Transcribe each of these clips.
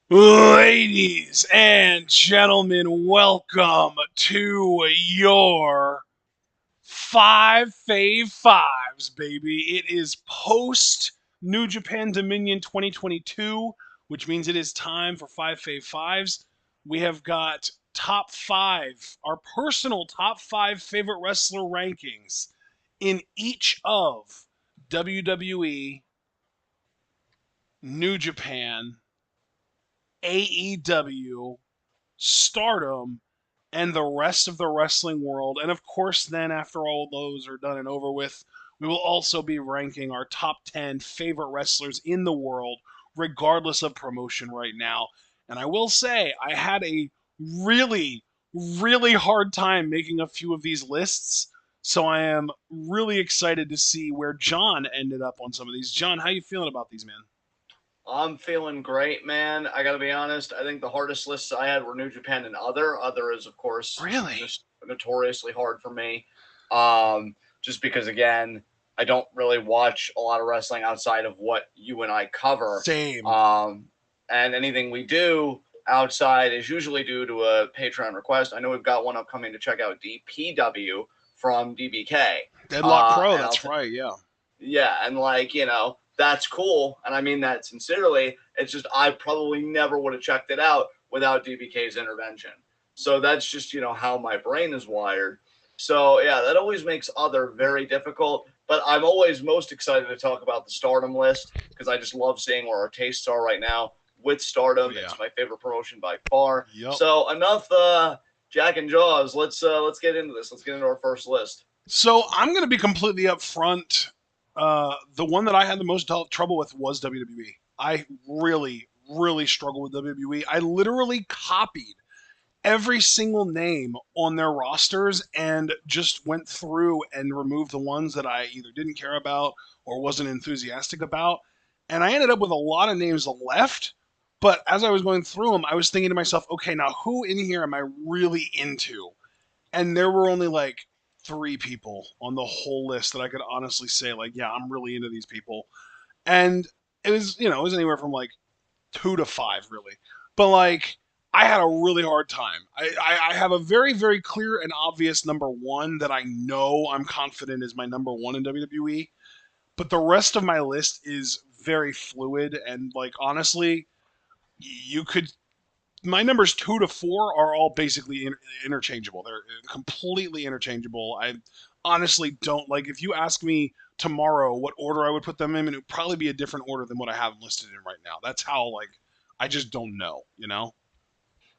Ladies and gentlemen, welcome to your Five Fave Fives, baby. It is post New Japan Dominion 2022, which means it is time for Five Fave Fives. We have got top five, our personal top five favorite wrestler rankings in each of WWE, New Japan, AEW, Stardom, and the rest of the wrestling world. And of course, then after all those are done and over with, we will also be ranking our top 10 favorite wrestlers in the world, regardless of promotion right now. And I will say, I had a really, really hard time making a few of these lists. So I am really excited to see where John ended up on some of these. John, how you feeling about these, man? I'm feeling great, man. I got to be honest. I think the hardest lists I had were New Japan and Other. Other is, of course, Really? just notoriously hard for me. Just because, again, I don't really watch a lot of wrestling outside of what you and I cover. Same. And anything we do outside is usually due to a Patreon request. I know we've got one upcoming to check out DPW from DBK. Deadlock Pro, And I'll that's right, yeah. Yeah, and that's cool, and I mean that sincerely. It's just I probably never would have checked it out without DBK's intervention. So that's just how my brain is wired. So yeah, that always makes Other very difficult. But I'm always most excited to talk about the Stardom list because I just love seeing where our tastes are right now with Oh, Stardom. yeah. It's my favorite promotion by far. Yep. So enough Jack and Jaws. Let's get into this. Let's get into our first list. So I'm going to be completely upfront. The one that I had the most trouble with was WWE. I really, really struggled with WWE. I literally copied every single name on their rosters and just went through and removed the ones that I either didn't care about or wasn't enthusiastic about. And I ended up with a lot of names left. But as I was going through them, I was thinking to myself, okay, now who in here am I really into? And there were only like three people on the whole list that I could honestly say, like, yeah, I'm really into these people. And it was, it was anywhere from like two to five, really. But like, I had a really hard time. I have a very, very clear and obvious number one that I know I'm confident is my number one in WWE. But the rest of my list is very fluid. And like, honestly, you could my numbers two to four are all basically interchangeable. They're completely interchangeable. I honestly don't like if you ask me tomorrow what order I would put them in, it would probably be a different order than what I have listed in right now. That's how like I just don't know.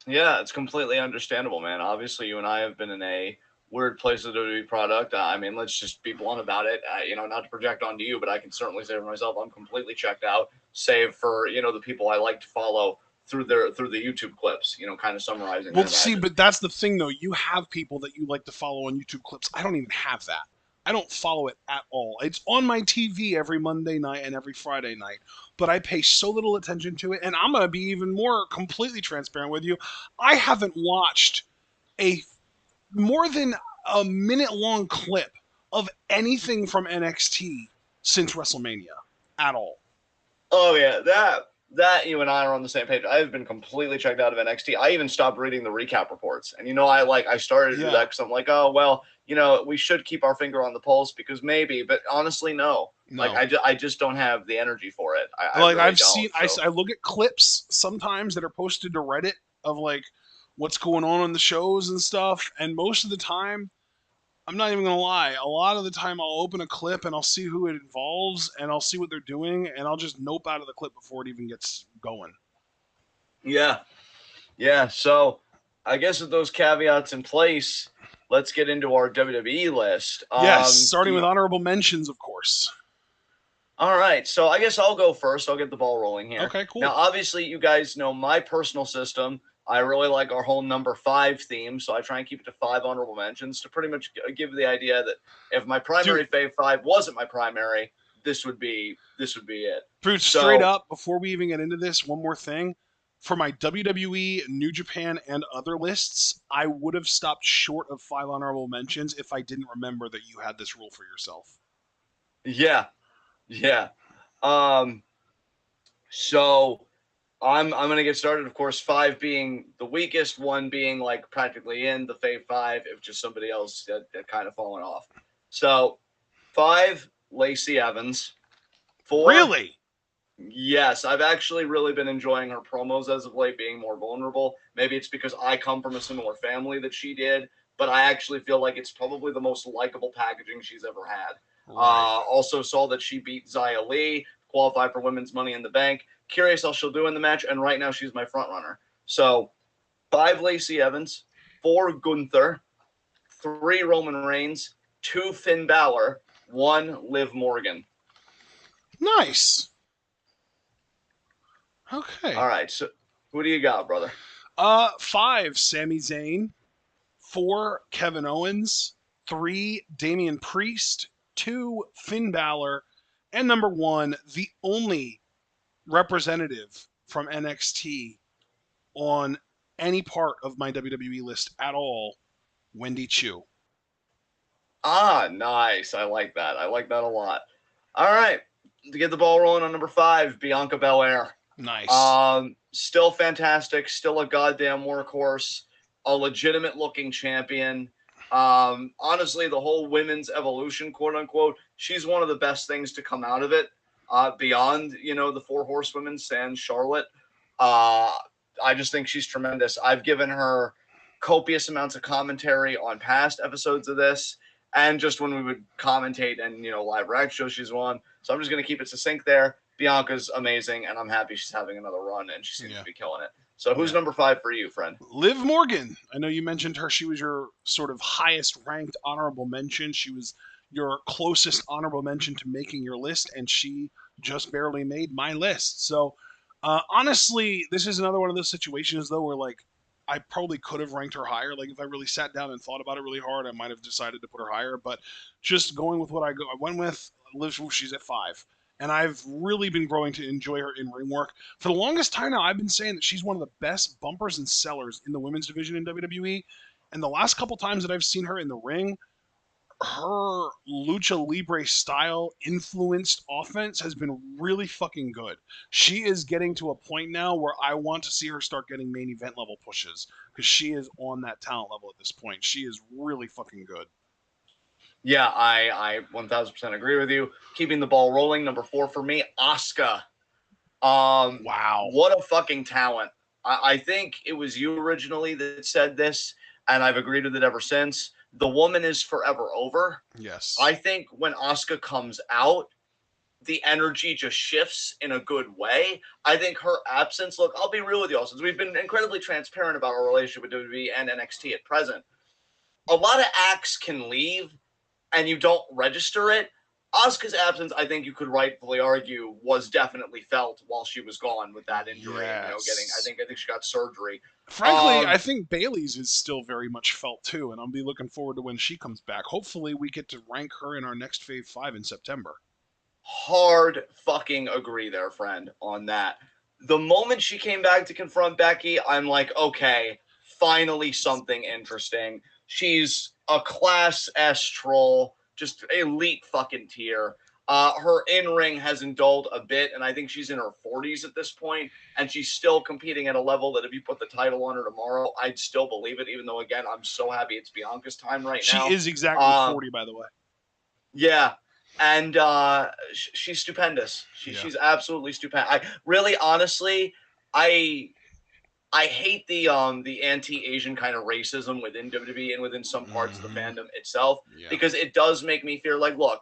Yeah, it's completely understandable, man. Obviously, you and I have been in a weird place with the WWE product. I mean, let's just be blunt about it. Not to project onto you, but I can certainly say for myself, I'm completely checked out, save for the people I like to follow through the YouTube clips. Kind of summarizing Well, their see, matches. but that's the thing though. You have people that you like to follow on YouTube clips. I don't even have that. I don't follow it at all. It's on my TV every Monday night and every Friday night, but I pay so little attention to it. And I'm going to be even more completely transparent with you. I haven't watched a more than a minute long clip of anything from NXT since WrestleMania at all. Oh yeah, that you and I are on the same page. I've been completely checked out of NXT. I even stopped reading the recap reports, and I started to do that Yeah, because I'm like, oh well, we should keep our finger on the pulse because maybe, but honestly, no. Like no. I just don't have the energy for it. I Like really I've don't. seen, So I look at clips sometimes that are posted to Reddit of like what's going on in the shows and stuff, and most of the time, I'm not even gonna lie. A lot of the time, I'll open a clip and I'll see who it involves, and I'll see what they're doing, and I'll just nope out of the clip before it even gets going. yeah, yeah. So I guess with those caveats in place, let's get into our WWE list. Yes, Do starting you, with honorable mentions, of course. All right, so I guess I'll go first. I'll get the ball rolling here. Okay, Now, cool. obviously, you guys know my personal system. I really like our whole number five theme, so I try and keep it to five honorable mentions to pretty much give the idea that if my Dude, primary fave five wasn't my primary, this would be it. Dude, straight So up, before we even get into this, one more thing. For my WWE, New Japan, and other lists, I would have stopped short of five honorable mentions if I didn't remember that you had this rule for yourself. yeah, yeah. Um, so I'm gonna get started. Of course, 5 being the weakest, 1 being like practically in the Fave 5, if just somebody else that kind of fallen off. So 5, Lacey Evans. 4, Really? yes, I've actually really been enjoying her promos as of late, being more vulnerable. Maybe it's because I come from a similar family that she did, but I actually feel like it's probably the most likable packaging she's ever had. Right. Also saw that she beat Xia Li, qualified for Women's Money in the Bank. Curious how she'll do in the match, and right now she's my front runner. So 5, Lacey Evans, 4, Gunther, 3, Roman Reigns, 2, Finn Balor, 1, Liv Morgan. Nice. Okay. All right, so who do you got, brother? 5, Sami Zayn. 4, Kevin Owens. 3, Damian Priest. 2, Finn Balor. And number 1, the only representative from NXT on any part of my WWE list at all, Wendy Chu. Ah, nice. I like that. I like that a lot. All right. To get the ball rolling on number 5, Bianca Belair. Nice. Still fantastic. Still a goddamn workhorse. A legitimate looking champion. Honestly, the whole women's evolution, quote unquote, she's one of the best things to come out of it. Beyond, the 4 horsewomen, sans Charlotte. I just think she's tremendous. I've given her copious amounts of commentary on past episodes of this, and just when we would commentate and live rag shows she's won. So I'm just going to keep it succinct there. Bianca's amazing, and I'm happy she's having another run, and she seems to be killing it. So who's number 5 for you, friend? Liv Morgan. I know you mentioned her. She was your sort of highest ranked honorable mention. She was your closest honorable mention to making your list, and she just barely made my list. So honestly, this is another one of those situations, though, where like I probably could have ranked her higher. Like if I really sat down and thought about it really hard, I might have decided to put her higher. But just going with what I went with. Liv, she's at 5. And I've really been growing to enjoy her in ring work. For the longest time now, I've been saying that she's one of the best bumpers and sellers in the women's division in WWE. And the last couple times that I've seen her in the ring, her lucha libre style influenced offense has been really fucking good. She is getting to a point now where I want to see her start getting main event level pushes because she is on that talent level at this point. She is really fucking good. Yeah, I 1000% agree with you. Keeping the ball rolling, number 4 for me, Asuka. Wow. What a fucking talent. I think it was you originally that said this, and I've agreed with it ever since. The woman is forever over. Yes. I think when Asuka comes out, the energy just shifts in a good way. I think her absence, look, I'll be real with you all, since we've been incredibly transparent about our relationship with WWE and NXT at present. A lot of acts can leave and you don't register it. Asuka's absence, I think you could rightfully argue, was definitely felt while she was gone with that injury. Yes. I think she got surgery. Frankly, I think Bailey's is still very much felt too, and I'll be looking forward to when she comes back. Hopefully, we get to rank her in our next Fave 5 in September. Hard fucking agree there, friend, on that. The moment she came back to confront Becky, I'm like, okay, finally something interesting. She's a class S troll, just elite fucking tier. Her in-ring has indulged a bit, and I think she's in her 40s at this point, and she's still competing at a level that if you put the title on her tomorrow, I'd still believe it, even though, again, I'm so happy it's Bianca's time right now. She is exactly 40, by the way. Yeah, and she's stupendous. She's absolutely stupendous. I really, honestly, I hate the anti-Asian kind of racism within WWE and within some parts of the fandom itself, because it does make me fear like, look,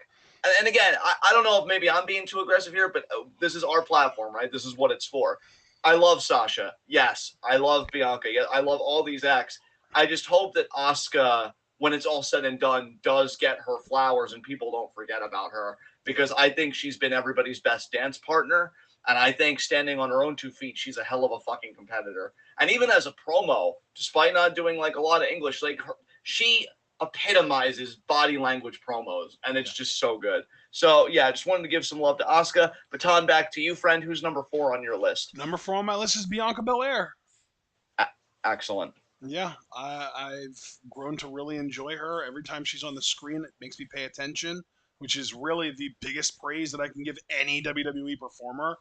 and again, I don't know if maybe I'm being too aggressive here, but this is our platform, right? This is what it's for. I love Sasha. Yes. I love Bianca. Yes. I love all these acts. I just hope that Asuka, when it's all said and done, does get her flowers and people don't forget about her, because I think she's been everybody's best dance partner. And I think standing on her own 2 feet, she's a hell of a fucking competitor. And even as a promo, despite not doing like a lot of English, like she epitomizes body language promos, and it's just so good. So yeah, I just wanted to give some love to Asuka. Baton back to you, friend. Who's number 4 on your list? Number 4 on my list is Bianca Belair. Excellent. Yeah, I've grown to really enjoy her. Every time she's on the screen, it makes me pay attention, which is really the biggest praise that I can give any WWE performer.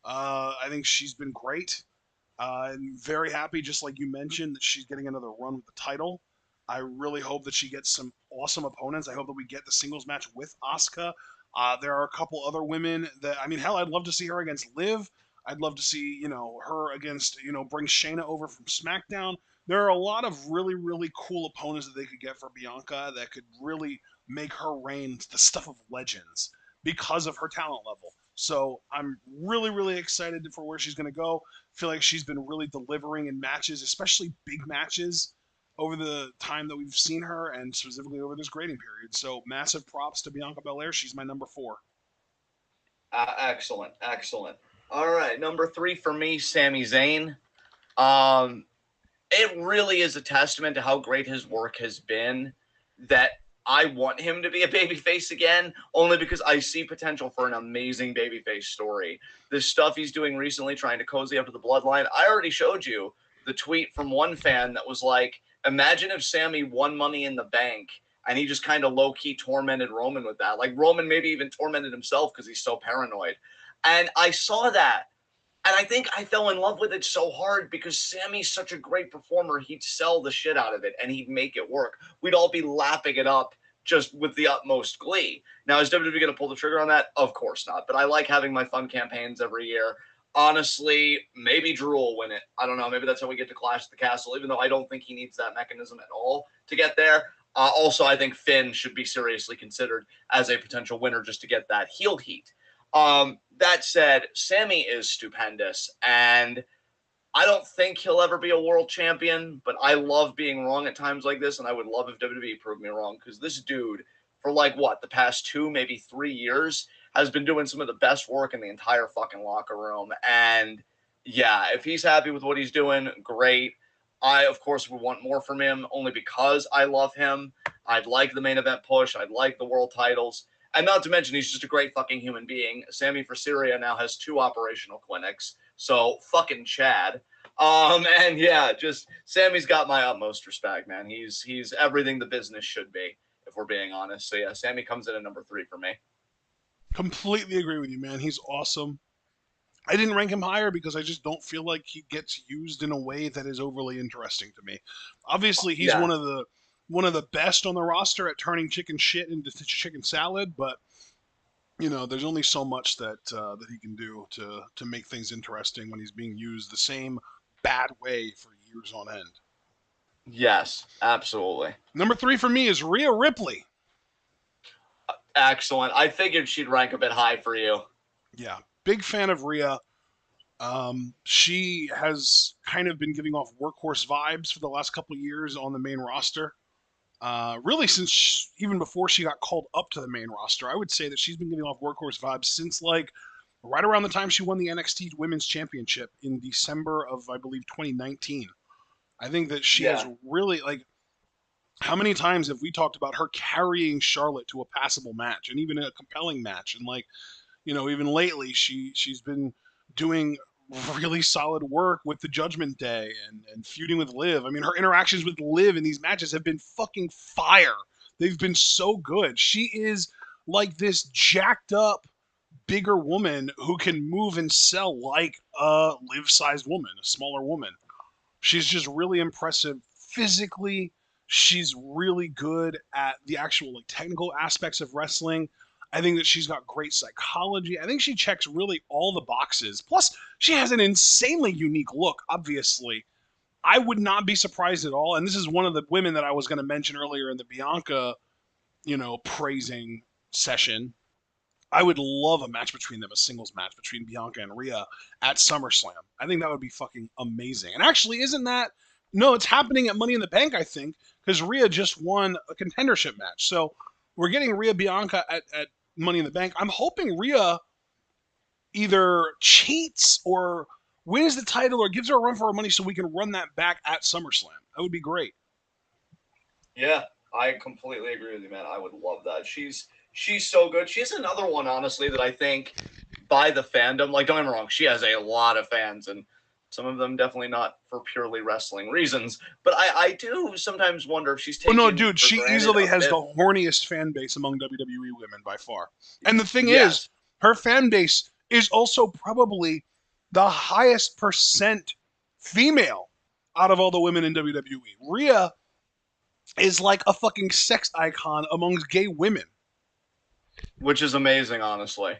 I think she's been great. I'm very happy, just like you mentioned, that she's getting another run with the title. I really hope that she gets some awesome opponents. I hope that we get the singles match with Asuka. There are a couple other women that, I mean, hell, I'd love to see her against Liv. I'd love to see, her against, bring Shayna over from SmackDown. There are a lot of really, really cool opponents that they could get for Bianca that could really make her reign the stuff of legends because of her talent level. So I'm really, really excited for where she's going to go. Feel like she's been really delivering in matches, especially big matches, over the time that we've seen her, and specifically over this grading period. So massive props to Bianca Belair. She's my number 4. Excellent, excellent. All right, number 3 for me, Sami Zayn. Um, it really is a testament to how great his work has been that I want him to be a babyface again, only because I see potential for an amazing babyface story. The stuff he's doing recently, trying to cozy up to the bloodline. I already showed you the tweet from one fan that was like, imagine if Sammy won Money in the Bank and he just kind of low-key tormented Roman with that. Like Roman maybe even tormented himself because he's so paranoid. And I saw that. And I think I fell in love with it so hard because Sammy's such a great performer. He'd sell the shit out of it and he'd make it work. We'd all be lapping it up just with the utmost glee. Now, is WWE going to pull the trigger on that? Of course not. But I like having my fun campaigns every year. Honestly, maybe Drew will win it. I don't know. Maybe that's how we get to Clash at the Castle, even though I don't think he needs that mechanism at all to get there. Also, I think Finn should be seriously considered as a potential winner just to get that heel heat. That said, Sammy is stupendous, and I don't think he'll ever be a world champion, but I love being wrong at times like this, and I would love if WWE proved me wrong, because this dude, for the past 2, maybe 3 years, has been doing some of the best work in the entire fucking locker room. And yeah, if he's happy with what he's doing, great. I, of course, would want more from him only because I love him. I'd like the main event push. I'd like the world titles. And not to mention, he's just a great fucking human being. Sammy for Syria now has 2 operational clinics. So fucking Chad. And yeah, just Sammy's got my utmost respect, man. He's everything the business should be, if we're being honest. So yeah, Sammy comes in at number 3 for me. Completely agree with you, man. He's awesome. I didn't rank him higher because I just don't feel like he gets used in a way that is overly interesting to me. Obviously, he's Yeah. one of the best on the roster at turning chicken shit into chicken salad, but there's only so much that he can do to make things interesting when he's being used the same bad way for years on end. Yes, absolutely. Number 3 for me is Rhea Ripley. Excellent. I figured she'd rank a bit high for you. Yeah, big fan of Rhea. She has kind of been giving off workhorse vibes for the last couple of years on the main roster. Really, since even before she got called up to the main roster, I would say that she's been giving off workhorse vibes since right around the time she won the NXT Women's Championship in December of, I believe, 2019. I think that she has really how many times have we talked about her carrying Charlotte to a passable match and even a compelling match? And even lately she's been doing really solid work with the Judgment Day and feuding with Liv. I mean, her interactions with Liv in these matches have been fucking fire. They've been so good. She is like this jacked up, bigger woman who can move and sell like a Liv-sized woman, a smaller woman. She's just really impressive physically. She's really good at the actual technical aspects of wrestling. I think that she's got great psychology. I think she checks really all the boxes. Plus, she has an insanely unique look, obviously. I would not be surprised at all. And this is one of the women that I was going to mention earlier in the Bianca, praising session. I would love a match between them, a singles match between Bianca and Rhea at SummerSlam. I think that would be fucking amazing. And actually, isn't that? No, it's happening at Money in the Bank, I think, because Rhea just won a contendership match. So we're getting Rhea Bianca at Money in the Bank. I'm hoping Rhea either cheats or wins the title or gives her a run for her money so we can run that back at SummerSlam. That would be great. Yeah, I completely agree with you, man. I would love that. She's so good. She's another one, honestly, that I think by the fandom, don't get me wrong, she has a lot of fans, and some of them definitely not for purely wrestling reasons. But I do sometimes wonder if she's taking. Oh no, dude, she easily has the horniest fan base among WWE women by far. And the thing is, her fan base is also probably the highest percent female out of all the women in WWE. Rhea is like a fucking sex icon amongst gay women. Which is amazing, honestly.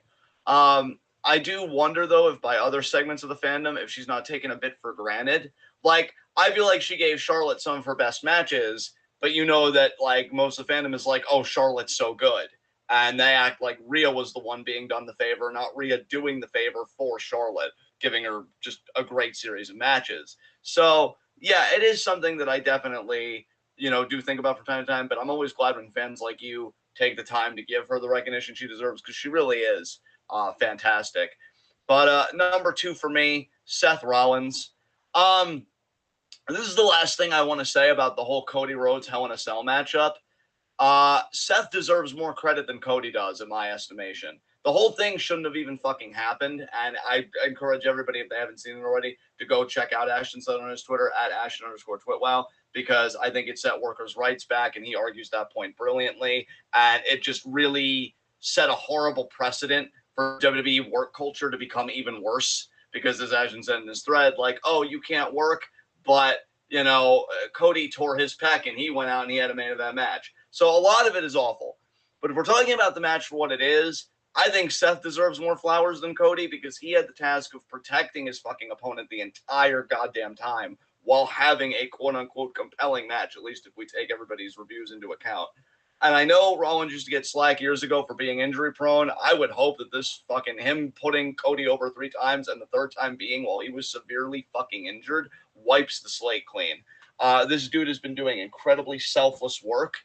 I do wonder, though, if by other segments of the fandom, if she's not taken a bit for granted. Like, I feel like she gave Charlotte some of her best matches, but you know that, like, most of the fandom is like, oh, Charlotte's so good. And they act like Rhea was the one being done the favor, not Rhea doing the favor for Charlotte, giving her just a great series of matches. So, yeah, it is something that I definitely, do think about from time to time, but I'm always glad when fans like you take the time to give her the recognition she deserves, because she really is fantastic. But number 2 for me, Seth Rollins. This is the last thing I want to say about the whole Cody Rhodes Hell in a Cell matchup. Seth deserves more credit than Cody does, in my estimation. The whole thing shouldn't have even fucking happened, and I encourage everybody, if they haven't seen it already, to go check out Ashton Southern on his Twitter, at Ashton_TwitWoW, because I think it set workers' rights back, and he argues that point brilliantly, and it just really set a horrible precedent for WWE work culture to become even worse, because as Ashton said in his thread, like, oh, you can't work, but, Cody tore his pec, and he went out and he had a main event match. So a lot of it is awful. But if we're talking about the match for what it is, I think Seth deserves more flowers than Cody, because he had the task of protecting his fucking opponent the entire goddamn time while having a quote-unquote compelling match, at least if we take everybody's reviews into account. And I know Rollins used to get slack years ago for being injury-prone. I would hope that this fucking him putting Cody over 3 times and the third time being while he was severely fucking injured wipes the slate clean. This dude has been doing incredibly selfless work.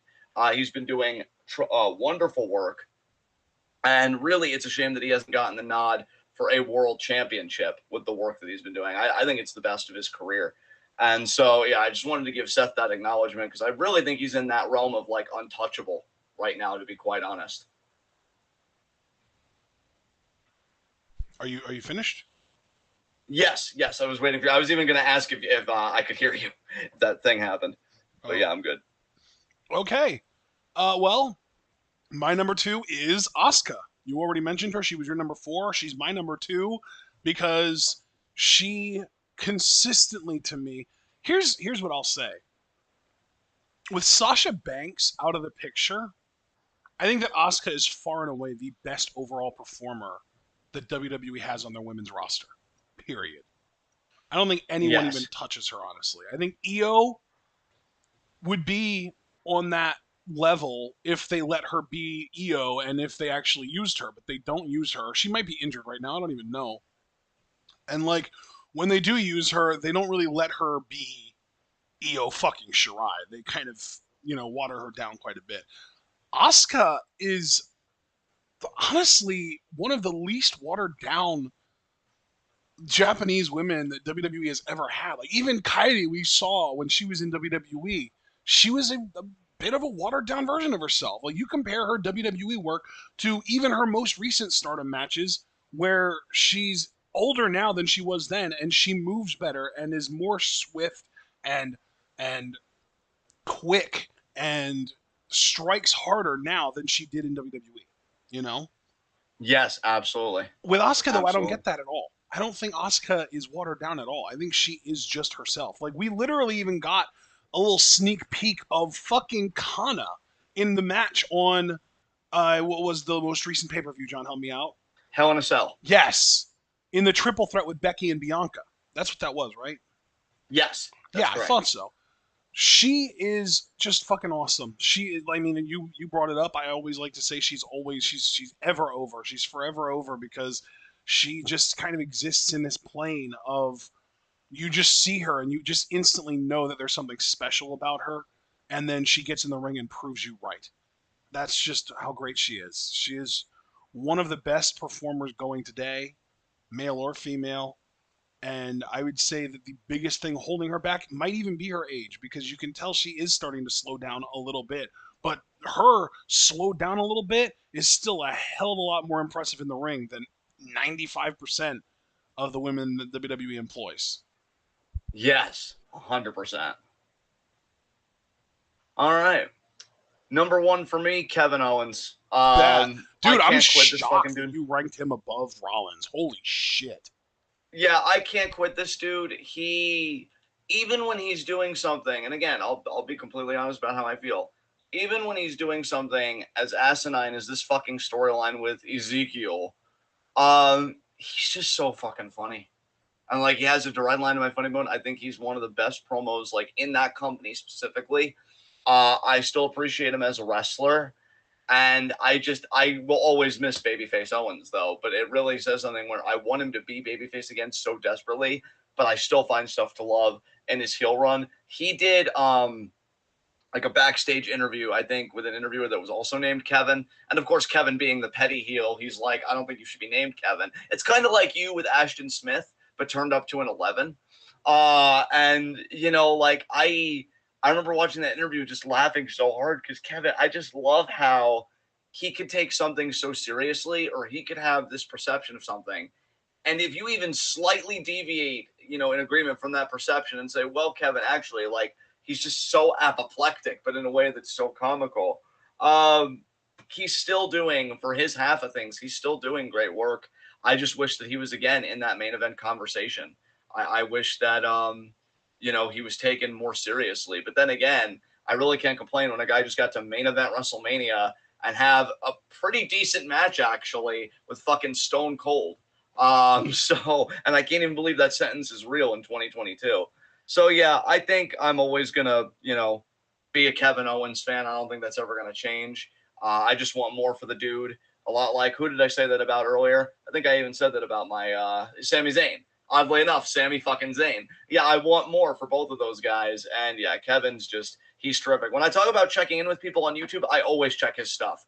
He's been doing wonderful work. And really, it's a shame that he hasn't gotten the nod for a world championship with the work that he's been doing. I think it's the best of his career. And so, yeah, I just wanted to give Seth that acknowledgement, because I really think he's in that realm of, like, untouchable right now, to be quite honest. Are you finished? Yes. I was waiting for you. I was even going to ask if I could hear you if that thing happened. But yeah, I'm good. Okay. Well, my number 2 is Asuka. You already mentioned her. She was your number 4. She's my number 2 because she consistently, to me, here's what I'll say. With Sasha Banks out of the picture, I think that Asuka is far and away the best overall performer that WWE has on their women's roster. Period. I don't think anyone even touches her, honestly. I think Io would be on that level if they let her be Io and if they actually used her, but they don't use her. She might be injured right now. I don't even know. And like when they do use her, they don't really let her be Io fucking Shirai. They kind of, water her down quite a bit. Asuka is honestly one of the least watered down Japanese women that WWE has ever had. Like even Kairi, we saw when she was in WWE, she was a bit of a watered down version of herself. Like you compare her WWE work to even her most recent Stardom matches, where she's older now than she was then, and she moves better and is more swift and quick and strikes harder now than she did in WWE. Yes, absolutely. With Asuka, though, I don't get that at all. I don't think Asuka is watered down at all. I think she is just herself. Like, we literally even got a little sneak peek of fucking Kana in the match on, what was the most recent pay-per-view, John? Help me out. Hell in a Cell. Yes. In the triple threat with Becky and Bianca. That's what that was, right? Yes. Yeah, correct. I thought so. She is just fucking awesome. You brought it up. I always like to say she's ever over. She's forever over because she just kind of exists in this plane of you just see her and you just instantly know that there's something special about her, and then she gets in the ring and proves you right. That's just how great she is. She is one of the best performers going today, male or female. And I would say that the biggest thing holding her back might even be her age, because you can tell she is starting to slow down a little bit. But her slowed down a little bit is still a hell of a lot more impressive in the ring than 95% of the women that WWE employs. Yes, 100%. All right. Number 1 for me, Kevin Owens. Dude, I'm shocked that you ranked him above Rollins. Holy shit. Yeah, I can't quit this dude. Even when he's doing something, and again, I'll be completely honest about how I feel. Even when he's doing something as asinine as this fucking storyline with Ezekiel, he's just so fucking funny. And like he has a direct line to my funny bone. I think he's one of the best promos like in that company specifically. I still appreciate him as a wrestler. And I will always miss Babyface Owens though, but it really says something where I want him to be Babyface again so desperately, but I still find stuff to love in his heel run. He did like a backstage interview, I think, with an interviewer that was also named Kevin. And of course, Kevin being the petty heel, he's like, I don't think you should be named Kevin. It's kind of like you with Ashton Smith, but turned up to an 11. And you know, like I remember watching that interview just laughing so hard because Kevin, I just love how he could take something so seriously, or he could have this perception of something. And if you even slightly deviate, you know, in agreement from that perception and say, well, Kevin, actually, like, he's just so apoplectic, but in a way that's so comical. He's still doing, for his half of things, he's still doing great work. I just wish that he was, again, in that main event conversation. I wish that, you know, he was taken more seriously. But then again, I really can't complain when a guy just got to main event WrestleMania and have a pretty decent match, actually, with fucking Stone Cold. And I can't even believe that sentence is real in 2022. So yeah, I think I'm always gonna, you know, be a Kevin Owens fan. I don't think that's ever gonna change. I just want more for the dude. A lot like, who did I say that about earlier? I think I even said that about my Sami Zayn. Oddly enough, Sami fucking Zayn. Yeah, I want more for both of those guys. And yeah, Kevin's just, he's terrific. When I talk about checking in with people on YouTube, I always check his stuff.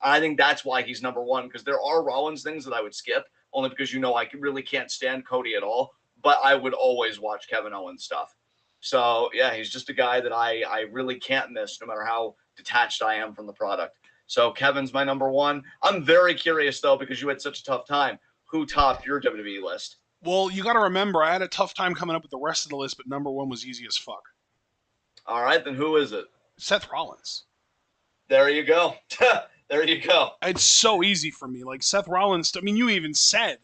I think that's why he's number one, because there are Rollins things that I would skip, only because, you know, I really can't stand Cody at all. But I would always watch Kevin Owens stuff. So yeah, he's just a guy that I really can't miss, no matter how detached I am from the product. So Kevin's my number one. I'm very curious though, because you had such a tough time. Who topped your WWE list? Well, you got to remember, I had a tough time coming up with the rest of the list, but number one was easy as fuck. All right, then who is it? Seth Rollins. There you go. There you go. It's so easy for me. Like Seth Rollins, I mean, you even said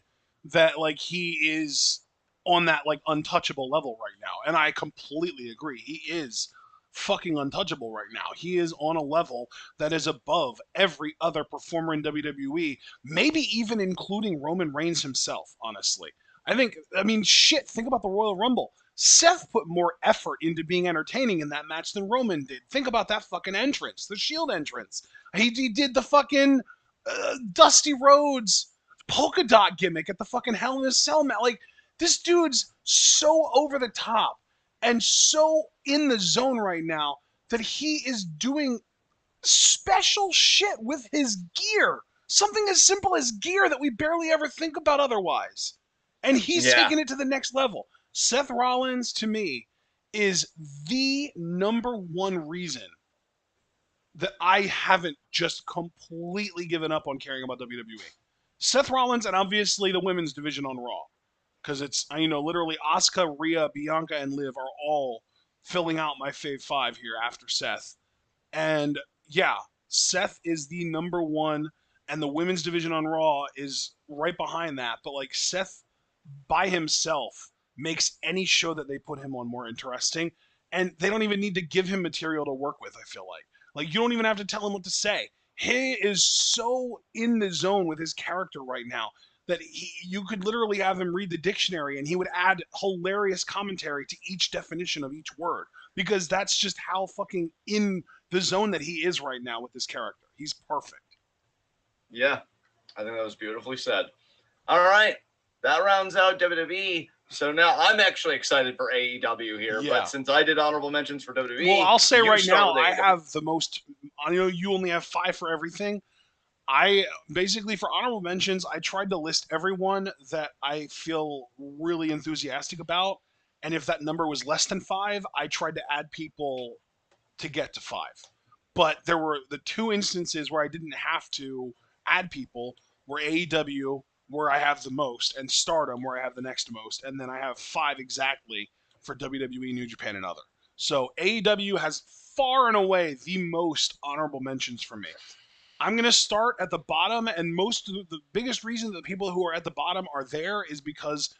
that like he is on that like untouchable level right now, and I completely agree. He is fucking untouchable right now. He is on a level that is above every other performer in WWE, maybe even including Roman Reigns himself, honestly. I mean, shit, think about the Royal Rumble. Seth put more effort into being entertaining in that match than Roman did. Think about that fucking entrance, the Shield entrance. He did the fucking Dusty Rhodes polka dot gimmick at the fucking Hell in a Cell match. Like, this dude's so over the top and so in the zone right now that he is doing special shit with his gear. Something as simple as gear that we barely ever think about otherwise. And he's Yeah. taking it to the next level. Seth Rollins, to me, is the number one reason that I haven't just completely given up on caring about WWE. Seth Rollins and obviously the women's division on Raw. Because it's, you know, literally Asuka, Rhea, Bianca, and Liv are all filling out my fave five here after Seth. And yeah, Seth is the number one, and the women's division on Raw is right behind that. But like Seth by himself makes any show that they put him on more interesting. And they don't even need to give him material to work with, I feel like. Like, you don't even have to tell him what to say. He is so in the zone with his character right now that you could literally have him read the dictionary and he would add hilarious commentary to each definition of each word, because that's just how fucking in the zone that he is right now with this character. He's perfect. Yeah, I think that was beautifully said. All right, that rounds out WWE. So now I'm actually excited for AEW here. Yeah. But since I did honorable mentions for WWE, Well, I'll say you right start now, with I AEW. have the most. I know you only have 5 for everything. I basically, for honorable mentions, I tried to list everyone that I feel really enthusiastic about. And if that number was less than 5, I tried to add people to get to 5. But there were the 2 instances where I didn't have to add people were AEW, where I have the most, and Stardom, where I have the next most. And then I have 5 exactly for WWE, New Japan, and other. So AEW has far and away the most honorable mentions for me. I'm going to start at the bottom, and most of the biggest reason that people who are at the bottom are there is because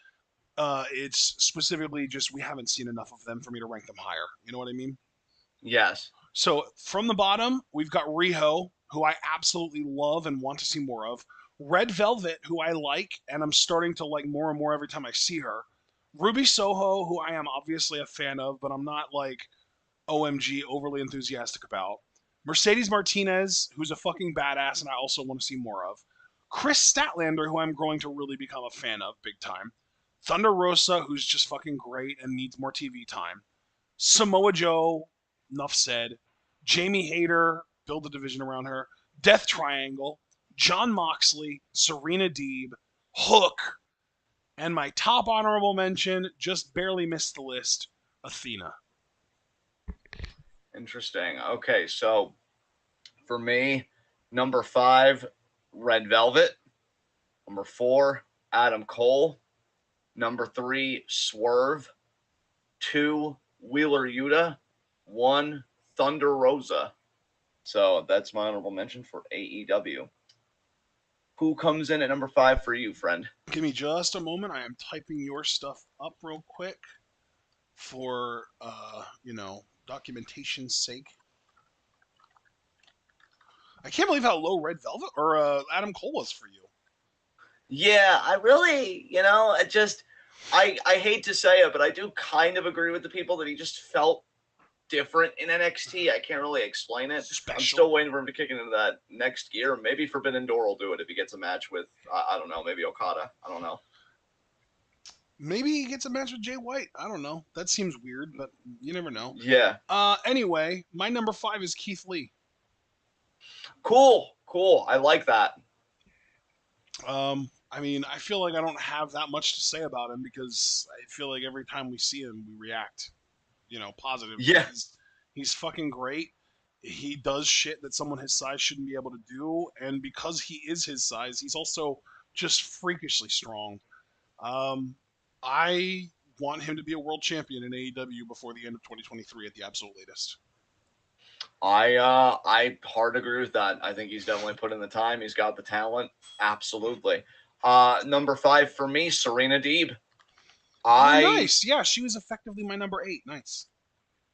It's specifically just we haven't seen enough of them for me to rank them higher. You know what I mean? Yes. So from the bottom, we've got Riho, who I absolutely love and want to see more of. Red Velvet, who I like, and I'm starting to like more and more every time I see her. Ruby Soho, who I am obviously a fan of, but I'm not like OMG overly enthusiastic about. Mercedes Martinez, who's a fucking badass, and I also want to see more of. Chris Statlander, who I'm growing to really become a fan of big time. Thunder Rosa, who's just fucking great and needs more TV time. Samoa Joe, enough said. Jamie Hayter, build a division around her. Death Triangle, John Moxley, Serena Deeb, Hook, and my top honorable mention, just barely missed the list, Athena. Interesting. Okay, so for me, number 5, Red Velvet. Number 4, Adam Cole. Number 3, Swerve. 2, Wheeler Yuta. 1, Thunder Rosa. So that's my honorable mention for AEW. Who comes in at number 5 for you, friend? Give me just a moment. I am typing your stuff up real quick for, documentation's sake. I can't believe how low Red Velvet or Adam Cole was for you. Yeah, I really, I hate to say it, but I do kind of agree with the people that he just felt different in NXT. I can't really explain it. Special. I'm still waiting for him to kick into that next gear. Maybe Forbidden Door will do it if he gets a match with, I don't know, maybe Okada. I don't know. Maybe he gets a match with Jay White. I don't know. That seems weird, but you never know. Yeah. Anyway, my number 5 is Keith Lee. Cool. I like that. I mean, I feel like I don't have that much to say about him because I feel like every time we see him, we react, positive. Yeah. He's fucking great. He does shit that someone his size shouldn't be able to do, and because he is his size, he's also just freakishly strong. I want him to be a world champion in AEW before the end of 2023 at the absolute latest. I hard agree with that. I think he's definitely put in the time. He's got the talent. Absolutely. Number 5 for me, Serena Deeb. Nice. Yeah, she was effectively my number 8. Nice.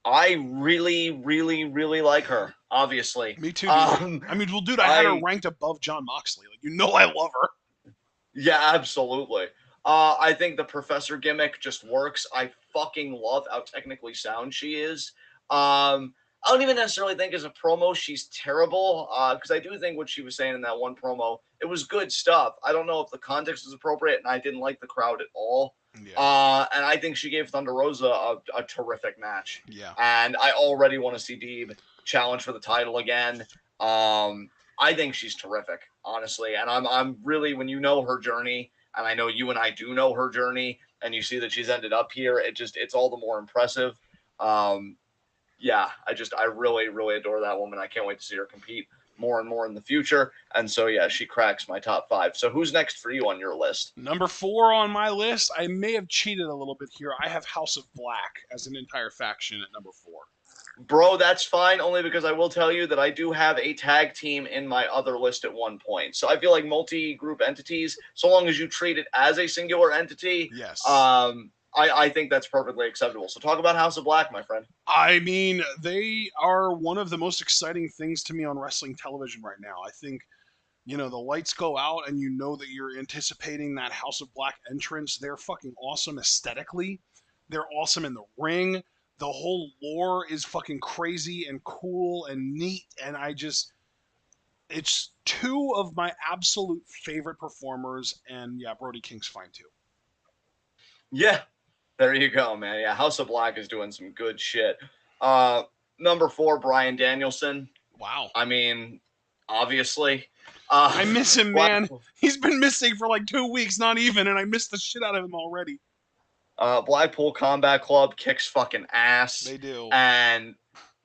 I really, really, really like her. Obviously. Me too. Dude. Dude, I had her ranked above John Moxley. I love her. Yeah, absolutely. I think the professor gimmick just works. I fucking love how technically sound she is. I don't even necessarily think as a promo she's terrible, because I do think what she was saying in that one promo, it was good stuff. I don't know if the context was appropriate, and I didn't like the crowd at all. Yeah. And I think she gave Thunder Rosa a terrific match. Yeah. And I already want to see Deeb challenge for the title again. I think she's terrific, honestly. And I'm really, when you know her journey, and I know you and I do know her journey, and you see that she's ended up here, it's all the more impressive. Yeah, I really, really adore that woman. I can't wait to see her compete more and more in the future. And so, yeah, she cracks my top 5. So who's next for you on your list? Number 4 on my list, I may have cheated a little bit here. I have House of Black as an entire faction at number 4. Bro, that's fine, only because I will tell you that I do have a tag team in my other list at one point. So I feel like multi-group entities, so long as you treat it as a singular entity, yes. I think that's perfectly acceptable. So talk about House of Black, my friend. I mean, they are one of the most exciting things to me on wrestling television right now. I think, the lights go out and you know that you're anticipating that House of Black entrance. They're fucking awesome aesthetically. They're awesome in the ring. The whole lore is fucking crazy and cool and neat. And it's 2 of my absolute favorite performers. And yeah, Brody King's fine too. Yeah. There you go, man. Yeah, House of Black is doing some good shit. Number 4, Bryan Danielson. Wow. I mean, obviously. I miss him, man. He's been missing for like 2 weeks, not even, and I missed the shit out of him already. Blackpool Combat Club kicks fucking ass. They do. And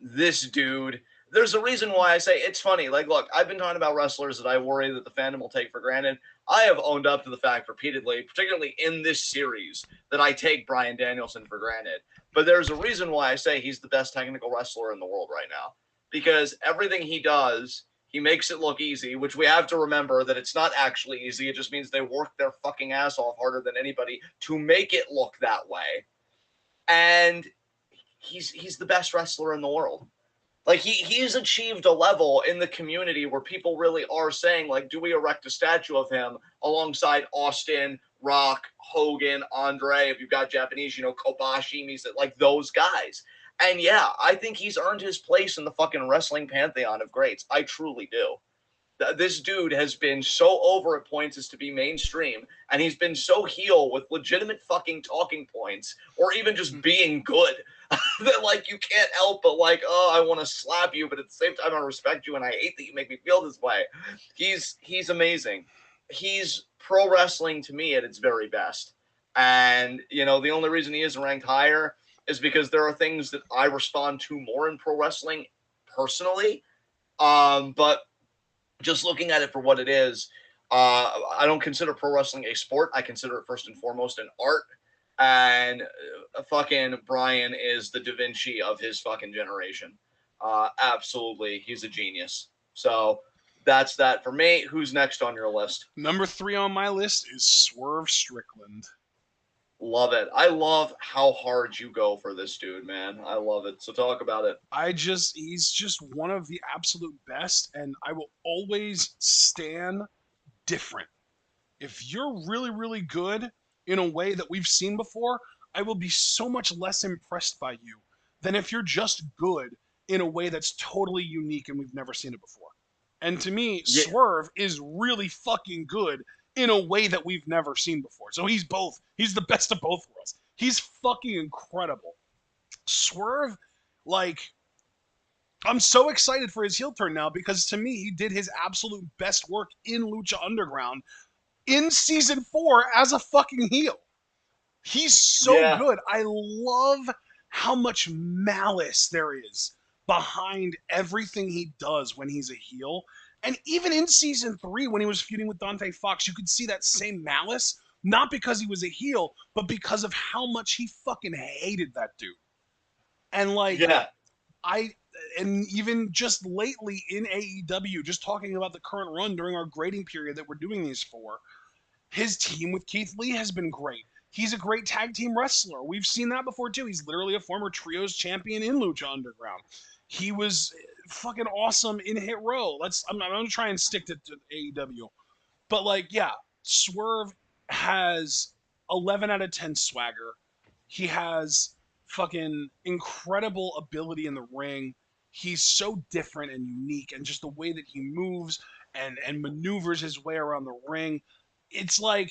this dude, there's a reason why I say it's funny. Like, look, I've been talking about wrestlers that I worry that the fandom will take for granted. I have owned up to the fact repeatedly, particularly in this series, that I take Bryan Danielson for granted. But there's a reason why I say he's the best technical wrestler in the world right now. Because everything he does, He makes it look easy, which we have to remember that it's not actually easy. It just means they work their fucking ass off harder than anybody to make it look that way. And he's the best wrestler in the world. Like he's achieved a level in the community where people really are saying, like, do we erect a statue of him alongside Austin, Rock, Hogan, Andre? If you've got Japanese, Kobashi, like those guys. And yeah, I think he's earned his place in the fucking wrestling pantheon of greats. I truly do. This dude has been so over at points as to be mainstream, and he's been so heel with legitimate fucking talking points, or even just being good, that like you can't help but like, oh, I want to slap you, but at the same time I respect you and I hate that you make me feel this way. He's amazing. He's pro wrestling to me at its very best. And the only reason he isn't ranked higher is because there are things that I respond to more in pro wrestling personally. But just looking at it for what it is, I don't consider pro wrestling a sport. I consider it first and foremost an art. And fucking Brian is the Da Vinci of his fucking generation. Absolutely. He's a genius. So that's that for me. Who's next on your list? Number 3 on my list is Swerve Strickland. Love it. I love how hard you go for this dude, man. I love it. So talk about it. He's just one of the absolute best, and I will always stand different. If you're really, really good in a way that we've seen before, I will be so much less impressed by you than if you're just good in a way that's totally unique and we've never seen it before. And to me, Yeah. Swerve is really fucking good in a way that we've never seen before. So he's both. He's the best of both worlds. He's fucking incredible. Swerve, like, I'm so excited for his heel turn now because to me, he did his absolute best work in Lucha Underground in season 4 as a fucking heel. He's so good. I love how much malice there is behind everything he does when he's a heel. And even in season 3, when he was feuding with Dante Fox, you could see that same malice, not because he was a heel, but because of how much he fucking hated that dude. And like, and even just lately in AEW, just talking about the current run during our grading period that we're doing these for, his team with Keith Lee has been great. He's a great tag team wrestler. We've seen that before too. He's literally a former trios champion in Lucha Underground. He was fucking awesome in Hit Row. I'm gonna try and stick to AEW, but like, yeah, Swerve has 11 out of 10 swagger. He has fucking incredible ability in the ring. He's so different and unique, and just the way that he moves and maneuvers his way around the ring. It's like,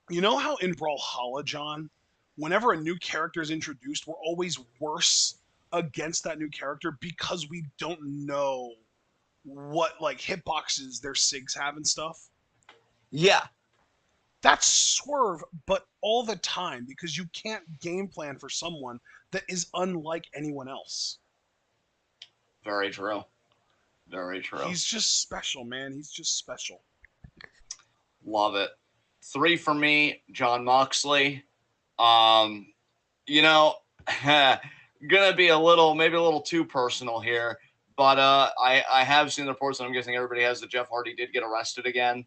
you know how in Brawlhalla, John, whenever a new character is introduced, we're always worse against that new character because we don't know what like hitboxes their SIGs have and stuff. Yeah. That's Swerve, but all the time, because you can't game plan for someone that is unlike anyone else. Very true. Very true. He's just special, man. He's just special. Love it. 3 for me, Jon Moxley. Gonna be maybe a little too personal here, but I have seen the reports, and I'm guessing everybody has, that Jeff Hardy did get arrested again,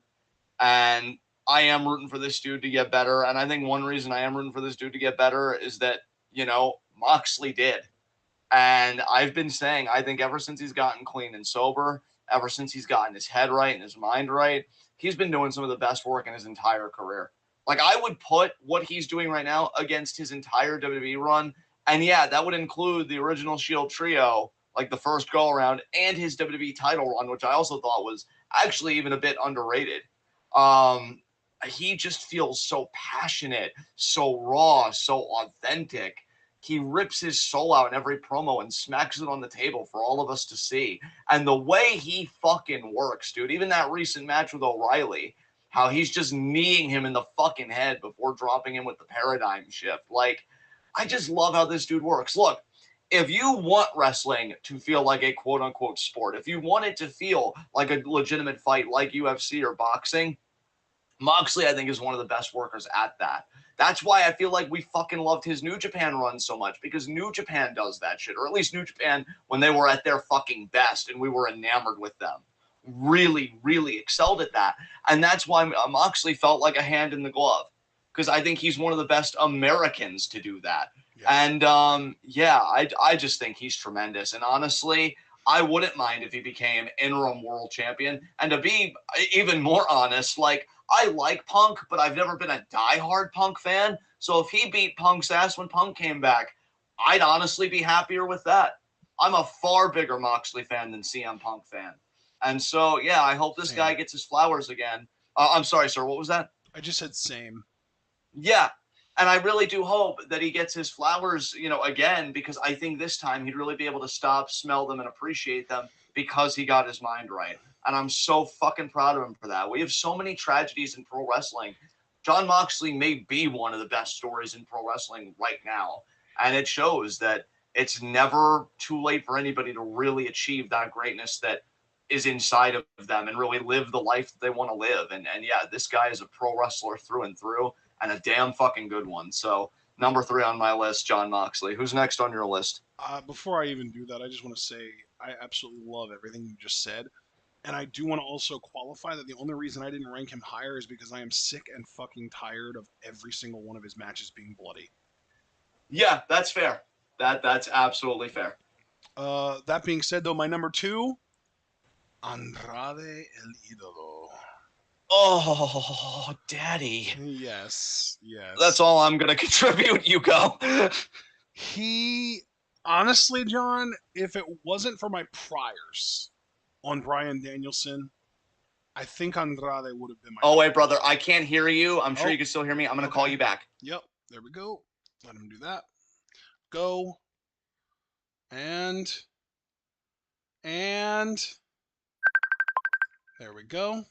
and I am rooting for this dude to get better. And I think one reason I am rooting for this dude to get better is that Moxley did, and I've been saying, I think ever since he's gotten clean and sober, ever since he's gotten his head right and his mind right, he's been doing some of the best work in his entire career. Like, I would put what he's doing right now against his entire WWE run. And yeah, that would include the original Shield trio, like the first go around, and his WWE title run, which I also thought was actually even a bit underrated. He just feels so passionate, so raw, so authentic. He rips his soul out in every promo and smacks it on the table for all of us to see. And the way he fucking works, dude, even that recent match with O'Reilly, how he's just kneeing him in the fucking head before dropping him with the paradigm shift. Like, I just love how this dude works. Look, if you want wrestling to feel like a quote-unquote sport, if you want it to feel like a legitimate fight like UFC or boxing, Moxley, I think, is one of the best workers at that. That's why I feel like we fucking loved his New Japan run so much, because New Japan does that shit, or at least New Japan when they were at their fucking best, and we were enamored with them. really, really excelled at that. And that's why Moxley felt like a hand in the glove, because I think he's one of the best Americans to do that. Yeah. And I just think he's tremendous. And honestly, I wouldn't mind if he became interim world champion. And to be even more honest, like, I like Punk, but I've never been a diehard Punk fan. So if he beat Punk's ass when Punk came back, I'd honestly be happier with that. I'm a far bigger Moxley fan than CM Punk fan. And so, yeah, I hope this guy gets his flowers again. I'm sorry, sir. What was that? I just said same. Yeah. And I really do hope that he gets his flowers, again, because I think this time he'd really be able to stop, smell them, and appreciate them because he got his mind right. And I'm so fucking proud of him for that. We have so many tragedies in pro wrestling. Jon Moxley may be one of the best stories in pro wrestling right now. And it shows that it's never too late for anybody to really achieve that greatness that is inside of them and really live the life that they want to live. And yeah, this guy is a pro wrestler through and through, and a damn fucking good one. So number 3 on my list, Jon Moxley. Who's next on your list? Before I even do that, I just want to say I absolutely love everything you just said. And I do want to also qualify that the only reason I didn't rank him higher is because I am sick and fucking tired of every single one of his matches being bloody. Yeah, that's fair. That's absolutely fair. That being said, though, my number 2, Andrade El Idolo. Oh, daddy. Yes. That's all I'm going to contribute. You go. He, honestly, John, if it wasn't for my priors on Bryan Danielson, I think Andrade would have been my... Oh, wait, brother. I can't hear you. I'm sure you can still hear me. I'm going to call you back. Yep. There we go. Let him do that. Go. And there we go.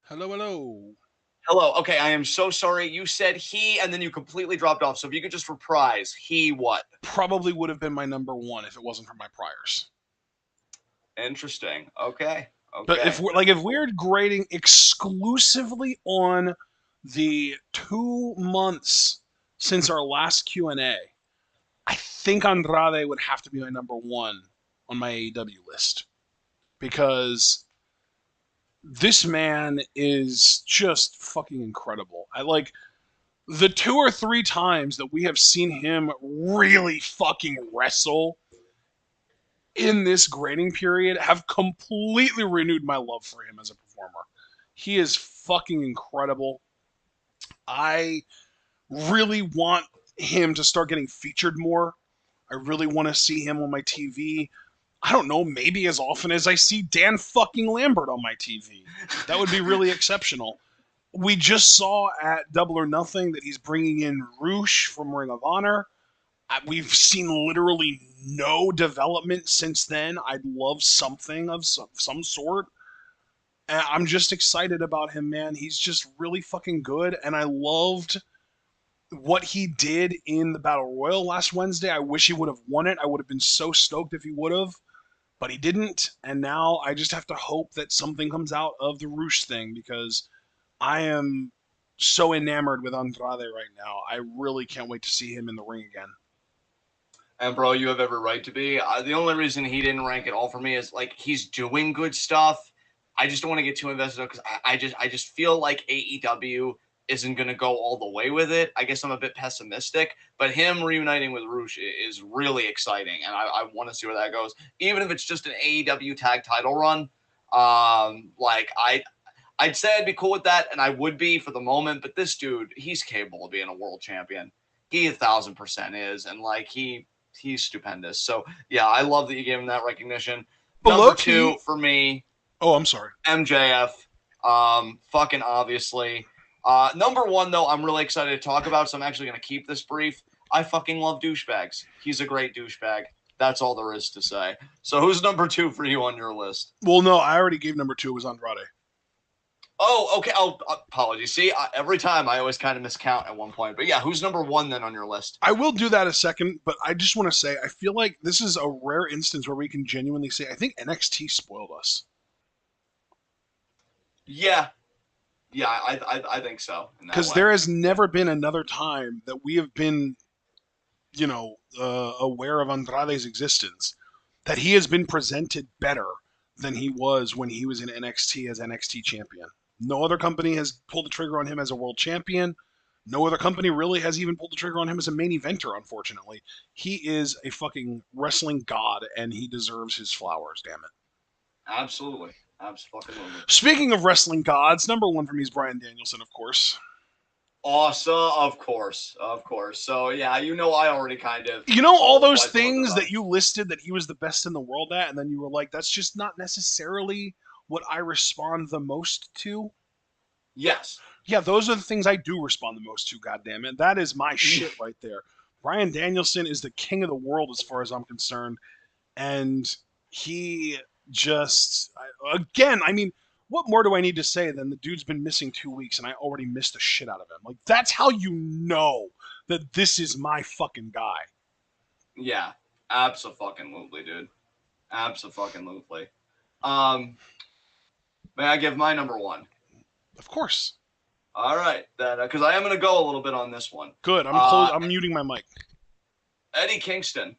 Hello. Okay, I am so sorry. You said he, and then you completely dropped off. So if you could just reprise, he what? Probably would have been my number 1 if it wasn't for my priors. Interesting. Okay. But if we're grading exclusively on the 2 months since our last Q&A, I think Andrade would have to be my number 1 on my AEW list, because this man is just fucking incredible. I like the 2 or 3 times that we have seen him really fucking wrestle in this grading period have completely renewed my love for him as a performer. He is fucking incredible. I really want him to start getting featured more. I really want to see him on my TV. I don't know, maybe as often as I see Dan fucking Lambert on my TV. That would be really exceptional. We just saw at Double or Nothing that he's bringing in Roosh from Ring of Honor. We've seen literally no development since then. I'd love something of some sort. And I'm just excited about him, man. He's just really fucking good. And I loved what he did in the Battle Royal last Wednesday. I wish he would have won it. I would have been so stoked if he would have. But he didn't. And now I just have to hope that something comes out of the Roosh thing, because I am so enamored with Andrade right now. I really can't wait to see him in the ring again. And bro, you have every right to be. The only reason he didn't rank at all for me is like he's doing good stuff. I just don't want to get too invested because I just feel like AEW isn't going to go all the way with it. I guess I'm a bit pessimistic, but him reuniting with Roosh is really exciting, and I want to see where that goes. Even if it's just an AEW tag title run, I'd say I'd be cool with that, and I would be for the moment. But this dude, he's capable of being a world champion. He 1,000% is, and like he's stupendous. So yeah, I love that you gave him that recognition. Number 2 for me. Oh, I'm sorry. MJF. Fucking obviously. Number 1 though, I'm really excited to talk about, so I'm actually gonna keep this brief. I fucking love douchebags. He's a great douchebag. That's all there is to say. So who's number 2 for you on your list? Well, no, I already gave number 2. It was Andrade. Oh, okay. Oh, apologies. See, every time I always kind of miscount at one point. But yeah, who's number 1 then on your list? I will do that a second, but I just want to say I feel like this is a rare instance where we can genuinely say I think NXT spoiled us. Yeah. Yeah, I think so. Because there has never been another time that we have been, aware of Andrade's existence, that he has been presented better than he was when he was in NXT as NXT champion. No other company has pulled the trigger on him as a world champion. No other company really has even pulled the trigger on him as a main eventer, unfortunately. He is a fucking wrestling god, and he deserves his flowers, damn it. Absolutely. Absolutely. Speaking of wrestling gods, number one for me is Bryan Danielson, of course. Awesome, of course. So, yeah, I already kind of... all those things that you listed that he was the best in the world at, and then you were like, that's just not necessarily what I respond the most to? Yes. Yeah, those are the things I do respond the most to, goddammit. That is my shit right there. Bryan Danielson is the king of the world as far as I'm concerned. And he just, again, I mean, what more do I need to say than the dude's been missing 2 weeks and I already missed the shit out of him? Like, that's how you know that this is my fucking guy. Yeah, abso-fucking-lutely, dude. Abso-fucking-lutely. May I give my number one? Of course. All right, then, because I am going to go a little bit on this one. Good. I'm muting my mic. Eddie Kingston.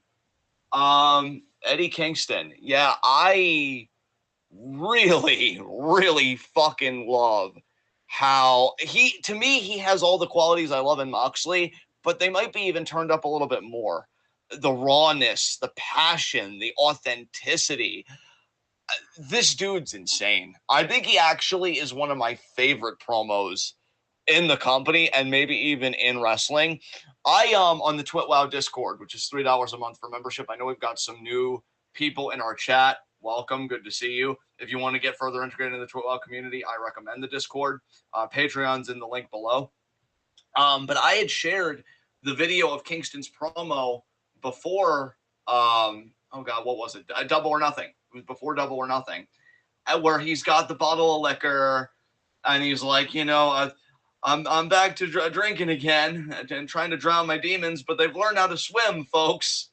Eddie Kingston. Yeah, I really, really fucking love how to me, he has all the qualities I love in Moxley, but they might be even turned up a little bit more. The rawness, the passion, the authenticity. This dude's insane. I think he actually is one of my favorite promos in the company and maybe even in wrestling. I on the TWitWoW Discord, which is $3 a month for membership. I know we've got some new people in our chat. Welcome. Good to see you. If you want to get further integrated in the TWitWoW community, I recommend the Discord. Patreon's in the link below. But I had shared the video of Kingston's promo before, oh God, what was it? Double or Nothing. It was before Double or Nothing, where he's got the bottle of liquor and he's like, I'm back to drinking again and trying to drown my demons, but they've learned how to swim, folks.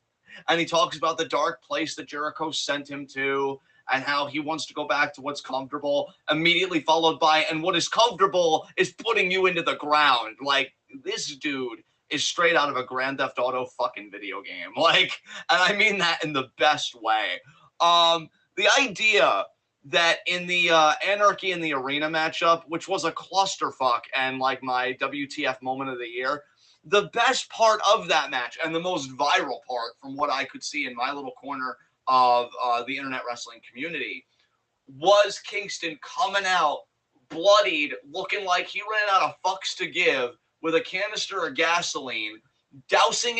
And he talks about the dark place that Jericho sent him to and how he wants to go back to what's comfortable, immediately followed by, and what is comfortable is putting you into the ground. Like, this dude is straight out of a Grand Theft Auto fucking video game. Like, and I mean that in the best way. The idea that in the Anarchy in the Arena matchup, which was a clusterfuck and like my WTF moment of the year, the best part of that match and the most viral part from what I could see in my little corner of the internet wrestling community was Kingston coming out bloodied, looking like he ran out of fucks to give with a canister of gasoline, dousing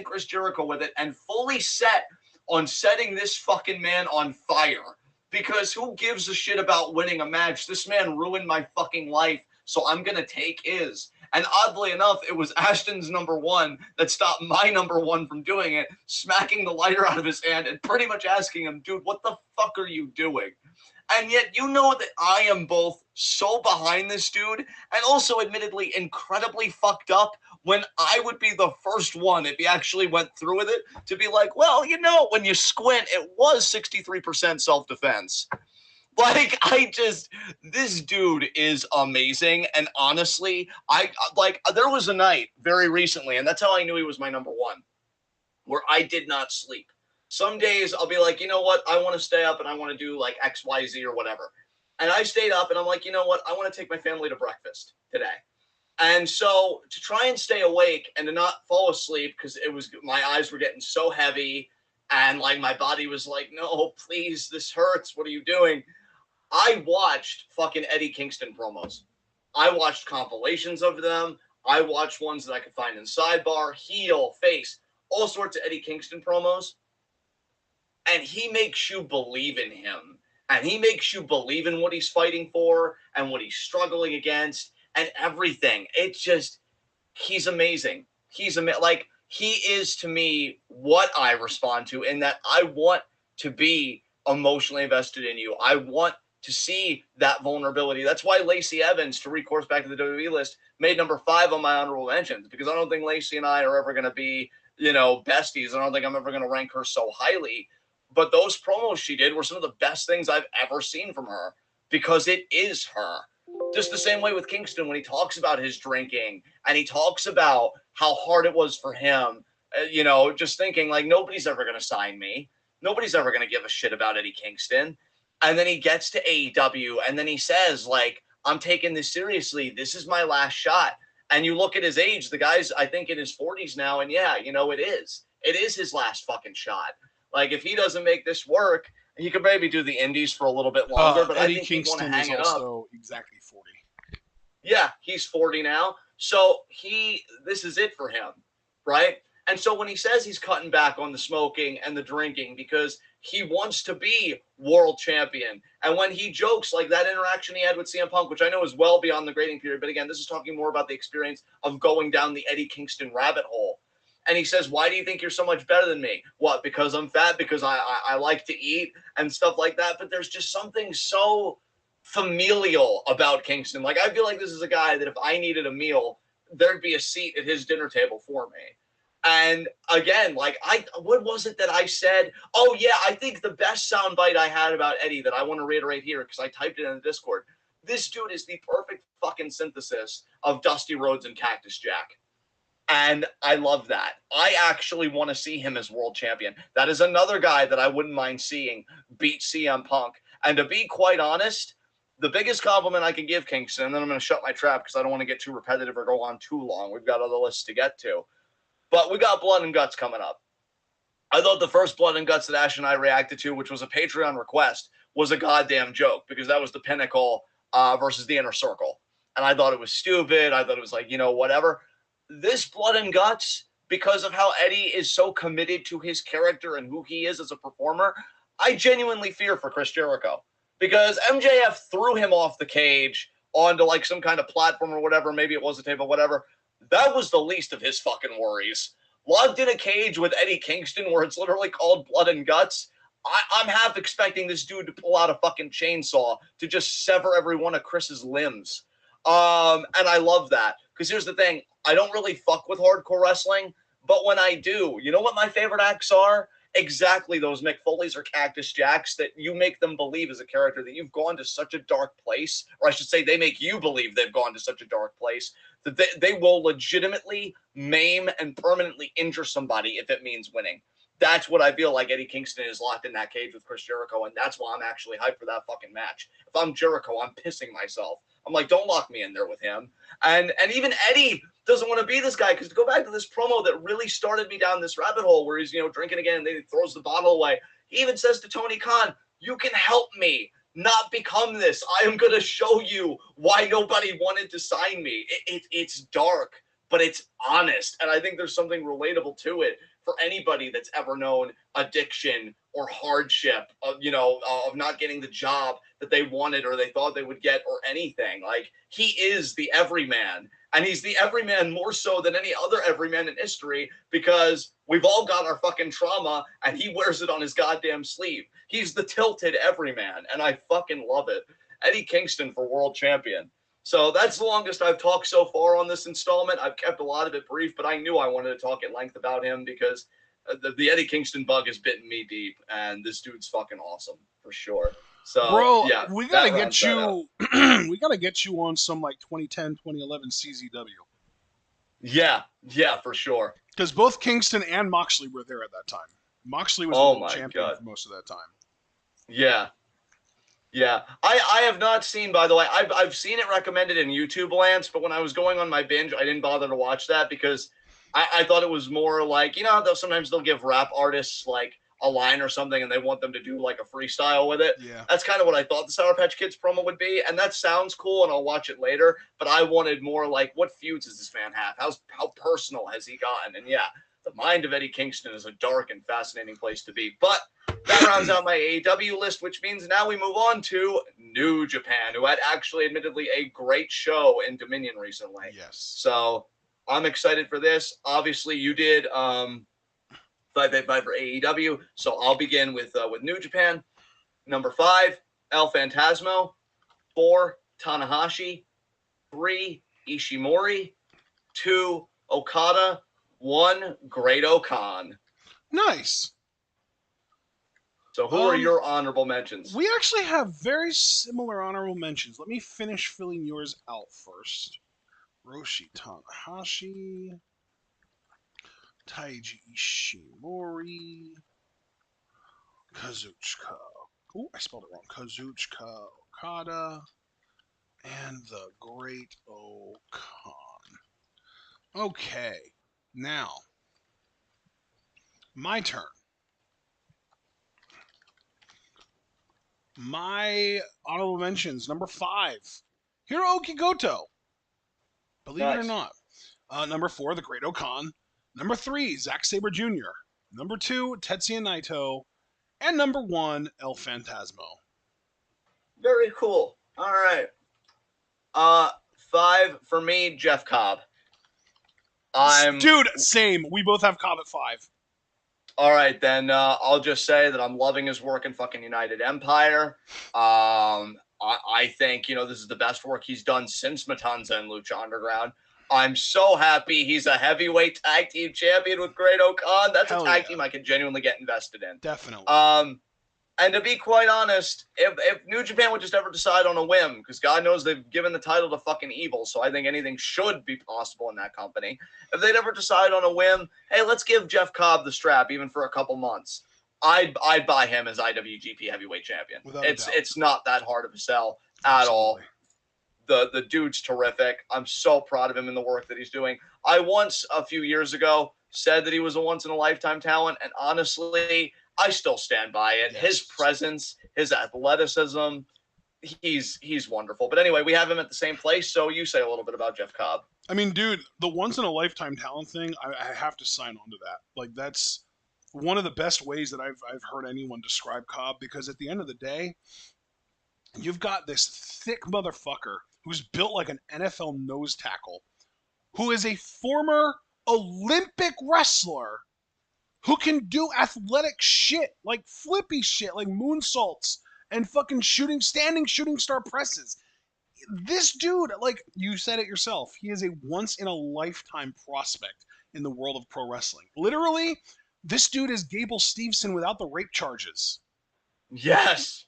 Chris Jericho with it, and fully set on setting this fucking man on fire. Because who gives a shit about winning a match? This man ruined my fucking life, so I'm going to take his. And oddly enough, it was Ashton's number one that stopped my number one from doing it, smacking the lighter out of his hand and pretty much asking him, dude, what the fuck are you doing? And yet you know that I am both so behind this dude and also admittedly incredibly fucked up when I would be the first one, if he actually went through with it, to be like, well, when you squint, it was 63% self-defense. Like, this dude is amazing. And honestly, there was a night very recently, and that's how I knew he was my number one, where I did not sleep. Some days I'll be like, you know what? I want to stay up and I want to do like X, Y, Z or whatever. And I stayed up and I'm like, you know what? I want to take my family to breakfast today. And so to try and stay awake and to not fall asleep, because my eyes were getting so heavy and like my body was like, no, please, this hurts. What are you doing? I watched fucking Eddie Kingston promos. I watched compilations of them. I watched ones that I could find in Sidebar, heel, face, all sorts of Eddie Kingston promos. And he makes you believe in him. And he makes you believe in what he's fighting for and what he's struggling against and everything. It's just, he's amazing. He is to me what I respond to, in that I want to be emotionally invested in you. I want to see that vulnerability. That's why Lacey Evans, to recourse back to the WWE list, made number 5 on my honorable mentions, because I don't think Lacey and I are ever going to be, besties. I don't think I'm ever going to rank her so highly. But those promos she did were some of the best things I've ever seen from her, because it is her. Just the same way with Kingston, when he talks about his drinking and he talks about how hard it was for him, just thinking like, nobody's ever going to sign me. Nobody's ever going to give a shit about Eddie Kingston. And then he gets to AEW, and then he says, like, I'm taking this seriously. This is my last shot. And you look at his age, the guy's, I think, in his 40s now, and yeah, you know, it is. It is his last fucking shot. Like, if he doesn't make this work, he could maybe do the indies for a little bit longer, but Eddie I think he'd want to Kingston hang is it up. also exactly 40. Yeah, he's 40 now. So this is it for him, right? And so when he says he's cutting back on the smoking and the drinking because he wants to be world champion, and when he jokes like that interaction he had with CM Punk, which I know is well beyond the grading period, but again, this is talking more about the experience of going down the Eddie Kingston rabbit hole. And he says, why do you think you're so much better than me? What, because I'm fat? Because I like to eat and stuff like that? But there's just something so familial about Kingston. Like, I feel like this is a guy that if I needed a meal, there'd be a seat at his dinner table for me. And again, like, what was it that I said? Oh yeah, I think the best soundbite I had about Eddie that I want to reiterate here, because I typed it in the Discord. This dude is the perfect fucking synthesis of Dusty Rhodes and Cactus Jack. And I love that. I actually want to see him as world champion. That is another guy that I wouldn't mind seeing beat CM Punk. And to be quite honest, the biggest compliment I can give Kingston, and then I'm going to shut my trap because I don't want to get too repetitive or go on too long. We've got other lists to get to. But we got Blood and Guts coming up. I thought the first Blood and Guts that Ash and I reacted to, which was a Patreon request, was a goddamn joke because that was the Pinnacle versus the Inner Circle. And I thought it was stupid. I thought it was like, you know, whatever. This Blood and Guts, because of how Eddie is so committed to his character and who he is as a performer, I genuinely fear for Chris Jericho. Because MJF threw him off the cage onto like some kind of platform or whatever. Maybe it was a table, whatever. That was the least of his fucking worries. Locked in a cage with Eddie Kingston where it's literally called Blood and Guts. I'm half expecting this dude to pull out a fucking chainsaw to just sever every one of Chris's limbs. And I love that. Because here's the thing. I don't really fuck with hardcore wrestling. But when I do, you know what my favorite acts are? Exactly those Mick Foley's or Cactus Jacks that you make them believe as a character that you've gone to such a dark place, or I should say they make you believe they've gone to such a dark place that they will legitimately maim and permanently injure somebody if it means winning. That's what I feel like Eddie Kingston is locked in that cage with Chris Jericho, and that's why I'm actually hyped for that fucking match. If I'm Jericho, I'm pissing myself. I'm like, don't lock me in there with him. And even Eddie doesn't want to be this guy, because to go back to this promo that really started me down this rabbit hole where he's, you know, drinking again and then he throws the bottle away. He even says to Tony Khan, you can help me not become this. I am going to show you why nobody wanted to sign me. It's dark, but it's honest. And I think there's something relatable to it for anybody that's ever known addiction or hardship of, you know, of not getting the job that they wanted or they thought they would get or anything. Like, he is the everyman. And he's the everyman more so than any other everyman in history because we've all got our fucking trauma and he wears it on his goddamn sleeve. He's the tilted everyman, and I fucking love it. Eddie Kingston for world champion. So that's the longest I've talked so far on this installment. I've kept a lot of it brief, but I knew I wanted to talk at length about him because the Eddie Kingston bug has bitten me deep, and this dude's fucking awesome for sure. So, bro, yeah, we gotta get you. We gotta get you on some like 2010, 2011 CZW. Yeah, for sure. Because both Kingston and Moxley were there at that time. Moxley was world champion for most of that time. Yeah. I have not seen, by the way, I've seen it recommended in YouTube, Lance, but when I was going on my binge, I didn't bother to watch that because I thought it was more like, you know, sometimes they'll give rap artists like a line or something and they want them to do like a freestyle with it. Yeah. That's kind of what I thought the Sour Patch Kids promo would be, and that sounds cool and I'll watch it later, but I wanted more like, what feuds does this man have? How personal has he gotten? And yeah, the mind of Eddie Kingston is a dark and fascinating place to be. But that rounds out my AEW list, which means now we move on to New Japan, who had actually admittedly a great show in Dominion recently. Yes. So I'm excited for this. Obviously, you did 5 Fave Five for AEW, so I'll begin with New Japan. Number 5, El Phantasmo. 4, Tanahashi. 3, Ishimori. 2, Okada. 1, Great-O-Khan. Nice. So who are your honorable mentions? We actually have very similar honorable mentions. Let me finish filling yours out first. Roshi Tanahashi, Taiji Ishimori, Kazuchika. Ooh, I spelled it wrong. Kazuchika Okada and the Great Okan. Okay, now my turn. My honorable mentions, number 5, Hiroki Goto. Believe it or Nice. not. Number 4, the Great Okan. Number 3, Zack Sabre Jr. Number 2, Tetsuya Naito. And number 1, El Phantasmo. Very cool. All right. 5 for me, Jeff Cobb. Dude, same. We both have Cobb at 5. All right, then I'll just say that I'm loving his work in fucking United Empire. I think, this is the best work he's done since Matanza and Lucha Underground. I'm so happy he's a heavyweight tag team champion with Great Okan. That's a tag team I can genuinely get invested in. Definitely. And to be quite honest, if New Japan would just ever decide on a whim, because God knows they've given the title to fucking Evil, so I think anything should be possible in that company. If they'd ever decide on a whim, hey, let's give Jeff Cobb the strap even for a couple months, I'd buy him as IWGP Heavyweight Champion. It's not that hard of a sell at all. The dude's terrific. I'm so proud of him in the work that he's doing. I once, a few years ago, said that he was a once-in-a-lifetime talent, and honestly, I still stand by it. Yes. His presence, his athleticism, he's wonderful. But anyway, we have him at the same place, so you say a little bit about Jeff Cobb. I mean, dude, the once-in-a-lifetime talent thing, I have to sign on to that. Like, that's one of the best ways that I've heard anyone describe Cobb, because at the end of the day, you've got this thick motherfucker who's built like an NFL nose tackle, who is a former Olympic wrestler who can do athletic shit, like flippy shit, like moonsaults and fucking standing shooting star presses. This dude, like you said it yourself, he is a once-in-a-lifetime prospect in the world of pro wrestling. Literally, this dude is Gable Steveson without the rape charges. Yes.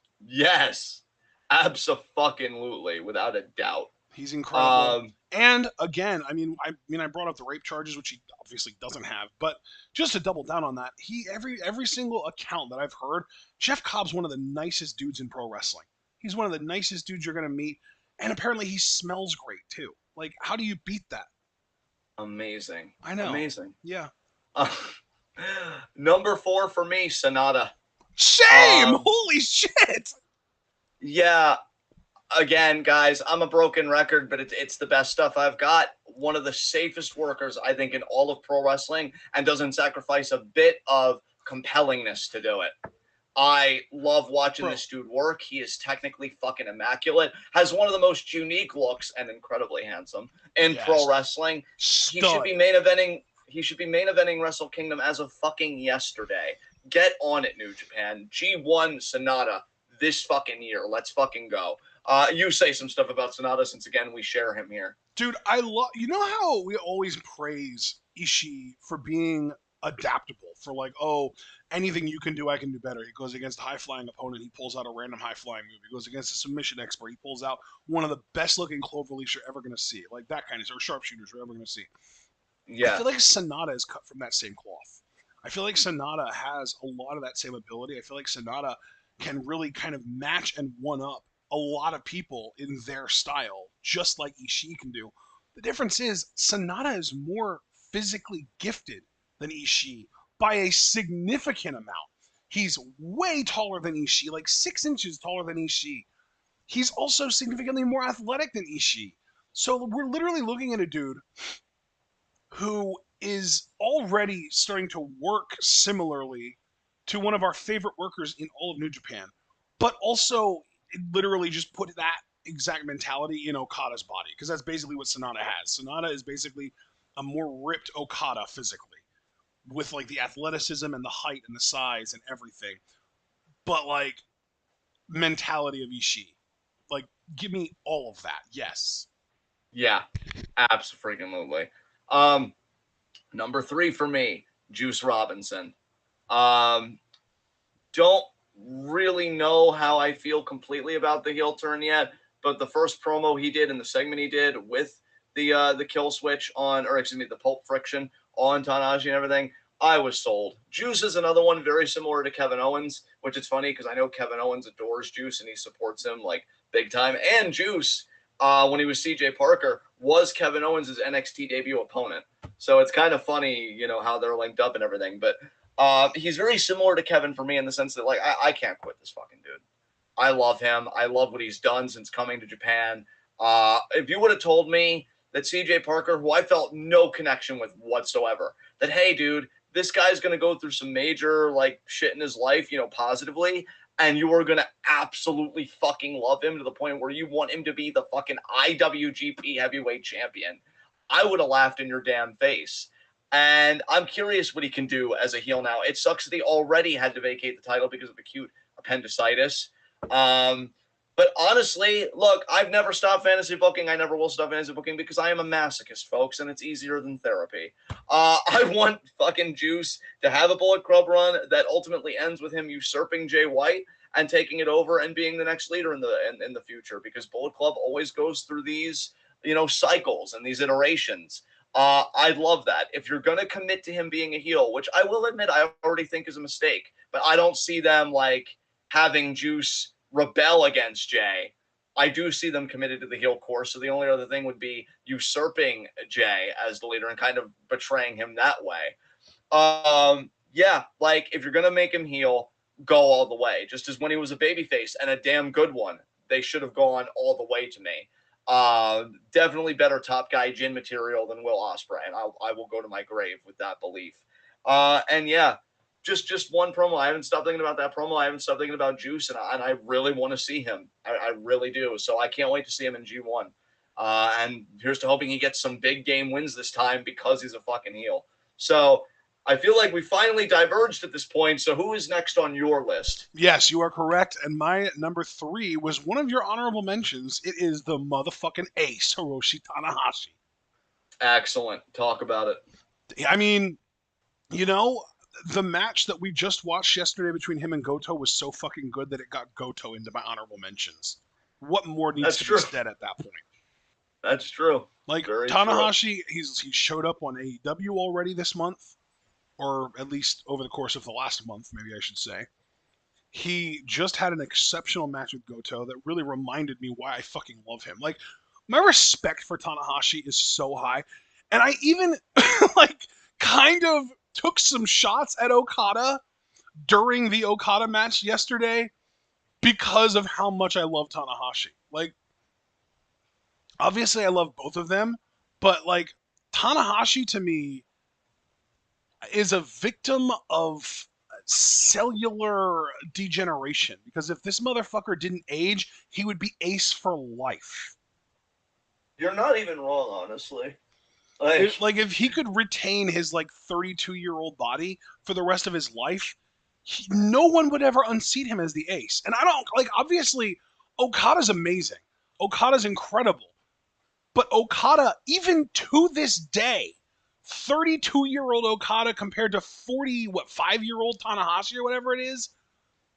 Abso-fucking-lutely, without a doubt. He's incredible. And again, I brought up the rape charges, which he obviously doesn't have, but just to double down on that, every single account that I've heard, Jeff Cobb's one of the nicest dudes in pro wrestling. He's one of the nicest dudes you're gonna meet, and apparently he smells great too. Like, how do you beat that? Amazing. I know. Amazing. Yeah. Number 4 for me, Sonata. Shame! Holy shit! Yeah. Again, guys, I'm a broken record, but it's the best stuff I've got. One of the safest workers, I think, in all of pro wrestling, and doesn't sacrifice a bit of compellingness to do it. I love watching this dude work. He is technically fucking immaculate, has one of the most unique looks, and incredibly handsome in pro wrestling. He should be main eventing Wrestle Kingdom as of fucking yesterday. Get on it, New Japan. G1 Sonata this fucking year. Let's fucking go. You say some stuff about Sonata, since again we share him here. Dude, I love. You know how we always praise Ishii for being adaptable, for like, oh, anything you can do, I can do better. He goes against a high-flying opponent, he pulls out a random high-flying move. He goes against a submission expert, he pulls out one of the best-looking cloverleafs you're ever going to see. Like that kind of, or sharpshooters you're ever going to see. Yeah. I feel like Sonata is cut from that same cloth. I feel like Sonata has a lot of that same ability. I feel like Sonata can really kind of match and one-up a lot of people in their style, just like Ishii can do. The difference is Sonata is more physically gifted than Ishii by a significant amount. He's way taller than Ishii, like 6 inches taller than Ishii. He's also significantly more athletic than Ishii. So we're literally looking at a dude who is already starting to work similarly to one of our favorite workers in all of New Japan, but also literally just put that exact mentality in Okada's body, because that's basically what Sonata has. Sonata is basically a more ripped Okada physically, with like the athleticism and the height and the size and everything, but like mentality of Ishii. Like, give me all of that. Yes. Yeah, absolutely. Number 3 for me, Juice Robinson. Don't really know how I feel completely about the heel turn yet, but the first promo he did and the segment he did with the kill switch the pulp friction on Tanahashi and everything, I was sold. Juice is another one very similar to Kevin Owens, which is funny because I know Kevin Owens adores Juice and he supports him like big time. And Juice, when he was CJ Parker, was Kevin Owens' NXT debut opponent. So it's kind of funny, you know, how they're linked up and everything. But he's very similar to Kevin for me in the sense that, like, I can't quit this fucking dude. I love him. I love what he's done since coming to Japan. If you would have told me that CJ Parker, who I felt no connection with whatsoever, that, hey, dude, this guy's going to go through some major, like, shit in his life, you know, positively, and you are going to absolutely fucking love him to the point where you want him to be the fucking IWGP heavyweight champion, I would have laughed in your damn face. And I'm curious what he can do as a heel now. It sucks that he already had to vacate the title because of acute appendicitis. But honestly, look, I've never stopped fantasy booking. I never will stop fantasy booking because I am a masochist, folks, and it's easier than therapy. I want fucking Juice to have a Bullet Club run that ultimately ends with him usurping Jay White and taking it over and being the next leader in the future, because Bullet Club always goes through these, you know, cycles and these iterations. I'd love that. If you're going to commit to him being a heel, which I will admit I already think is a mistake, but I don't see them like having Juice rebel against Jay. I do see them committed to the heel course. So the only other thing would be usurping Jay as the leader and kind of betraying him that way. Yeah, like if you're going to make him heel, go all the way. Just as when he was a babyface and a damn good one, they should have gone all the way to me. Definitely better top guy Jin material than Will Ospreay, and I will go to my grave with that belief. And yeah, just one promo. I haven't stopped thinking about that promo. I haven't stopped thinking about Juice, and I really want to see him. I really do. So I can't wait to see him in G1. And here's to hoping he gets some big game wins this time because he's a fucking heel. So I feel like we finally diverged at this point. So who is next on your list? Yes, you are correct. And my number 3 was one of your honorable mentions. It is the motherfucking ace, Hiroshi Tanahashi. Excellent. Talk about it. I mean, you know, the match that we just watched yesterday between him and Goto was so fucking good that it got Goto into my honorable mentions. What more needs to be said at that point? That's true. Like, Very Tanahashi, he showed up on AEW already this month, or at least over the course of the last month, maybe I should say. He just had an exceptional match with Goto that really reminded me why I fucking love him. Like, my respect for Tanahashi is so high. And I even, like, kind of took some shots at Okada during the Okada match yesterday because of how much I love Tanahashi. Like, obviously I love both of them, but, like, Tanahashi to me is a victim of cellular degeneration, because if this motherfucker didn't age, he would be ace for life. You're not even wrong, honestly. Like if he could retain his like 32-year-old body for the rest of his life, no one would ever unseat him as the ace. And I don't like, obviously Okada's amazing. Okada's incredible. But Okada, even to this day, 32-year-old Okada compared to 5-year-old Tanahashi or whatever it is,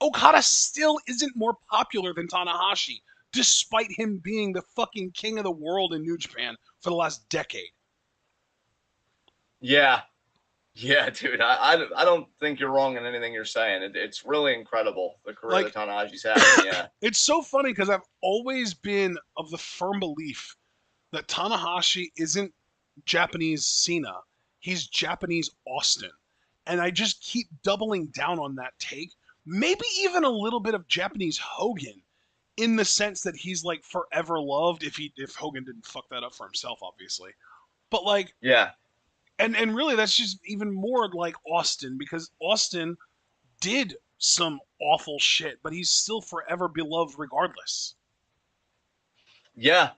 Okada still isn't more popular than Tanahashi, despite him being the fucking king of the world in New Japan for the last decade. Yeah, dude. I don't think you're wrong in anything you're saying. It's really incredible, the career that Tanahashi's had. Yeah. It's so funny because I've always been of the firm belief that Tanahashi isn't Japanese Cena. He's Japanese Austin. And I just keep doubling down on that take. Maybe even a little bit of Japanese Hogan, in the sense that he's like forever loved if Hogan didn't fuck that up for himself, obviously. But like, yeah. And really, that's just even more like Austin, because Austin did some awful shit, but he's still forever beloved regardless. Yeah,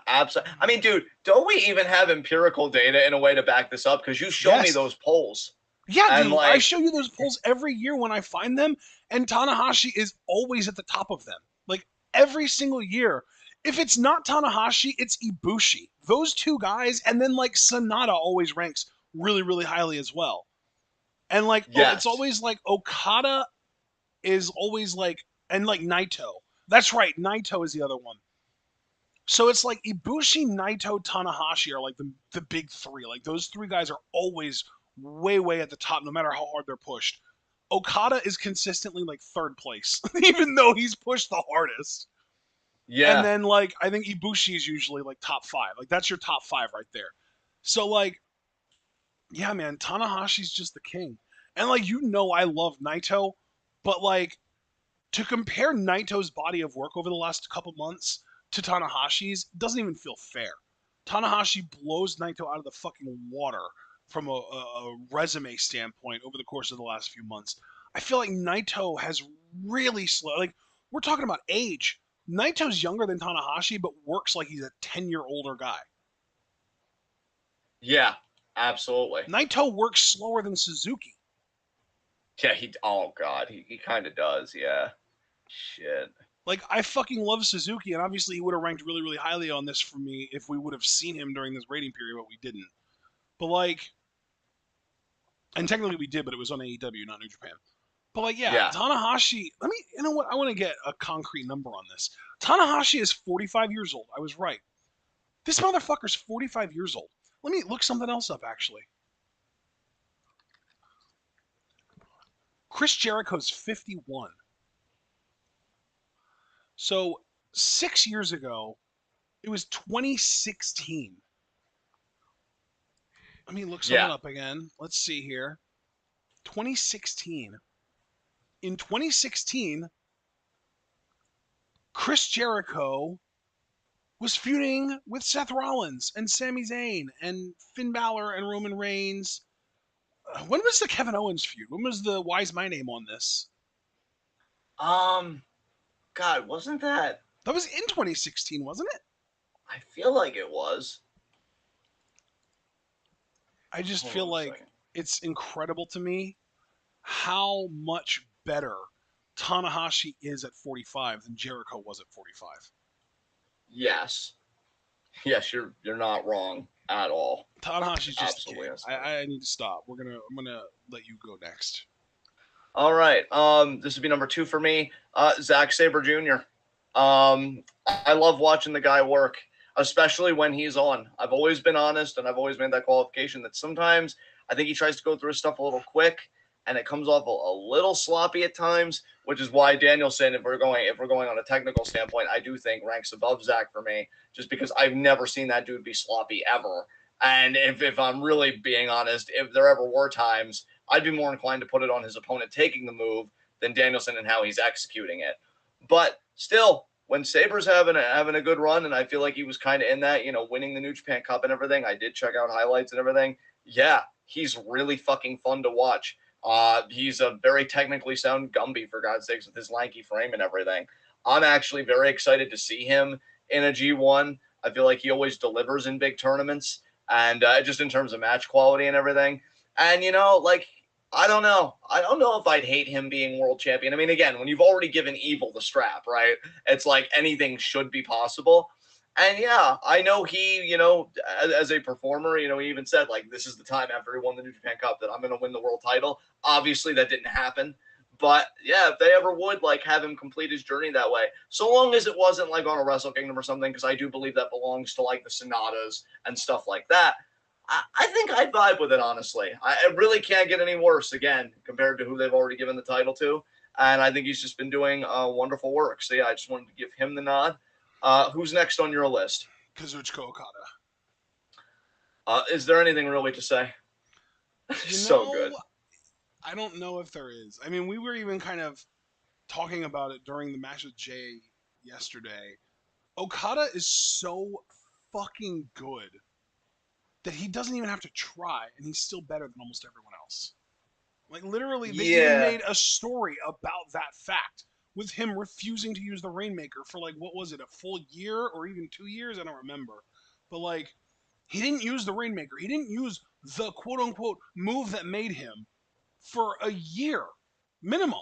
absolutely. I mean, dude, don't we even have empirical data in a way to back this up? Because you show me those polls. Yeah, dude, I show you those polls every year when I find them, and Tanahashi is always at the top of them. Like, every single year. If it's not Tanahashi, it's Ibushi. Those two guys, and then, like, Sonata always ranks really, really highly as well. And, like, it's always, like, Okada is always, like, and, like, Naito. That's right, Naito is the other one. So it's, like, Ibushi, Naito, Tanahashi are, like, the big three. Like, those three guys are always way, way at the top, no matter how hard they're pushed. Okada is consistently like third place, even though he's pushed the hardest. And Yeah. then like I think Ibushi is usually like top 5. Like that's your top 5 right there. So like, yeah, man, Tanahashi's just the king. And like I love Naito, but like to compare Naito's body of work over the last couple months to Tanahashi's doesn't even feel fair. Tanahashi blows Naito out of the fucking water from a resume standpoint over the course of the last few months. I feel like Naito has really slow. Like we're talking about age. Naito's younger than Tanahashi, but works like he's a 10-year older guy. Yeah, absolutely. Naito works slower than Suzuki. Yeah, oh god, he kind of does, yeah. Shit. Like, I fucking love Suzuki, and obviously he would have ranked really, really highly on this for me if we would have seen him during this rating period, but we didn't. But, like, and technically we did, but it was on AEW, not New Japan. But, like, yeah, Tanahashi, you know what? I want to get a concrete number on this. Tanahashi is 45 years old. I was right. This motherfucker's 45 years old. Let me look something else up, actually. Chris Jericho's 51. So 6 years ago, it was 2016. Let me look something up again. Let's see here. 2016. In 2016, Chris Jericho was feuding with Seth Rollins and Sami Zayn and Finn Balor and Roman Reigns. When was the Kevin Owens feud? When was the Why Is My Name on this? God, wasn't that? That was in 2016, wasn't it? I feel like it was. I just feel like it's incredible to me how much better Tanahashi is at 45 than Jericho was at 45. Yes. Yes, you're not wrong at all. Tanahashi's just absolutely. I need to stop. I'm gonna let you go next. All right. This would be number 2 for me. Zack Sabre Jr. I love watching the guy work, especially when he's on. I've always been honest, and I've always made that qualification that sometimes I think he tries to go through his stuff a little quick, and it comes off a little sloppy at times, which is why Danielson, if we're going on a technical standpoint, I do think ranks above Zach for me, just because I've never seen that dude be sloppy ever. And if I'm really being honest, if there ever were times, I'd be more inclined to put it on his opponent taking the move than Danielson and how he's executing it. But still, when Sabre's having a good run, and I feel like he was kind of in that, winning the New Japan Cup and everything, I did check out highlights and everything. Yeah, he's really fucking fun to watch. He's a very technically sound Gumby, for God's sakes, with his lanky frame and everything. I'm actually very excited to see him in a G1. I feel like he always delivers in big tournaments, and just in terms of match quality and everything. And, I don't know. I don't know if I'd hate him being world champion. I mean, again, when you've already given Evil the strap, right? It's like anything should be possible. And yeah, I know he, as a performer, he even said, like, this is the time after he won the New Japan Cup that I'm going to win the world title. Obviously, that didn't happen. But yeah, if they ever would, like, have him complete his journey that way, so long as it wasn't, like, on a Wrestle Kingdom or something, because I do believe that belongs to, like, the Sonatas and stuff like that, I think I'd vibe with it, honestly. I really can't get any worse, again, compared to who they've already given the title to. And I think he's just been doing wonderful work. So, yeah, I just wanted to give him the nod. Who's next on your list? Kazuchika Okada. Is there anything really to say? So good. I don't know if there is. I mean, we were even kind of talking about it during the match with Jay yesterday. Okada is so fucking good that he doesn't even have to try, and he's still better than almost everyone else. Like, literally, they even made a story about that fact, with him refusing to use the Rainmaker for, like, what was it, a full year or even 2 years? I don't remember. But, like, he didn't use the Rainmaker. He didn't use the quote-unquote move that made him for a year, minimum.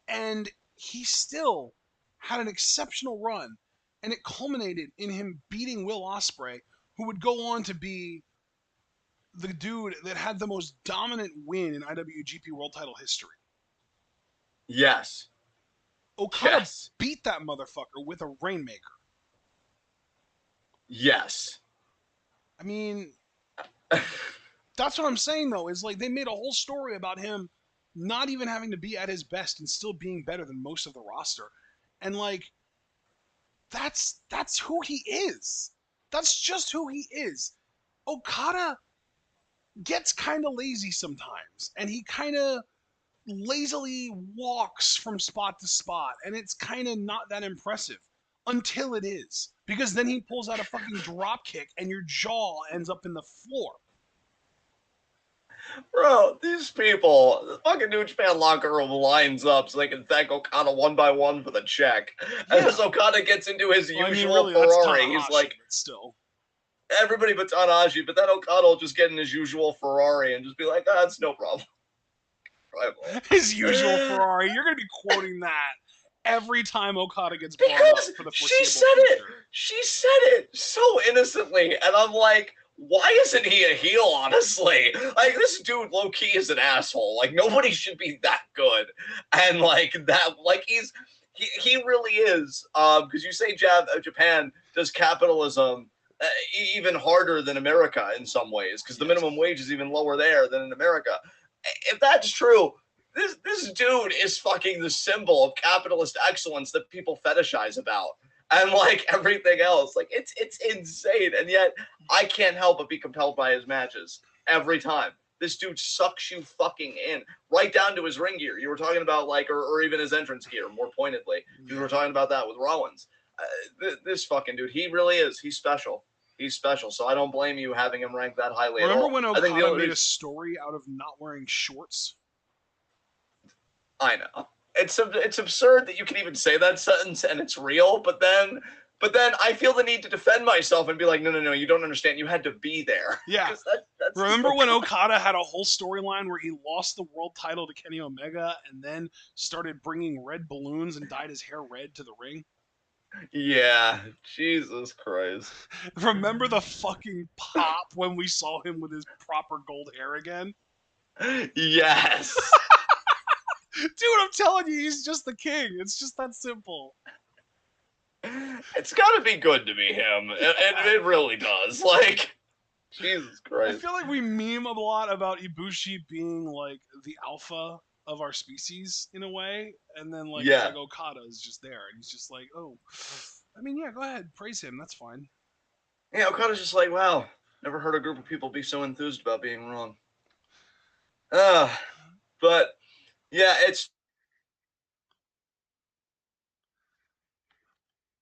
And he still had an exceptional run, and it culminated in him beating Will Ospreay, who would go on to be the dude that had the most dominant win in IWGP World Title history. Yes. Okada beat that motherfucker with a Rainmaker. Yes. I mean, that's what I'm saying, though, is like they made a whole story about him not even having to be at his best and still being better than most of the roster. And like, that's who he is. That's just who he is. Okada gets kind of lazy sometimes, and he kind of lazily walks from spot to spot, and it's kind of not that impressive until it is, because then he pulls out a fucking drop kick and your jaw ends up in the floor. Bro, these people, the fucking New Japan locker room lines up so they can thank Okada one by one for the check. And as Okada gets into his usual Ferrari, he's like, still everybody but Tanahashi, but then Okada will just get in his usual Ferrari and just be like, that's no problem. His usual Ferrari. You're going to be quoting that every time Okada gets brought up for the foreseeable future. She said it so innocently, and I'm like, why isn't he a heel, honestly? Like, this dude low-key is an asshole. Like, nobody should be that good. And, like, that, like, he really is. Because you say Japan does capitalism even harder than America in some ways, because the minimum wage is even lower there than in America. If that's true, this dude is fucking the symbol of capitalist excellence that people fetishize about. And like everything else, like it's insane. And yet I can't help but be compelled by his matches every time. This dude sucks you fucking in, right down to his ring gear. You were talking about like, or even his entrance gear, more pointedly. You were talking about that with Rollins. This fucking dude, he really is. He's special. He's special. So I don't blame you having him ranked that highly. Remember when Okada made a story out of not wearing shorts? I know. It's absurd that you can even say that sentence and it's real, but then I feel the need to defend myself and be like, no, you don't understand. You had to be there. Yeah. That's remember when Okada had a whole storyline where he lost the world title to Kenny Omega and then started bringing red balloons and dyed his hair red to the ring? Yeah, Jesus Christ. Remember the fucking pop when we saw him with his proper gold hair again? Yes. Dude, I'm telling you, he's just the king. It's just that simple. It's gotta be good to be him. It really does. Like, Jesus Christ. I feel like we meme a lot about Ibushi being like the alpha of our species in a way, and then like Okada is just there, and he's just like, oh, I mean, yeah, go ahead, praise him, that's fine. Yeah, Okada's just like, wow, never heard a group of people be so enthused about being wrong. But yeah, it's.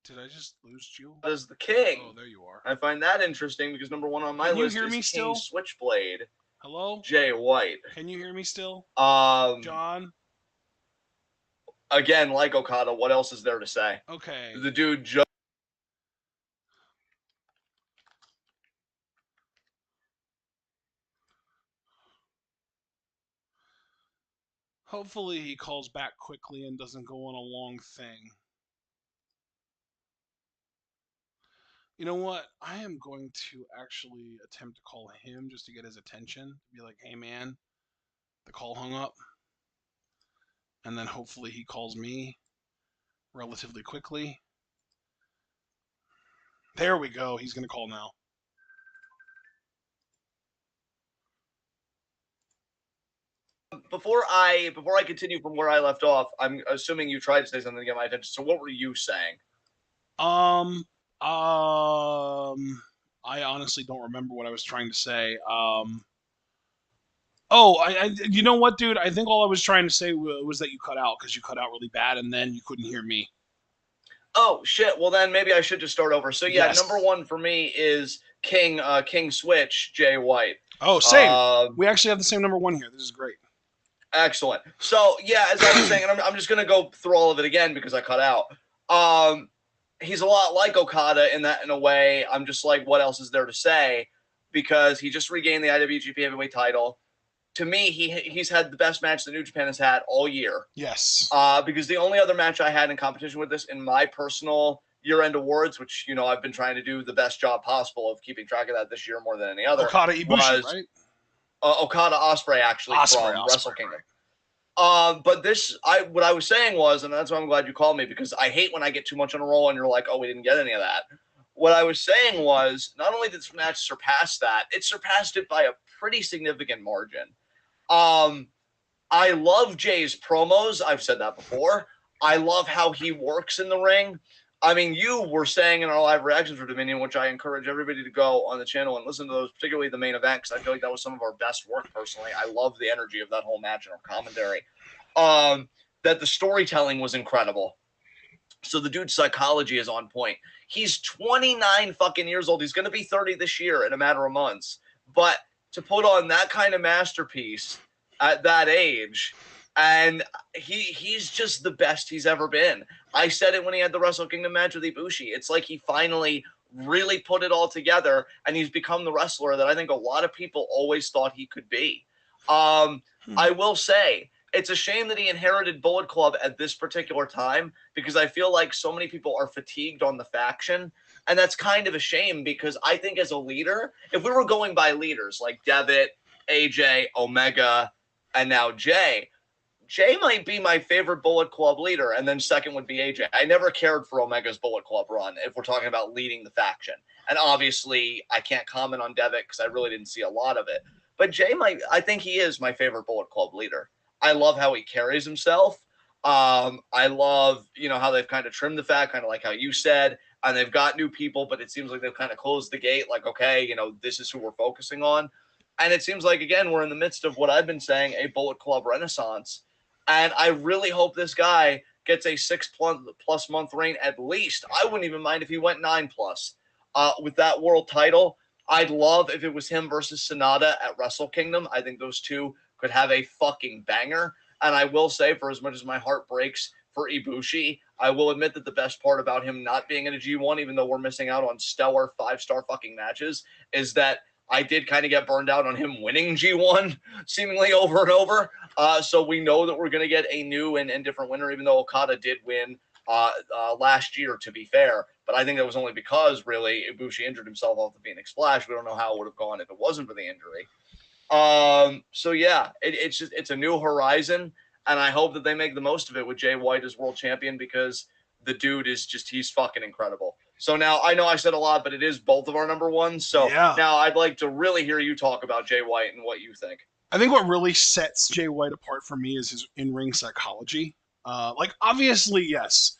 Did I just lose you? As the king. Oh, there you are. I find that interesting because number one on my list is King still? Switchblade. Hello? Jay White. Can you hear me still? John? Again, like Okada, what else is there to say? Okay. The dude just... Hopefully he calls back quickly and doesn't go on a long thing. You know what? I am going to actually attempt to call him just to get his attention. Be like, hey man, the call hung up. And then hopefully he calls me relatively quickly. There we go. He's going to call now. Before I continue from where I left off, I'm assuming you tried to say something to get my attention. So what were you saying? I honestly don't remember what I was trying to say. You know what, dude? I think all I was trying to say was that you cut out because you cut out really bad, and then you couldn't hear me. Oh shit! Well, then maybe I should just start over. So yeah, Number one for me is King Switch Jay White. Oh, same. We actually have the same number one here. This is great. Excellent. So yeah, as I was saying, and I'm just gonna go through all of it again because I cut out. He's a lot like Okada in a way. I'm just like, what else is there to say? Because he just regained the IWGP Heavyweight title. To me, he's had the best match that New Japan has had all year. Yes. Because the only other match I had in competition with this in my personal year-end awards, which, you know, I've been trying to do the best job possible of keeping track of that this year more than any other. Okada Ibushi, right? Okada Ospreay, actually, from Wrestle Kingdom. Right. But what I was saying was, and that's why I'm glad you called me, because I hate when I get too much on a roll and you're like, oh, we didn't get any of that. What I was saying was, not only did this match surpass that, it surpassed it by a pretty significant margin. I love Jay's promos. I've said that before. I love how he works in the ring. I mean, you were saying in our live reactions for Dominion, which I encourage everybody to go on the channel and listen to those, particularly the main event, because I feel like that was some of our best work personally. I love the energy of that whole match and our commentary. That the storytelling was incredible. So the dude's psychology is on point. He's 29 fucking years old. He's going to be 30 this year in a matter of months. But to put on that kind of masterpiece at that age, and he's just the best he's ever been. I said it when he had the Wrestle Kingdom match with Ibushi. It's like he finally really put it all together, and he's become the wrestler that I think a lot of people always thought he could be. I will say, it's a shame that he inherited Bullet Club at this particular time, because I feel like so many people are fatigued on the faction. And that's kind of a shame, because I think as a leader, if we were going by leaders like Devitt, AJ, Omega, and now Jay might be my favorite Bullet Club leader, and then second would be AJ. I never cared for Omega's Bullet Club run if we're talking about leading the faction. And obviously, I can't comment on Devitt because I really didn't see a lot of it. But I think he is my favorite Bullet Club leader. I love how he carries himself. I love, how they've kind of trimmed the fat, kind of like how you said, and they've got new people, but it seems like they've kind of closed the gate, like, okay, this is who we're focusing on. And it seems like, again, we're in the midst of what I've been saying, a Bullet Club renaissance. And I really hope this guy gets a 6+ month reign at least. I wouldn't even mind if he went 9+. With that world title, I'd love if it was him versus Sonata at Wrestle Kingdom. I think those two could have a fucking banger. And I will say, for as much as my heart breaks for Ibushi, I will admit that the best part about him not being in a G1, even though we're missing out on stellar 5-star fucking matches, is that I did kind of get burned out on him winning G1 seemingly over and over. So we know that we're going to get a new and different winner, even though Okada did win last year, to be fair. But I think that was only because, really, Ibushi injured himself off the Phoenix Splash. We don't know how it would have gone if it wasn't for the injury. So yeah, it's a new horizon, and I hope that they make the most of it with Jay White as world champion, because the dude is he's fucking incredible. So now, I know I said a lot, but it is both of our number ones. So Now I'd like to really hear you talk about Jay White and what you think. I think what really sets Jay White apart for me is his in-ring psychology. Obviously, yes,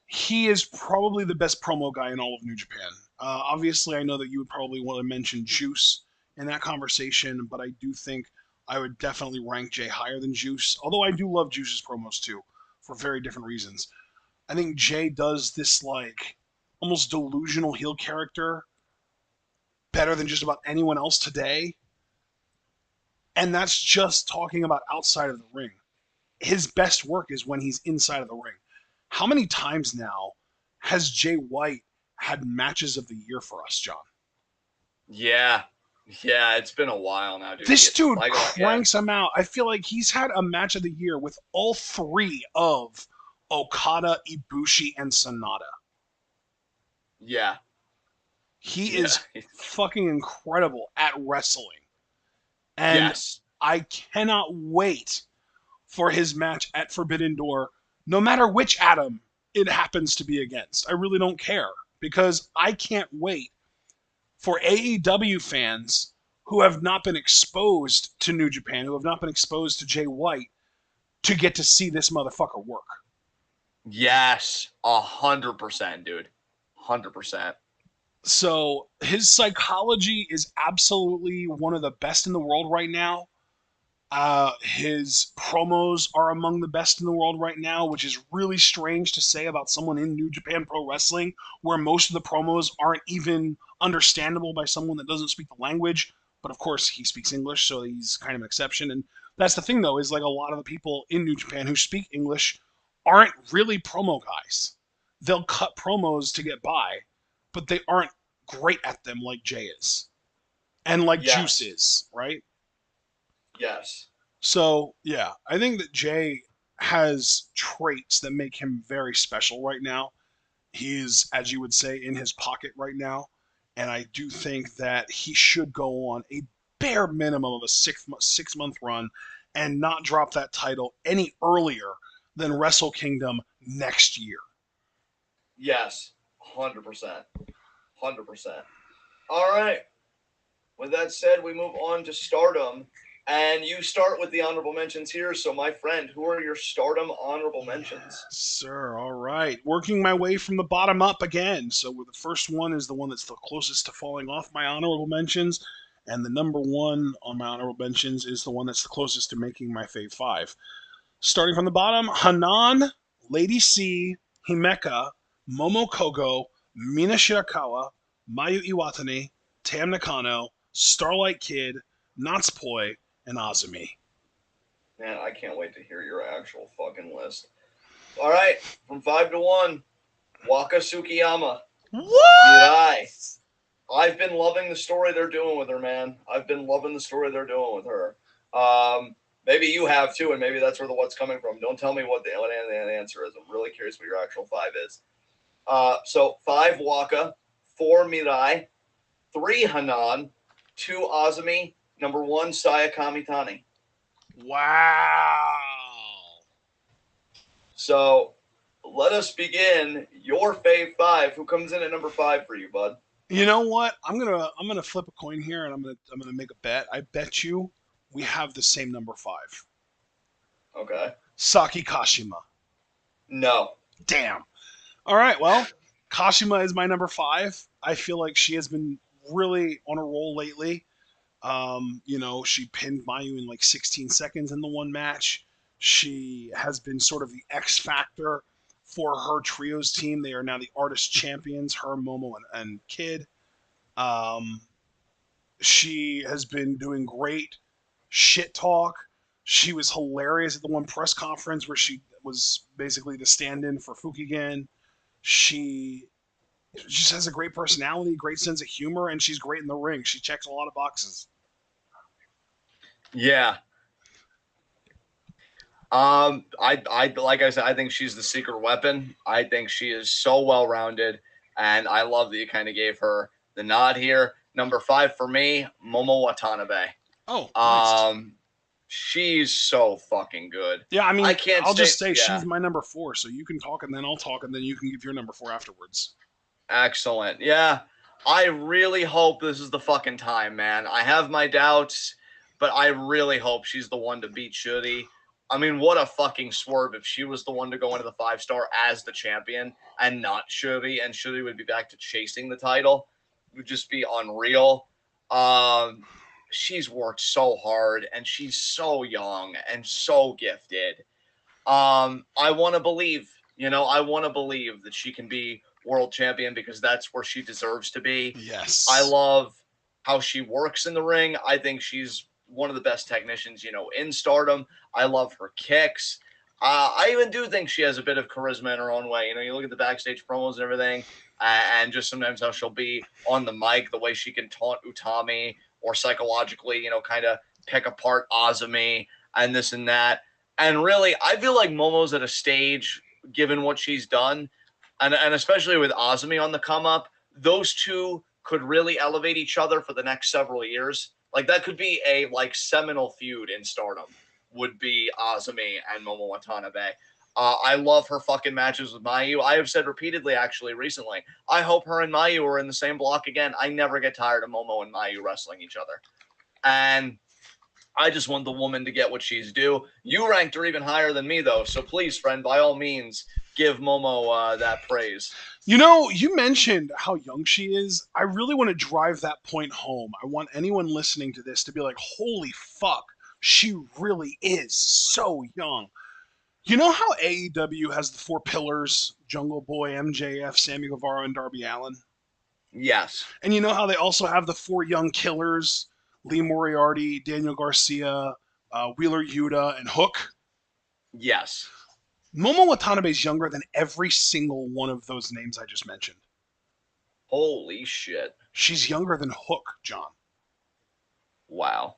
he is probably the best promo guy in all of New Japan. Obviously, I know that you would probably want to mention Juice in that conversation, but I do think I would definitely rank Jay higher than Juice, although I do love Juice's promos too, for very different reasons. I think Jay does this, almost delusional heel character better than just about anyone else today. And that's just talking about outside of the ring. His best work is when he's inside of the ring. How many times now has Jay White had matches of the year for us, John? Yeah, it's been a while now, dude. This dude cranks them out. I feel like he's had a match of the year with all three of Okada, Ibushi, and Sonata. Yeah. He is fucking incredible at wrestling. And I cannot wait for his match at Forbidden Door, no matter which Adam it happens to be against. I really don't care, because I can't wait for AEW fans who have not been exposed to New Japan, who have not been exposed to Jay White, to get to see this motherfucker work. Yes, 100%, dude. 100%. So his psychology is absolutely one of the best in the world right now. His promos are among the best in the world right now, which is really strange to say about someone in New Japan Pro Wrestling, where most of the promos aren't even understandable by someone that doesn't speak the language. But of course, he speaks English, so he's kind of an exception. And that's the thing, though, is a lot of the people in New Japan who speak English aren't really promo guys. They'll cut promos to get by, but they aren't great at them like Jay is. And Juice is, right? Yes. So, yeah, I think that Jay has traits that make him very special right now. He's, as you would say, in his pocket right now. And I do think that he should go on a bare minimum of a 6-month run and not drop that title any earlier than Wrestle Kingdom next year. Yes, 100%. 100%. All right. With that said, we move on to Stardom. And you start with the honorable mentions here. So, my friend, who are your Stardom honorable mentions? Sir, all right. Working my way from the bottom up again. So the first one is the one that's the closest to falling off my honorable mentions, and the number one on my honorable mentions is the one that's the closest to making my fave five. Starting from the bottom, Hanan, Lady C, Himeka, Momo Kogo, Mina Shirakawa, Mayu Iwatani, Tam Nakano, Starlight Kid, Natsupoi, and Azumi. Man, I can't wait to hear your actual fucking list. All right, from 5 to 1, Waka Tsukiyama. What? Mirai. I've been loving the story they're doing with her, man. I've been loving the story they're doing with her. Maybe you have too, and maybe that's where the what's coming from. Don't tell me what the answer is. I'm really curious what your actual 5 is. So 5 Waka, 4 Mirai, 3 Hanan, 2 Azumi, number 1 Saya Kamitani. Wow. So let us begin your fave 5. Who comes in at number 5 for you, bud? You know what? I'm gonna flip a coin here, and I'm gonna make a bet. I bet you we have the same number 5. Okay. Saki Kashima. No. Damn. All right. Well, Kashima is my number 5. I feel like she has been really on a roll lately. She pinned Mayu in like 16 seconds in the one match. She has been sort of the X factor for her trios team. They are now the artist champions, her, Momo, and Kid. She has been doing great shit talk. She was hilarious at the one press conference where she was basically the stand-in for Fukigen. She just has a great personality, great sense of humor, and she's great in the ring. She checks a lot of boxes. Yeah. I like I said, I think she's the secret weapon. I think she is so well rounded, and I love that you kind of gave her the nod here. Number 5 for me, Momo Watanabe. Oh, nice. She's so fucking good. Yeah, I mean, I'll just say yeah. she's my number 4, so you can talk and then I'll talk and then you can give your number 4 afterwards. Excellent. Yeah, I really hope this is the fucking time, man. I have my doubts, but I really hope she's the one to beat Shuri. I mean, what a fucking swerve if she was the one to go into the 5-star as the champion and not Shuri, and Shuri would be back to chasing the title. It would just be unreal. She's worked so hard, and she's so young and so gifted. I want to believe, I want to believe that she can be world champion because that's where she deserves to be. Yes. I love how she works in the ring. I think she's one of the best technicians, in Stardom. I love her kicks. I even do think she has a bit of charisma in her own way. You look at the backstage promos and everything, and just sometimes how she'll be on the mic, the way she can taunt Utami or psychologically, kind of pick apart Azumi and this and that. And really, I feel like Momo's at a stage, given what she's done, and especially with Azumi on the come up, those two could really elevate each other for the next several years. Like, that could be a, seminal feud in Stardom, would be Azumi and Momo Watanabe. I love her fucking matches with Mayu. I have said repeatedly, actually, recently, I hope her and Mayu are in the same block again. I never get tired of Momo and Mayu wrestling each other. And I just want the woman to get what she's due. You ranked her even higher than me, though. So please, friend, by all means, give Momo that praise. You mentioned how young she is. I really want to drive that point home. I want anyone listening to this to be like, holy fuck, she really is so young. You know how AEW has the 4 pillars, Jungle Boy, MJF, Sammy Guevara, and Darby Allin? Yes. And you know how they also have the 4 young killers, Lee Moriarty, Daniel Garcia, Wheeler Yuta, and Hook? Yes. Momo Watanabe is younger than every single one of those names I just mentioned. Holy shit. She's younger than Hook, John. Wow.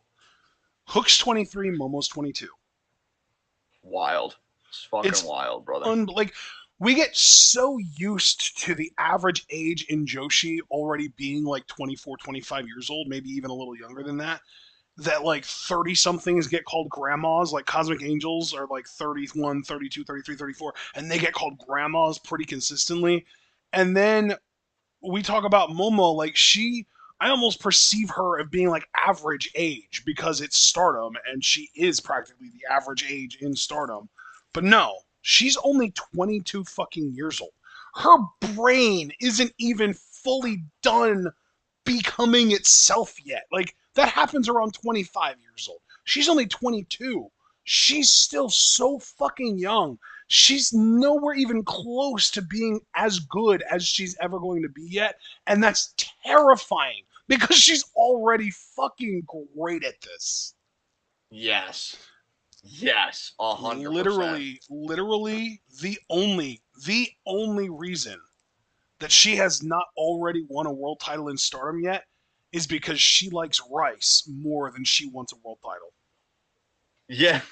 Hook's 23, Momo's 22. Wild. It's fucking wild, brother. We get so used to the average age in Joshi already being 24, 25 years old, maybe even a little younger than that 30-somethings get called grandmas. Like Cosmic Angels are 31, 32, 33, 34, and they get called grandmas pretty consistently. And then we talk about Momo, she I almost perceive her of being like average age because it's Stardom and she is practically the average age in Stardom. But no, she's only 22 fucking years old. Her brain isn't even fully done becoming itself yet. Like that happens around 25 years old. She's only 22. She's still so fucking young. She's nowhere even close to being as good as she's ever going to be yet. And that's terrifying because she's already fucking great at this. Yes. Yes, 100%. Literally the only reason that she has not already won a world title in Stardom yet is because she likes Rice more than she wants a world title. Yeah.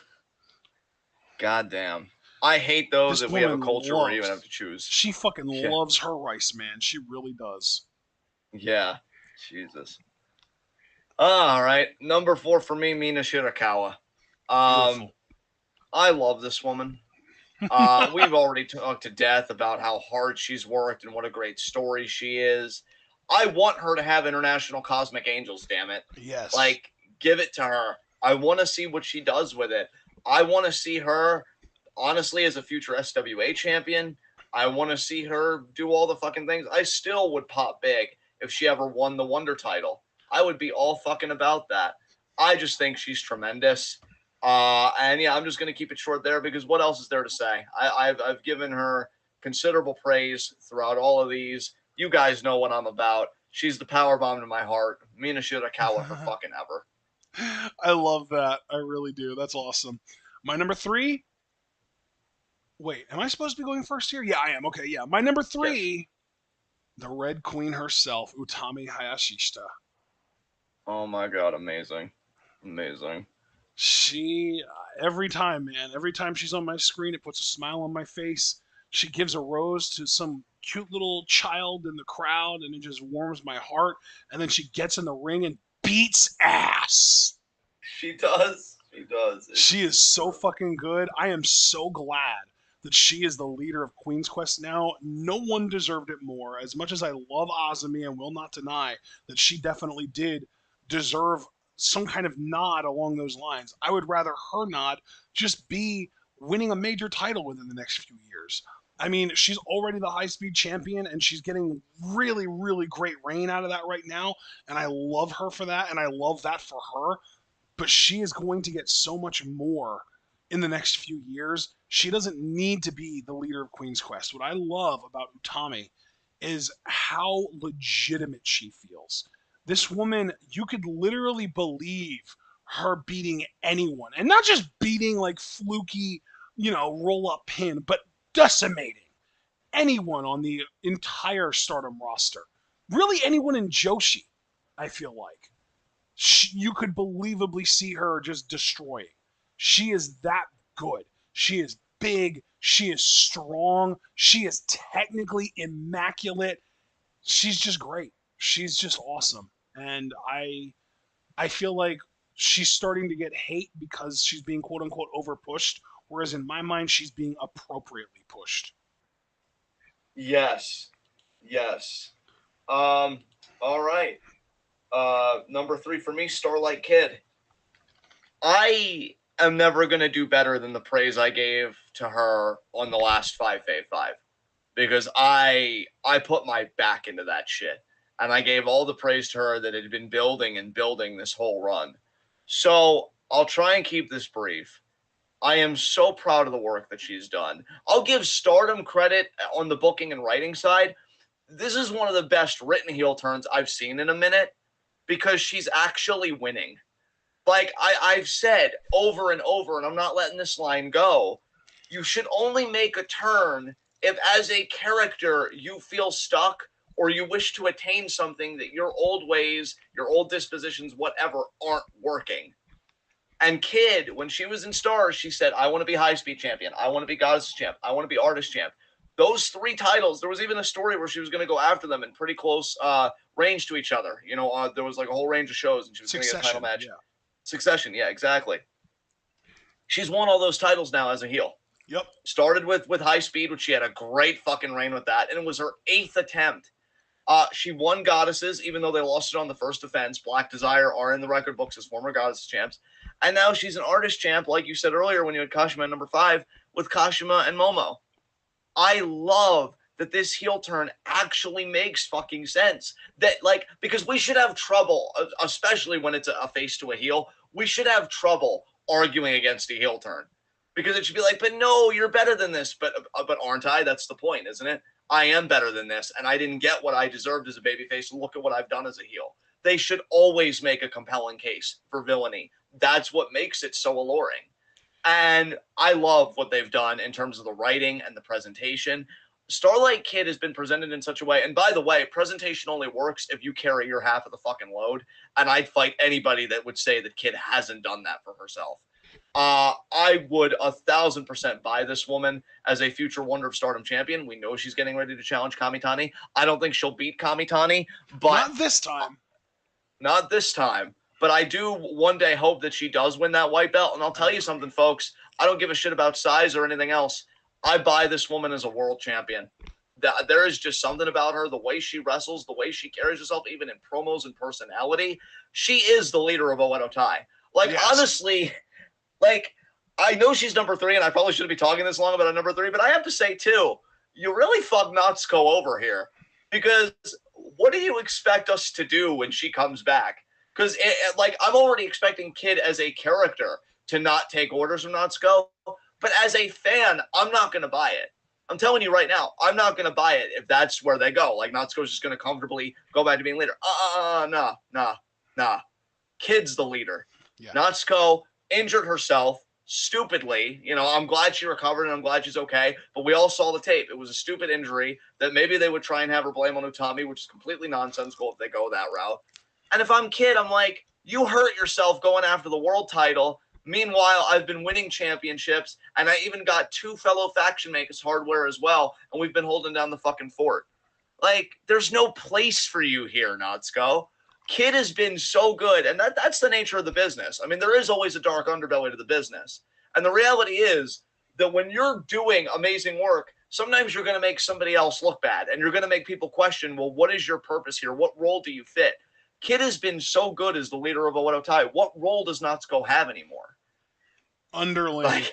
Goddamn. I hate those that we have a culture where you even have to choose. She fucking loves her Rice, man. She really does. Yeah. Jesus. All right. Number 4 for me, Mina Shirakawa. I love this woman. We've already talked to death about how hard she's worked and what a great story she is. I want her to have International Cosmic Angels, damn it. Yes. Like, give it to her. I want to see what she does with it. I want to see her, honestly, as a future SWA champion. I want to see her do all the fucking things. I still would pop big if she ever won the Wonder title. I would be all fucking about that. I just think she's tremendous. And yeah, I'm just going to keep it short there because what else is there to say? I've given her considerable praise throughout all of these. You guys know what I'm about. She's the power bomb to my heart. Mina Shirakawa for fucking ever. I love that. I really do. That's awesome. My number 3. Wait, am I supposed to be going first here? Yeah, I am. Okay, yeah. My number 3, yes. The Red Queen herself, Utami Hayashishita. Oh my god, amazing. Amazing. She, every time she's on my screen, it puts a smile on my face. She gives a rose to some cute little child in the crowd, and it just warms my heart. And then she gets in the ring and beats ass. She does. She does. She is so fucking good. I am so glad that she is the leader of Queen's Quest now. No one deserved it more. As much as I love Azumi and will not deny that she definitely did deserve some kind of nod along those lines, I would rather her nod just be winning a major title within the next few years. I mean, she's already the high-speed champion, and she's getting really, really great reign out of that right now, and I love her for that, and I love that for her, but she is going to get so much more in the next few years. She doesn't need to be the leader of Queen's Quest. What I love about Utami is how legitimate she feels. This woman, you could literally believe her beating anyone, and not just beating like fluky, roll up pin, but decimating anyone on the entire Stardom roster. Really, anyone in Joshi, I feel like. You could believably see her just destroying. She is that good. She is big. She is strong. She is technically immaculate. She's just great. She's just awesome. And I feel like she's starting to get hate because she's being quote unquote over pushed, whereas in my mind she's being appropriately pushed. Yes. Yes. All right. Number 3 for me, Starlight Kid. I am never going to do better than the praise I gave to her on the last Five Fave Five because I put my back into that shit. And I gave all the praise to her that had been building and building this whole run. So I'll try and keep this brief. I am so proud of the work that she's done. I'll give Stardom credit on the booking and writing side. This is one of the best written heel turns I've seen in a minute because she's actually winning. Like I've said over and over, and I'm not letting this line go, you should only make a turn if as a character you feel stuck or you wish to attain something that your old ways, your old dispositions, whatever, aren't working. And Kid, when she was in Stars, she said, I want to be high speed champion. I want to be goddess champ. I want to be artist champ. Those 3 titles, there was even a story where she was going to go after them in pretty close range to each other. There was like a whole range of shows and she was going to get a title match. Yeah. Succession, yeah, exactly. She's won all those titles now as a heel. Yep. Started with High Speed, which she had a great fucking reign with that, and it was her 8th attempt. She won Goddesses, even though they lost it on the first defense. Black Desire are in the record books as former Goddesses champs. And now she's an artist champ, like you said earlier when you had Kashima at number 5, with Kashima and Momo. I love that this heel turn actually makes fucking sense. That, like, because we should have trouble, especially when it's a face to a heel, we should have trouble arguing against a heel turn. Because it should be like, but no, you're better than this. But aren't I? That's the point, isn't it? I am better than this, and I didn't get what I deserved as a babyface. Look at what I've done as a heel. They should always make a compelling case for villainy. That's what makes it so alluring. And I love what they've done in terms of the writing and the presentation. Starlight Kid has been presented in such a way, and by the way, presentation only works if you carry your half of the fucking load, and I'd fight anybody that would say that Kid hasn't done that for herself. I would 1,000% buy this woman as a future Wonder of Stardom champion. We know she's getting ready to challenge Kamitani. I don't think she'll beat Kamitani, but not this time. Not this time. But I do one day hope that she does win that white belt. And I'll tell you something, folks. I don't give a shit about size or anything else. I buy this woman as a world champion. There is just something about her, the way she wrestles, the way she carries herself, even in promos and personality. She is the leader of Oedo Tai. Like, yes. Honestly, like, I know she's number 3, and I probably shouldn't be talking this long about a number 3, but I have to say, too, you really fucked Natsuko over here. Because what do you expect us to do when she comes back? Because, like, I'm already expecting Kid as a character to not take orders from Natsuko. But as a fan, I'm not going to buy it. I'm telling you right now, I'm not going to buy it if that's where they go. Like, Natsuko's just going to comfortably go back to being leader. Nah. Kid's the leader. Yeah. Natsuko injured herself stupidly. You know, I'm glad she recovered and I'm glad she's okay. But we all saw the tape. It was a stupid injury that maybe they would try and have her blame on Utami, which is completely nonsensical if they go that route. And if I'm Kid, I'm like, you hurt yourself going after the world title. Meanwhile, I've been winning championships, and I even got 2 fellow faction makers hardware as well, and we've been holding down the fucking fort. Like, there's no place for you here, Natsuko. Kid has been so good, and that's the nature of the business. I mean, there is always a dark underbelly to the business. And the reality is that when you're doing amazing work, sometimes you're going to make somebody else look bad, and you're going to make people question, well, what is your purpose here? What role do you fit? Kid has been so good as the leader of Oedo Tai. What role does Natsuko have anymore? Underling. Like,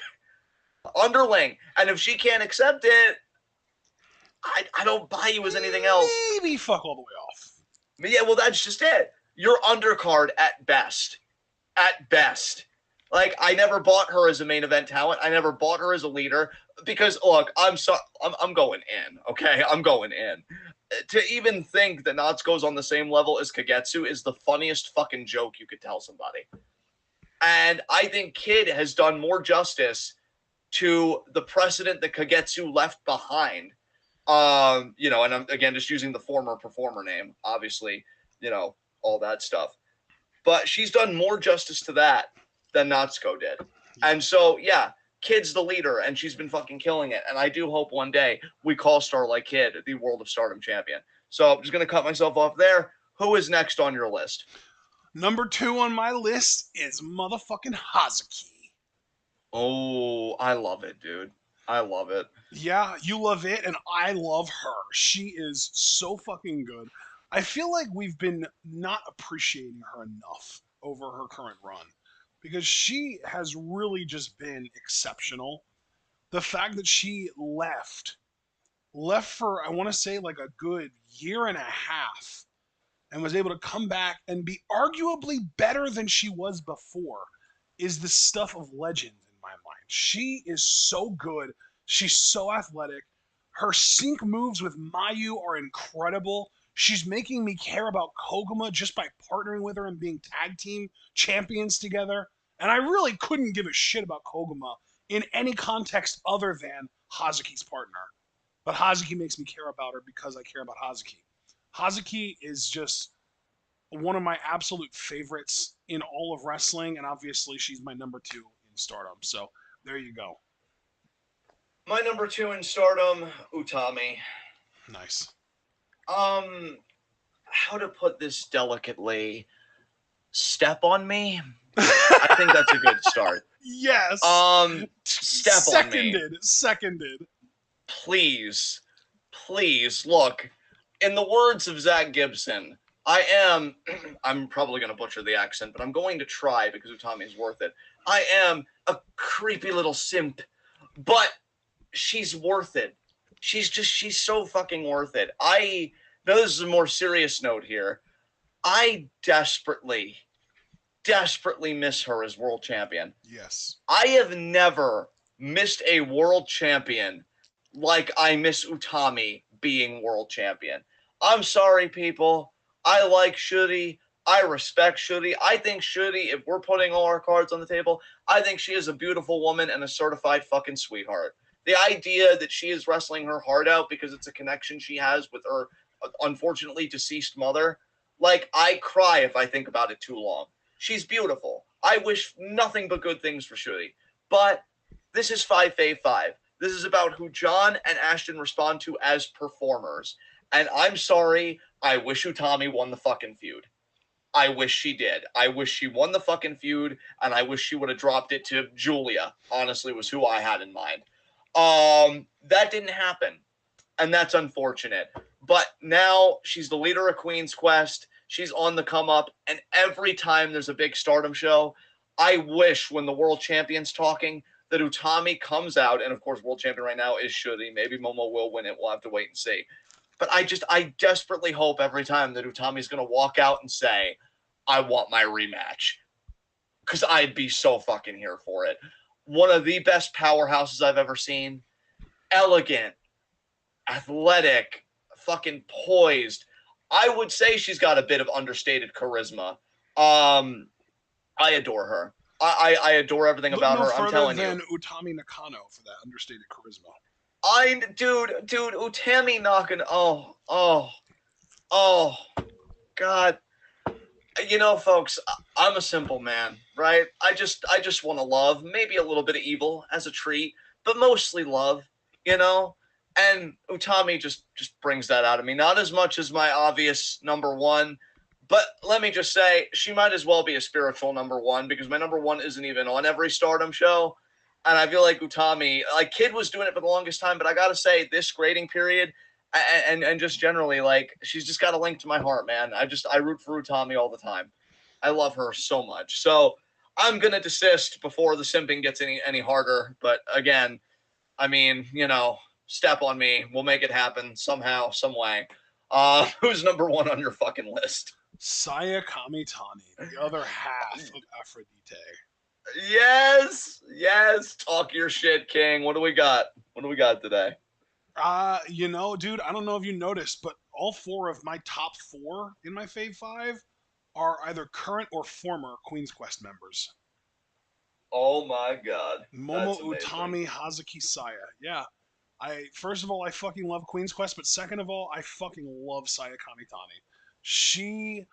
underling. And if she can't accept it, I don't buy you as anything else. Maybe fuck all the way off. But yeah, well, that's just it. You're undercard at best. At best. Like, I never bought her as a main event talent. I never bought her as a leader. Because, look, I'm going in, okay? I'm going in. To even think that Natsuko's on the same level as Kagetsu is the funniest fucking joke you could tell somebody. And I think Kid has done more justice to the precedent that Kagetsu left behind. You know, and I'm, again, just using the former performer name, obviously, you know, all that stuff. But she's done more justice to that than Natsuko did. And so, yeah, Kid's the leader, and she's been fucking killing it. And I do hope one day we call Starlight Kid the World of Stardom champion. So I'm just going to cut myself off there. Who is next on your list? Number 2 on my list is motherfucking Hazuki. Oh, I love it, dude. I love it. Yeah, you love it, and I love her. She is so fucking good. I feel like we've been not appreciating her enough over her current run because she has really just been exceptional. The fact that she left for, I want to say, like a good year and a half and was able to come back and be arguably better than she was before is the stuff of legend in my mind. She is so good. She's so athletic. Her sync moves with Mayu are incredible. She's making me care about Koguma just by partnering with her and being tag team champions together. And I really couldn't give a shit about Koguma in any context other than Hazuki's partner. But Hazuki makes me care about her because I care about Hazuki. Hazuki is just one of my absolute favorites in all of wrestling, and obviously she's my number 2 in Stardom. So there you go. My number 2 in Stardom, Utami. Nice. How to put this delicately? Step on me? I think that's a good start. Yes. Step on me. Seconded. Please, look. in the words of Zach Gibson, I'm probably going to butcher the accent, but I'm going to try because Utami's worth it. I am a creepy little simp, but she's worth it. She's so fucking worth it. Now this is a more serious note here. I desperately miss her as world champion. Yes. I have never missed a world champion like I miss Utami being world champion. I'm sorry, people. I like Shuri. I respect Shuri. I think Shuri, if we're putting all our cards on the table, I think she is a beautiful woman and a certified fucking sweetheart. The idea that she is wrestling her heart out because it's a connection she has with her unfortunately deceased mother, like, I cry if I think about it too long. She's beautiful. I wish nothing but good things for Shuri. But this is Five Fave Five. This is about who John and Ashton respond to as performers. And I'm sorry, I wish Utami won the fucking feud. I wish she did. I wish she won the fucking feud, and I wish she would have dropped it to Julia, honestly, was who I had in mind. That didn't happen, and that's unfortunate. But now she's the leader of Queen's Quest. She's on the come up, and every time there's a big Stardom show, I wish when the world champion's talking that Utami comes out, and of course, world champion right now is Shuri. Maybe Momo will win it. We'll have to wait and see. But I desperately hope every time that Utami's going to walk out and say, I want my rematch. Because I'd be so fucking here for it. One of the best powerhouses I've ever seen. Elegant, athletic, fucking poised. I would say she's got a bit of understated charisma. I adore her. I adore everything about her. I'm telling you. Than Utami Nakano for that understated charisma. Dude, Utami Nakano. Oh, God. You know, folks, I'm a simple man, right? I just want to love, maybe a little bit of evil as a treat, but mostly love, you know? And Utami just brings that out of me. Not as much as my obvious number one, but let me just say, she might as well be a spiritual number one because my number one isn't even on every Stardom show. And I feel like Utami, like Kid was doing it for the longest time, but I got to say this grading period and just generally, like, she's just got a link to my heart, man. I root for Utami all the time. I love her so much. So I'm going to desist before the simping gets any harder. But again, I mean, you know, step on me. We'll make it happen somehow, some way. Who's number one on your fucking list? Saya Kamitani, the other half of Aphrodite. Yes. Talk your shit, King. What do we got? Today? You know, dude, I don't know if you noticed, but all four of my top four in my Fave Five are either current or former Queen's Quest members. Oh my God. Momo, Utami, Hazuki, Saya. Yeah. First of all, I fucking love Queen's Quest, but second of all, I fucking love Saya Kamitani. She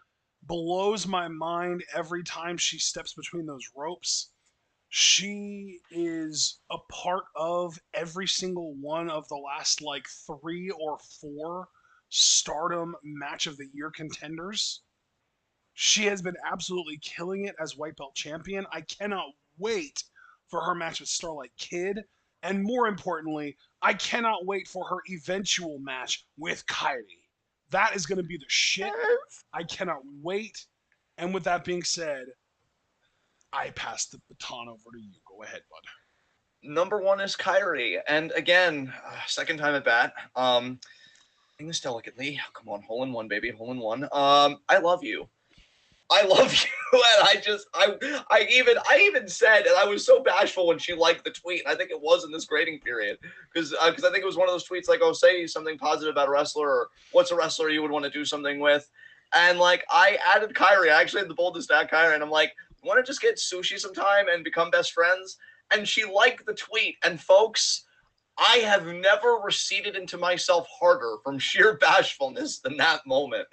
blows my mind every time she steps between those ropes. She is a part of every single one of the last, like, 3 or 4 Stardom Match of the Year contenders. She has been absolutely killing it as White Belt Champion. I cannot wait for her match with Starlight Kid. And more importantly, I cannot wait for her eventual match with Kairi. That is going to be the shit. I cannot wait. And with that being said, I pass the baton over to you. Go ahead, bud. Number one is Kairi. And again, second time at bat. Saying this delicately. Come on, hole in one, baby. Hole in one. I love you. I love you. And I even said, and I was so bashful when she liked the tweet, and I think it was in this grading period, because I think it was one of those tweets like, oh, say something positive about a wrestler, or what's a wrestler you would want to do something with. And like, I added Kairi. I actually had the boldest to add Kairi, and I'm like, want to just get sushi sometime and become best friends? And she liked the tweet. And folks, I have never receded into myself harder from sheer bashfulness than that moment.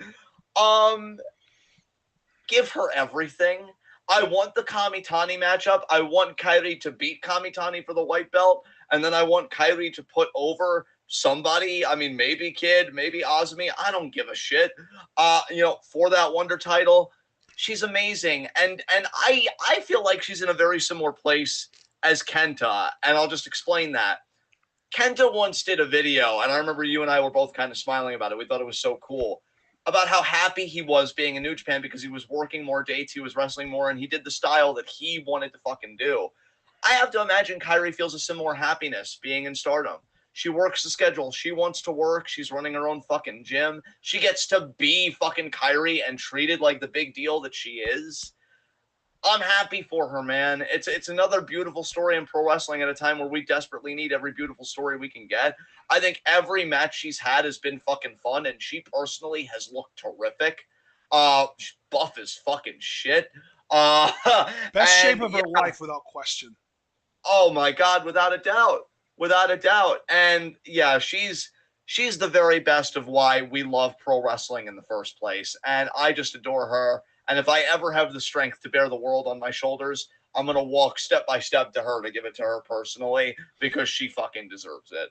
Give her everything. I want the Kamitani matchup. I want Kairi to beat Kamitani for the white belt. And then I want Kairi to put over somebody. I mean, maybe Kid, maybe Azumi. I don't give a shit. For that Wonder title. She's amazing. And I feel like she's in a very similar place as Kenta. And I'll just explain that. Kenta once did a video, and I remember you and I were both kind of smiling about it. We thought it was so cool about how happy he was being in New Japan because he was working more dates, he was wrestling more, and he did the style that he wanted to fucking do. I have to imagine Kairi feels a similar happiness being in Stardom. She works the schedule. She wants to work. She's running her own fucking gym. She gets to be fucking Kairi and treated like the big deal that she is. I'm happy for her, man. It's another beautiful story in pro wrestling at a time where we desperately need every beautiful story we can get. I think every match she's had has been fucking fun, and she personally has looked terrific. Buff as fucking shit. Best shape of her life, without question. Oh my God, without a doubt. Without a doubt. And yeah, she's the very best of why we love pro wrestling in the first place. And I just adore her. And if I ever have the strength to bear the world on my shoulders, I'm going to walk step by step to her to give it to her personally because she fucking deserves it.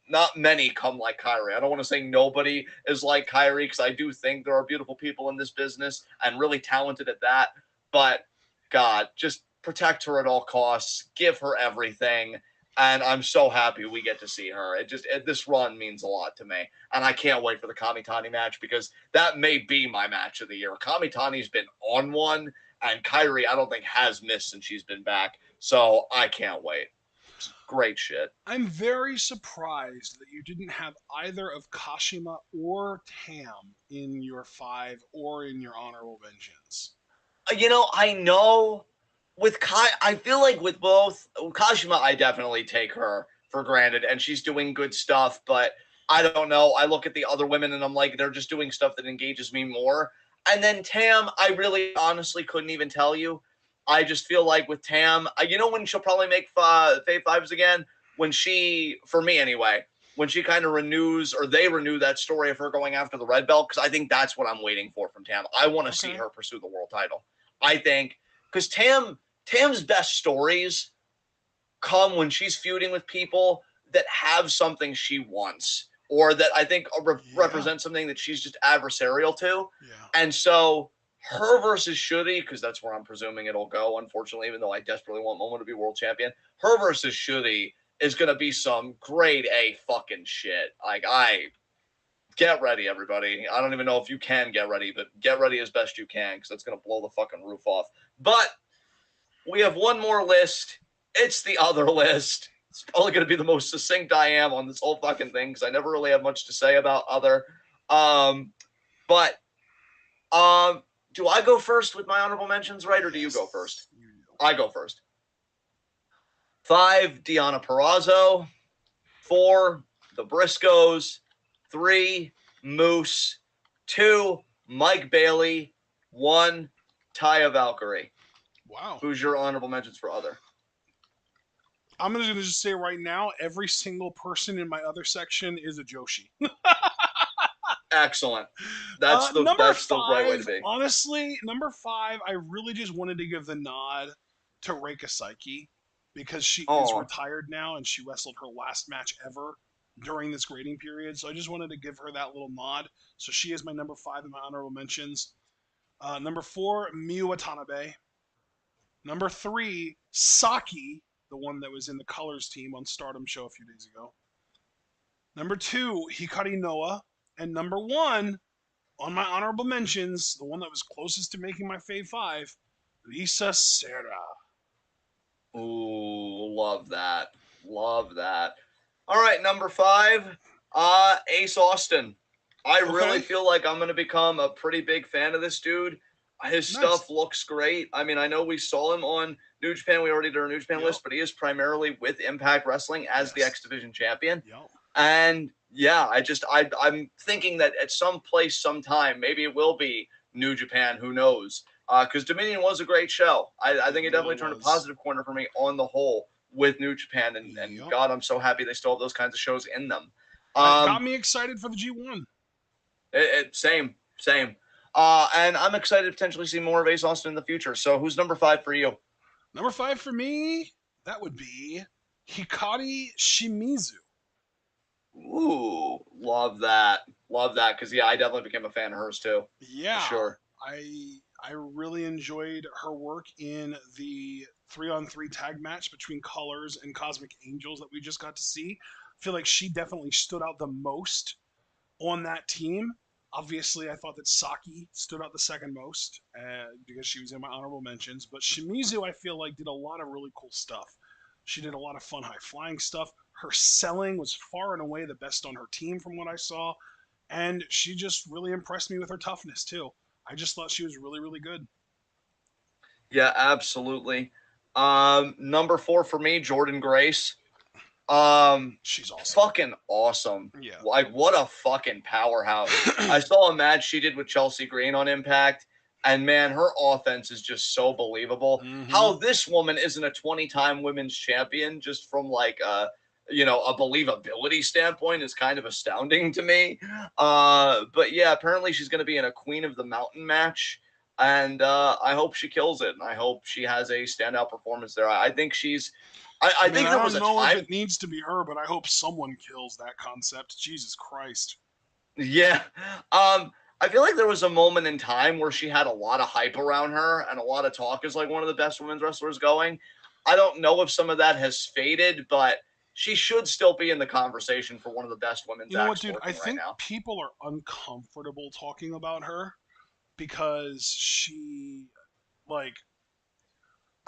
Not many come like Kairi. I don't want to say nobody is like Kairi because I do think there are beautiful people in this business and really talented at that. But God, just protect her at all costs, give her everything. And I'm so happy we get to see her. This run means a lot to me. And I can't wait for the Kamitani match because that may be my match of the year. Kamitani's been on one, and Kairi, I don't think, has missed since she's been back. So I can't wait. It's great shit. I'm very surprised that you didn't have either of Kashima or Tam in your 5 or in your honorable mentions. I know with I feel like with both Kashima, I definitely take her for granted, and she's doing good stuff. But I don't know. I look at the other women, and I'm like, they're just doing stuff that engages me more. And then Tam, I really honestly couldn't even tell you. I just feel like with Tam, when she'll probably make Fave Fives again, when she, for me anyway, when she kind of renews or they renew that story of her going after the red belt, because I think that's what I'm waiting for from Tam. I want to see her pursue the world title. I think because Tam's best stories come when she's feuding with people that have something she wants or that I think represent something that she's just adversarial to. Yeah. And so her versus Shuri, because that's where I'm presuming it'll go, unfortunately, even though I desperately want Momo to be world champion, her versus Shuri is going to be some grade A fucking shit. Get ready, everybody. I don't even know if you can get ready, but get ready as best you can because that's going to blow the fucking roof off. But we have one more list. It's the other list. It's probably going to be the most succinct I am on this whole fucking thing because I never really have much to say about other. Do I go first with my honorable mentions, right, or do you go first? I go first. 5, Deonna Purrazzo. 4, the Briscoes. 3, Moose. 2, Mike Bailey. 1, Taya Valkyrie. Wow. Who's your honorable mentions for other? I'm going to just say right now, every single person in my other section is a Joshi. Excellent. That's the right way to be. Honestly, number 5, I really just wanted to give the nod to Reika Saiki because she is retired now and she wrestled her last match ever during this grading period. So I just wanted to give her that little nod. So she is my number 5 in my honorable mentions. Number 4, Miyu Watanabe. Number 3, Saki, the one that was in the Colors team on Stardom show a few days ago. Number 2, Hikari Noah. And number 1, on my honorable mentions, the one that was closest to making my Fave 5, Lisa Serra. Ooh, love that. Love that. All right, number 5, Ace Austin. I really feel like I'm going to become a pretty big fan of this dude. His stuff looks great. I mean, I know we saw him on New Japan. We already did our New Japan list, but he is primarily with Impact Wrestling as the X Division champion. And yeah, I'm thinking that at some place, sometime, maybe it will be New Japan. Who knows? Because Dominion was a great show. I think it definitely turned a positive corner for me on the whole with New Japan. And God, I'm so happy they still have those kinds of shows in them. Got me excited for the G1. Same. And I'm excited to potentially see more of Ace Austin in the future. So who's number 5 for you? Number 5 for me, that would be Hikari Shimizu. Ooh, love that. Because, I definitely became a fan of hers, too. Yeah. For sure. I really enjoyed her work in the 3-on-3 tag match between Colors and Cosmic Angels that we just got to see. I feel like she definitely stood out the most on that team. Obviously, I thought that Saki stood out the second most because she was in my honorable mentions. But Shimizu, I feel like, did a lot of really cool stuff. She did a lot of fun high flying stuff. Her selling was far and away the best on her team from what I saw. And she just really impressed me with her toughness, too. I just thought she was really, really good. Yeah, absolutely. Number 4 for me, Jordan Grace. She's awesome. Fucking awesome. Yeah. Like, what a fucking powerhouse. I saw a match she did with Chelsea Green on Impact, and man, her offense is just so believable. How this woman isn't a 20-time women's champion just from like a believability standpoint is kind of astounding to me. But yeah, apparently she's going to be in a Queen of the Mountain match, and I hope she kills it. And I hope she has a standout performance there. I think she's. I think there was a I don't know time. if it needs to be her, but I hope someone kills that concept. Jesus Christ. Yeah. I feel like there was a moment in time where she had a lot of hype around her and a lot of talk as like one of the best women's wrestlers going. I don't know if some of that has faded, but she should still be in the conversation for one of the best women's You know what, acts dude? I working right think now. people are uncomfortable talking about her because she, like,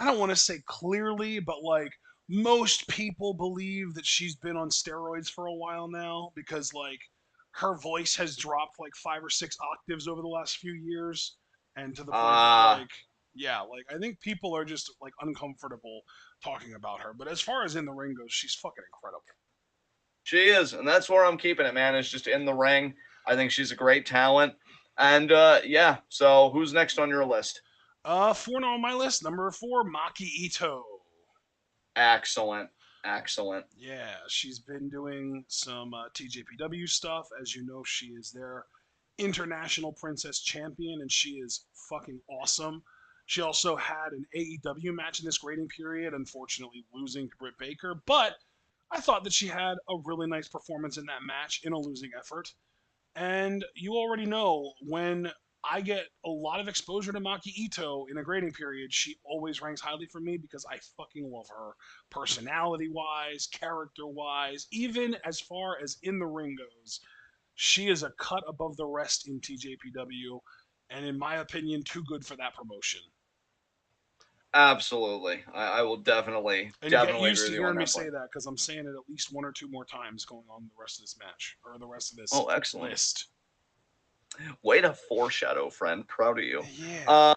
I don't want to say clearly, but like, most people believe that she's been on steroids for a while now because, like, her voice has dropped like 5 or 6 octaves over the last few years. And to the point that, Uh like, yeah, like, I think people are just like uncomfortable talking about her. But as far as in the ring goes, she's fucking incredible. she is, and that's where I'm keeping it, man. Is just in the ring. I think she's a great talent. And yeah, so who's next on your list? Four on my list. Number 4, Maki Ito. Excellent. Excellent. Yeah, she's been doing some TJPW stuff. As you know, she is their international princess champion, and she is fucking awesome. She also had an AEW match in this grading period, unfortunately losing to Britt Baker, but I thought that she had a really nice performance in that match in a losing effort. And you already know when I get a lot of exposure to Maki Ito in a grading period, she always ranks highly for me because I fucking love her personality wise, character wise, even as far as in the ring goes. She is a cut above the rest in TJPW, and in my opinion, too good for that promotion. Absolutely. I will definitely, And get definitely used agree to with you on hearing me that say point. that because I'm saying it at least 1 or 2 more times going on the rest of this match or the rest of this Oh, excellent. list. Way to foreshadow, friend. Proud of you. Yeah.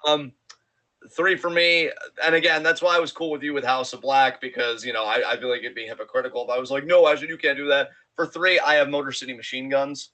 3 for me, and again, that's why I was cool with you with House of Black because I feel like it'd be hypocritical if I was like, no, Ashton, you can't do that. For 3, I have Motor City Machine Guns.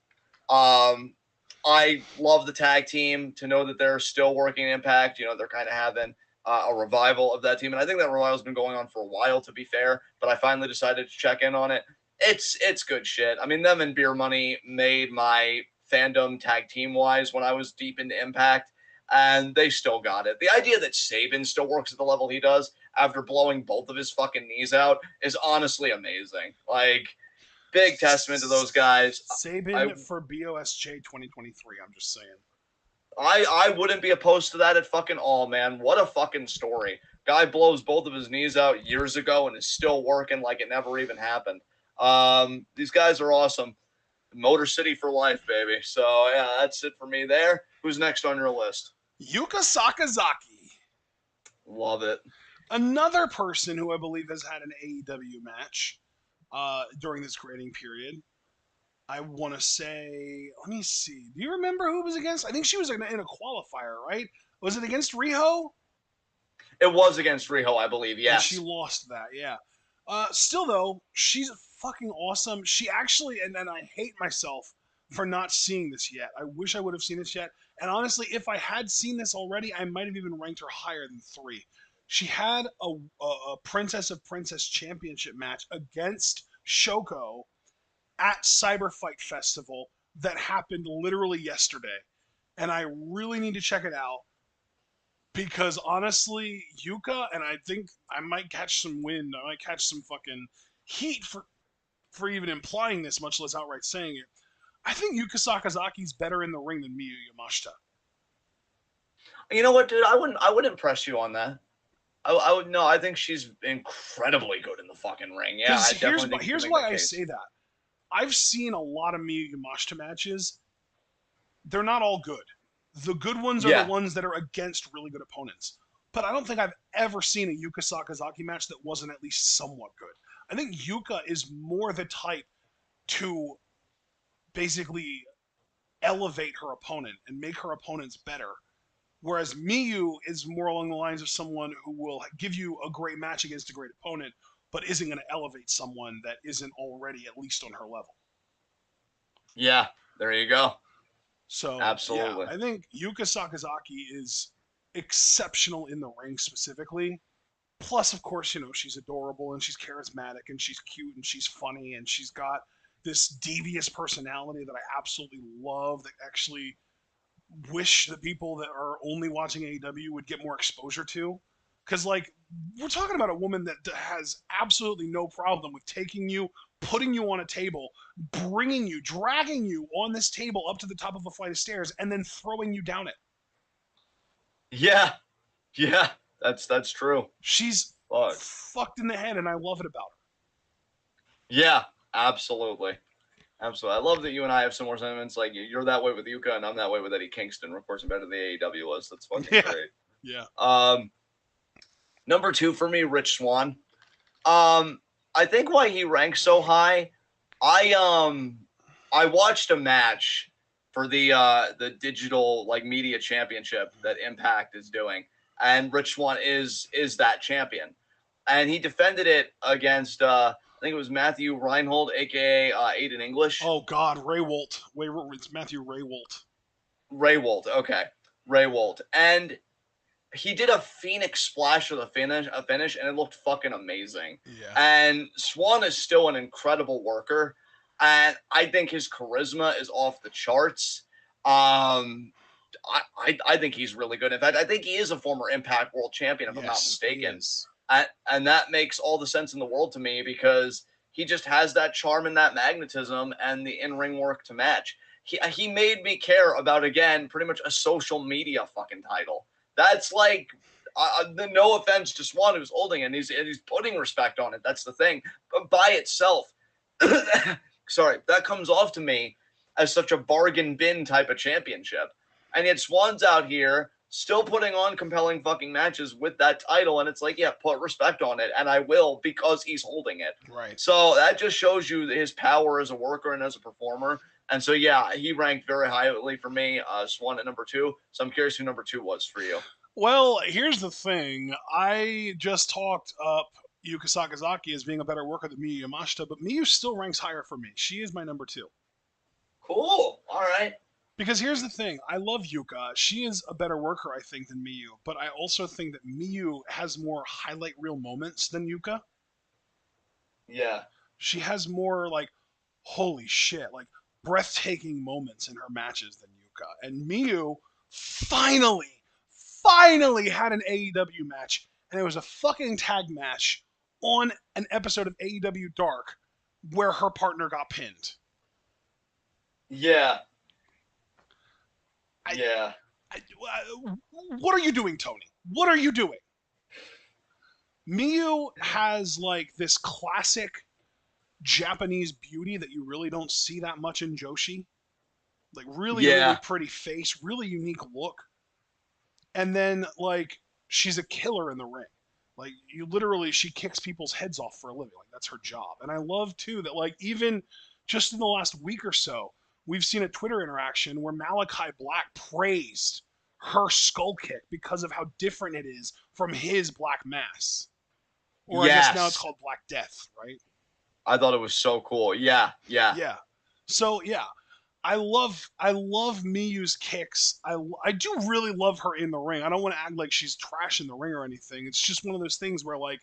I love the tag team. To know that they're still working Impact, they're kind of having a revival of that team, and I think that revival's been going on for a while, to be fair. But I finally decided to check in on it. It's good shit. I mean, them and Beer Money made my fandom tag team wise when I was deep into Impact, and they still got it. The idea that Saban still works at the level he does after blowing both of his fucking knees out is honestly amazing. Like, big testament to those guys. Saban for BOSJ 2023. I'm just saying. I wouldn't be opposed to that at fucking all, man. What a fucking story. Guy blows both of his knees out years ago and is still working like it never even happened. These guys are awesome. Motor City for life, baby. So yeah, that's it for me there. Who's next on your list? Yuka Sakazaki. Love it. Another person who I believe has had an AEW match during this grading period. I want to say, let me see. Do you remember who it was against? I think she was in a qualifier, right? Was it against Riho? It was against Riho, I believe. And she Yes. lost that, yeah. Still, though, she's fucking awesome. She actually, and I hate myself for not seeing this yet. I wish I would have seen this yet. And honestly, if I had seen this already, I might have even ranked her higher than 3. She had a Princess of Princess Championship match against Shoko at Cyber Fight Festival that happened literally yesterday. And I really need to check it out because honestly, Yuka, and I think I might catch some wind. I might catch some fucking heat for even implying this, much less outright saying it. I think Yuka Sakazaki's better in the ring than Miyu Yamashita. You know what, dude? I wouldn't press you on that. I would no. I think she's incredibly good in the fucking ring. Yeah, Because I definitely think you can here's make why that I case. say that. I've seen a lot of Miyu Yamashita matches. They're not all good. The good ones are the Yeah, ones that are against really good opponents. But I don't think I've ever seen a Yuka Sakazaki match that wasn't at least somewhat good. I think Yuka is more the type to basically elevate her opponent and make her opponents better. Whereas Miyu is more along the lines of someone who will give you a great match against a great opponent, but isn't going to elevate someone that isn't already at least on her level. yeah. There you go. So yeah, Absolutely. I think Yuka Sakazaki is exceptional in the ring specifically. Plus, of course, she's adorable and she's charismatic and she's cute and she's funny and she's got this devious personality that I absolutely love. That actually wish the people that are only watching AEW would get more exposure to. Because, like, we're talking about a woman that has absolutely no problem with taking you, putting you on a table, bringing you, dragging you on this table up to the top of a flight of stairs, and then throwing you down it. Yeah, yeah. That's true. She's Fuck. fucked in the head, and I love it about her. Yeah, absolutely. Absolutely. I love that you and I have similar sentiments. Like you're that way with Yuka, and I'm that way with Eddie Kingston. Of course, better the AEW list. That's fucking Yeah, great. yeah. Number 2 for me, Rich Swann. I think why he ranks so high. I watched a match for the digital like media championship that Impact is doing, and Rich Swann is that champion, and he defended it against I think it was Matthew Reinhold, aka Aiden English. Oh God, Ray Wolt. It's Matthew Ray Wolt. Ray Wolt. Okay, Ray Wolt, and he did a Phoenix splash with a finish, and it looked fucking amazing. Yeah. And Swann is still an incredible worker, and I think his charisma is off the charts. I think he's really good. In fact, I think he is a former Impact World Champion, if I'm not mistaken. And that makes all the sense in the world to me because he just has that charm and that magnetism and the in-ring work to match. He made me care about, again, pretty much a social media fucking title. That's like, no offense to Swann who's holding it, and he's putting respect on it. That's the thing. But by itself, sorry, that comes off to me as such a bargain bin type of championship. And yet Swann's out here still putting on compelling fucking matches with that title. And it's like, yeah, put respect on it. And I will because he's holding it. Right. So that just shows you his power as a worker and as a performer. And so, yeah, he ranked very highly for me, Swann at number 2. So I'm curious who number 2 was for you. Well, here's the thing. I just talked up Yuka Sakazaki as being a better worker than Miyu Yamashita, but Miyu still ranks higher for me. She is my number 2. Cool. All right. Because here's the thing. I love Yuka. She is a better worker, I think, than Miyu, but I also think that Miyu has more highlight reel moments than Yuka. Yeah. She has more, like, holy shit, like, breathtaking moments in her matches than Yuka. And Miyu finally had an AEW match, and it was a fucking tag match on an episode of AEW Dark where her partner got pinned. Yeah. What are you doing, Tony? What are you doing? Miyu has like this classic Japanese beauty that you really don't see that much in Joshi. Like really pretty face, really unique look. And then like she's a killer in the ring. Like she kicks people's heads off for a living. Like that's her job. And I love too that like even just in the last week or so, we've seen a Twitter interaction where Malachi Black praised her skull kick because of how different it is from his Black Mass. Or I guess now it's called Black Death, right? I thought it was so cool. Yeah. So yeah, I love Miyu's kicks. I do really love her in the ring. I don't want to act like she's trash in the ring or anything. It's just one of those things where like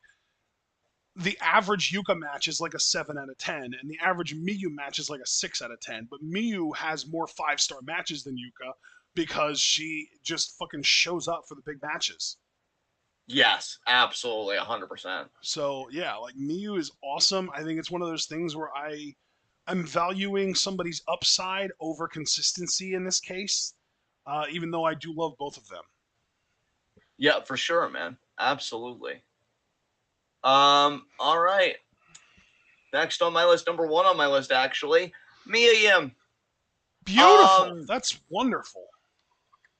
the average Yuka match is like a 7 out of 10, and the average Miyu match is like a 6 out of 10. But Miyu has more 5-star matches than Yuka because she just fucking shows up for the big matches. Yes, absolutely, 100%. So yeah, like Miyu is awesome. I think it's one of those things where I'm valuing somebody's upside over consistency in this case, even though I do love both of them. Yeah, for sure, man. Absolutely. All right. Next on my list, number 1 on my list, actually, Mia Yim. Beautiful. That's wonderful.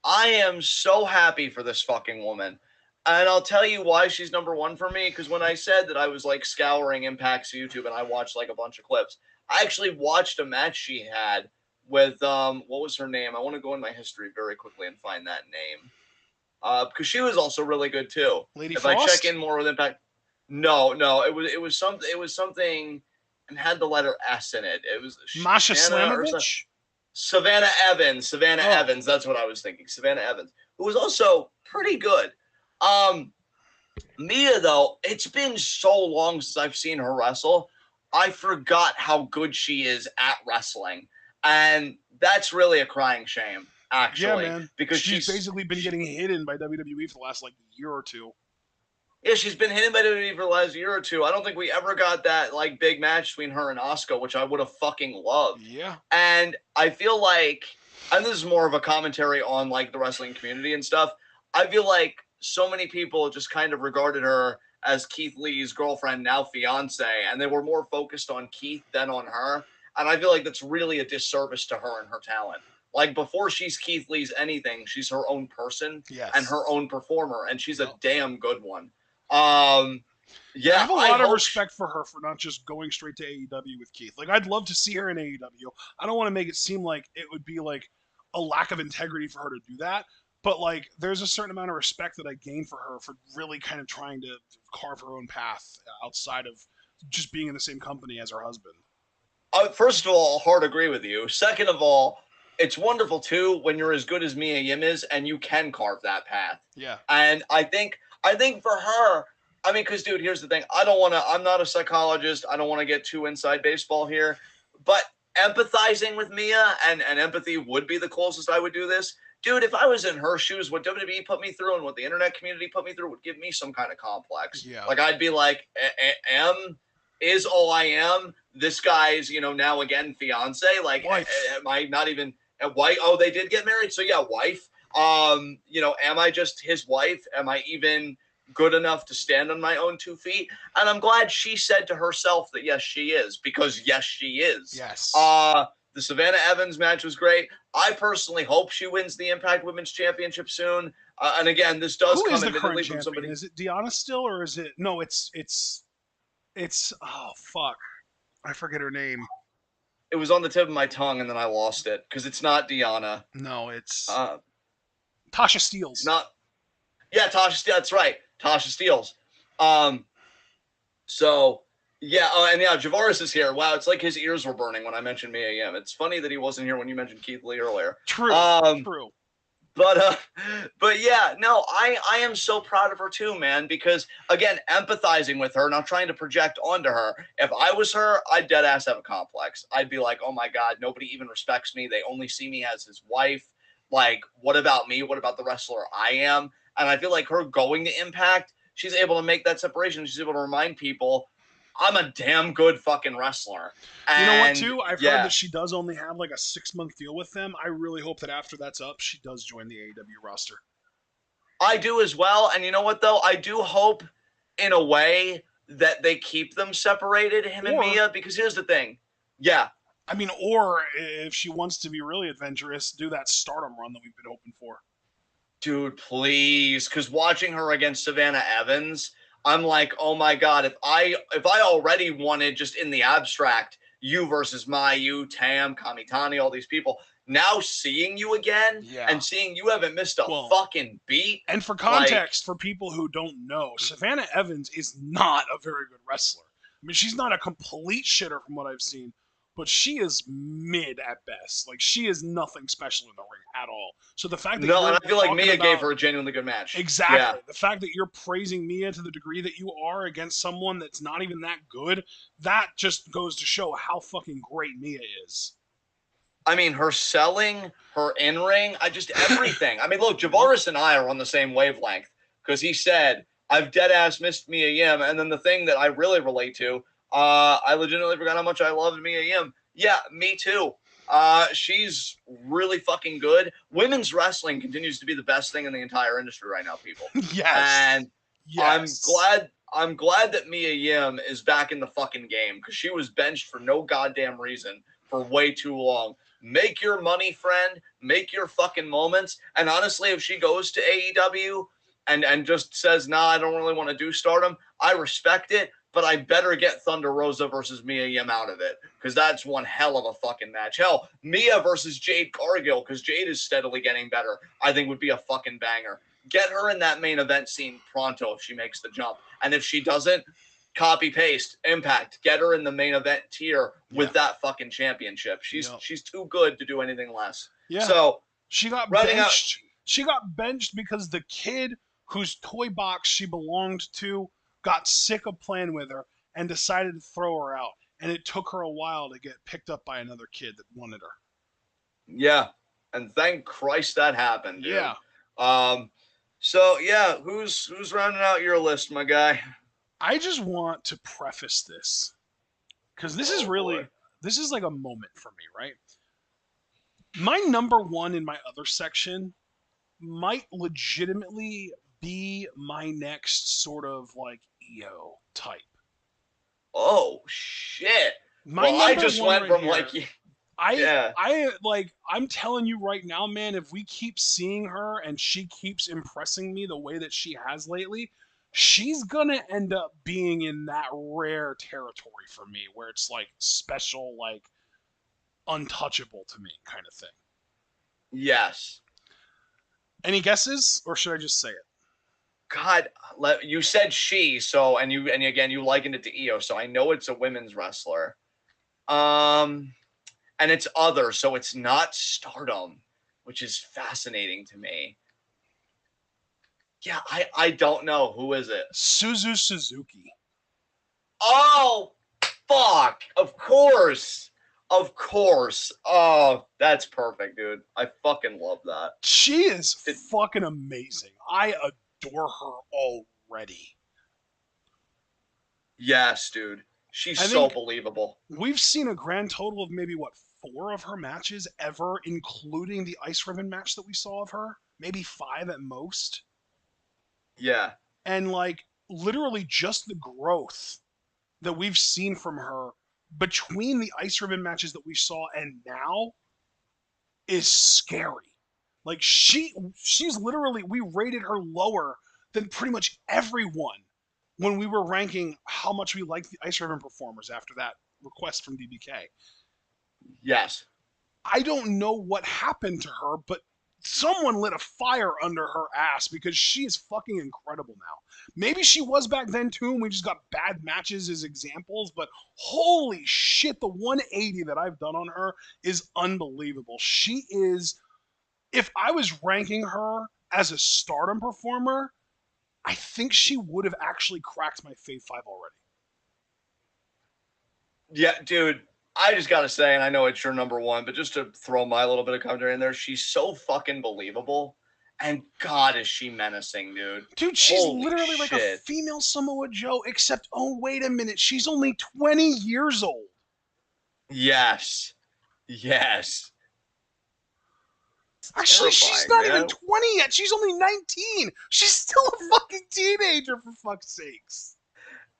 I am so happy for this fucking woman. And I'll tell you why she's number 1 for me. Because when I said that I was like scouring Impact's YouTube and I watched like a bunch of clips, I actually watched a match she had with what was her name? I want to go in my history very quickly and find that name. Because she was also really good too. Lady if Frost? I check in more with Impact, no, it was something and had the letter S in it. It was Masha Slamovich? Savannah Evans. Evans. That's what I was thinking. Savannah Evans, who was also pretty good. Mia, though, it's been so long since I've seen her wrestle. I forgot how good she is at wrestling. And that's really a crying shame, actually. Yeah, man. Because she's basically been getting hidden by WWE for the last like year or two. Yeah, she's been hidden by WWE for the last year or two. I don't think we ever got that like big match between her and Asuka, which I would have fucking loved. Yeah. And I feel like, and this is more of a commentary on like the wrestling community and stuff, I feel like so many people just kind of regarded her as Keith Lee's girlfriend, now fiance, and they were more focused on Keith than on her. And I feel like that's really a disservice to her and her talent. Like, before she's Keith Lee's anything, she's her own person and her own performer, and she's a damn good one. Yeah, I have a lot of respect for her for not just going straight to AEW with Keith. Like, I'd love to see her in AEW. I don't want to make it seem like it would be like a lack of integrity for her to do that. But like, there's a certain amount of respect that I gain for her for really kind of trying to carve her own path outside of just being in the same company as her husband. First of all, hard agree with you. Second of all, it's wonderful too when you're as good as Mia Yim is and you can carve that path. Yeah. And I think for her, I mean, because dude, here's the thing. I'm not a psychologist. I don't want to get too inside baseball here, but empathizing with Mia and empathy would be the closest I would do this. Dude, if I was in her shoes, what WWE put me through and what the internet community put me through would give me some kind of complex. Yeah. Like, I'd be like, is all I am this guy's, now again, fiance? Like, am I not even a wife? Oh, they did get married. So yeah, wife. Am I just his wife? Am I even good enough to stand on my own 2 feet? And I'm glad she said to herself that yes, she is, because yes, she is. Yes. The Savannah Evans match was great. I personally hope she wins the Impact Women's Championship soon. And again, this does come admittedly from somebody. Is it Deonna still, or is it? No, it's. Oh fuck, I forget her name. It was on the tip of my tongue, and then I lost it because it's not Deonna. No, it's Tasha Steelz. Yeah, Tasha. That's right, Tasha Steelz. So. Yeah, and yeah, Javaris is here. Wow, it's like his ears were burning when I mentioned Mia Yim. It's funny that he wasn't here when you mentioned Keith Lee earlier. True, true. But yeah, no, I am so proud of her too, man, because, again, empathizing with her, not trying to project onto her. If I was her, I'd dead ass have a complex. I'd be like, oh my God, nobody even respects me. They only see me as his wife. Like, what about me? What about the wrestler I am? And I feel like her going to Impact, she's able to make that separation. She's able to remind people, I'm a damn good fucking wrestler. And, you know what, too? I've heard that she does only have like a 6-month deal with them. I really hope that after that's up, she does join the AEW roster. I do as well. And you know what, though? I do hope, in a way, that they keep them separated, him and Mia, because here's the thing. Yeah. I mean, or if she wants to be really adventurous, do that Stardom run that we've been hoping for. Dude, please. Because watching her against Savannah Evans, I'm like, oh my God, if I already wanted, just in the abstract, you versus Mayu, Tam, Kamitani, all these people, now seeing you again and seeing you haven't missed a fucking beat. And for context, for people who don't know, Savannah Evans is not a very good wrestler. I mean, she's not a complete shitter from what I've seen, but she is mid at best. Like, she is nothing special in the ring at all. So the fact that and I feel like Mia gave her a genuinely good match. Exactly. Yeah. The fact that you're praising Mia to the degree that you are against someone that's not even that good, that just goes to show how fucking great Mia is. I mean, her selling, her in-ring, everything. I mean, look, Javaris and I are on the same wavelength because he said, I've dead-ass missed Mia Yim. And then the thing that I really relate to, I legitimately forgot how much I loved Mia Yim. Yeah, me too. She's really fucking good. Women's wrestling continues to be the best thing in the entire industry right now, people. Yes. And I'm glad that Mia Yim is back in the fucking game because she was benched for no goddamn reason for way too long. Make your money, friend. Make your fucking moments. And honestly, if she goes to AEW and just says, nah, I don't really want to do Stardom, I respect it, but I better get Thunder Rosa versus Mia Yim out of it because that's one hell of a fucking match. Hell, Mia versus Jade Cargill because Jade is steadily getting better, I think would be a fucking banger. Get her in that main event scene pronto if she makes the jump. And if she doesn't, copy paste Impact. Get her in the main event tier with that fucking championship. She's too good to do anything less. Yeah. So she got benched. She got benched because the kid whose toy box she belonged to got sick of playing with her and decided to throw her out. And it took her a while to get picked up by another kid that wanted her. Yeah. And thank Christ that happened, dude. Yeah. So yeah, who's rounding out your list, my guy? I just want to preface this because this is like a moment for me, right? My number one in my other section might legitimately be my next sort of like EO type. Oh shit! I just went from I'm telling you right now, man, if we keep seeing her and she keeps impressing me the way that she has lately, she's gonna end up being in that rare territory for me where it's like special, like untouchable to me kind of thing. Yes. Any guesses, or should I just say it? God, you said she, so and again you likened it to EO, so I know it's a women's wrestler. And it's other, so it's not Stardom, which is fascinating to me. Yeah, I don't know. Who is it? Suzu Suzuki. Oh, fuck. Of course. Of course. Oh, that's perfect, dude. I fucking love that. She is fucking amazing. I adore her already. Yes, dude. She's so believable. We've seen a grand total of maybe, 4 of her matches ever, including the Ice Ribbon match that we saw of her. Maybe 5 at most. Yeah. And, like, literally just the growth that we've seen from her between the Ice Ribbon matches that we saw and now is scary. Like, she's literally, we rated her lower than pretty much everyone when we were ranking how much we liked the Ice Ribbon performers after that request from DBK. Yes. I don't know what happened to her, but someone lit a fire under her ass because she is fucking incredible now. Maybe she was back then too, and we just got bad matches as examples, but holy shit, the 180 that I've done on her is unbelievable. She is, if I was ranking her as a Stardom performer, I think she would have actually cracked my Fave 5 already. Yeah, dude. I just gotta say, and I know it's your number one, but just to throw my little bit of commentary in there, she's so fucking believable. And God, is she menacing, dude. Dude, she's literally like a female Samoa Joe, except, oh, wait a minute, she's only 20 years old. Yes. Yes. Actually, she's not even 20 yet. She's only 19. She's still a fucking teenager, for fuck's sakes.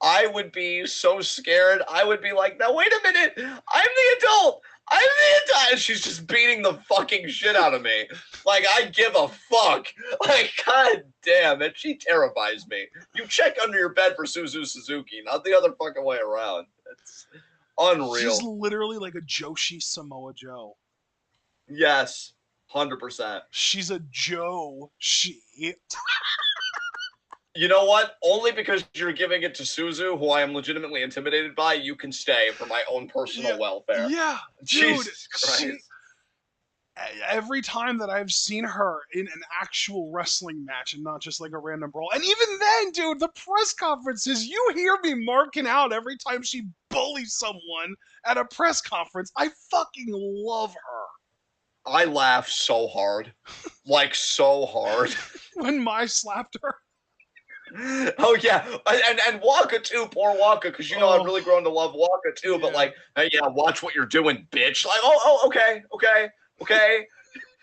I would be so scared. I would be like, now, wait a minute. I'm the adult. I'm the adult. And she's just beating the fucking shit out of me. Like, I give a fuck. Like, god damn it. She terrifies me. You check under your bed for Suzu Suzuki, not the other fucking way around. It's unreal. She's literally like a Joshi Samoa Joe. Yes. 100%. She's a Joe. You know what? Only because you're giving it to Suzu, who I am legitimately intimidated by, you can stay for my own personal welfare. Yeah, dude. Jesus Christ. Every time that I've seen her in an actual wrestling match and not just like a random brawl, and even then, dude, the press conferences, you hear me marking out every time she bullies someone at a press conference. I fucking love her. I laugh so hard. Like, so hard. When Mai slapped her. Oh yeah, and Waka too. Poor Waka, because I've really grown to love Waka too. But like, hey, yeah, watch what you're doing, bitch. Like, okay.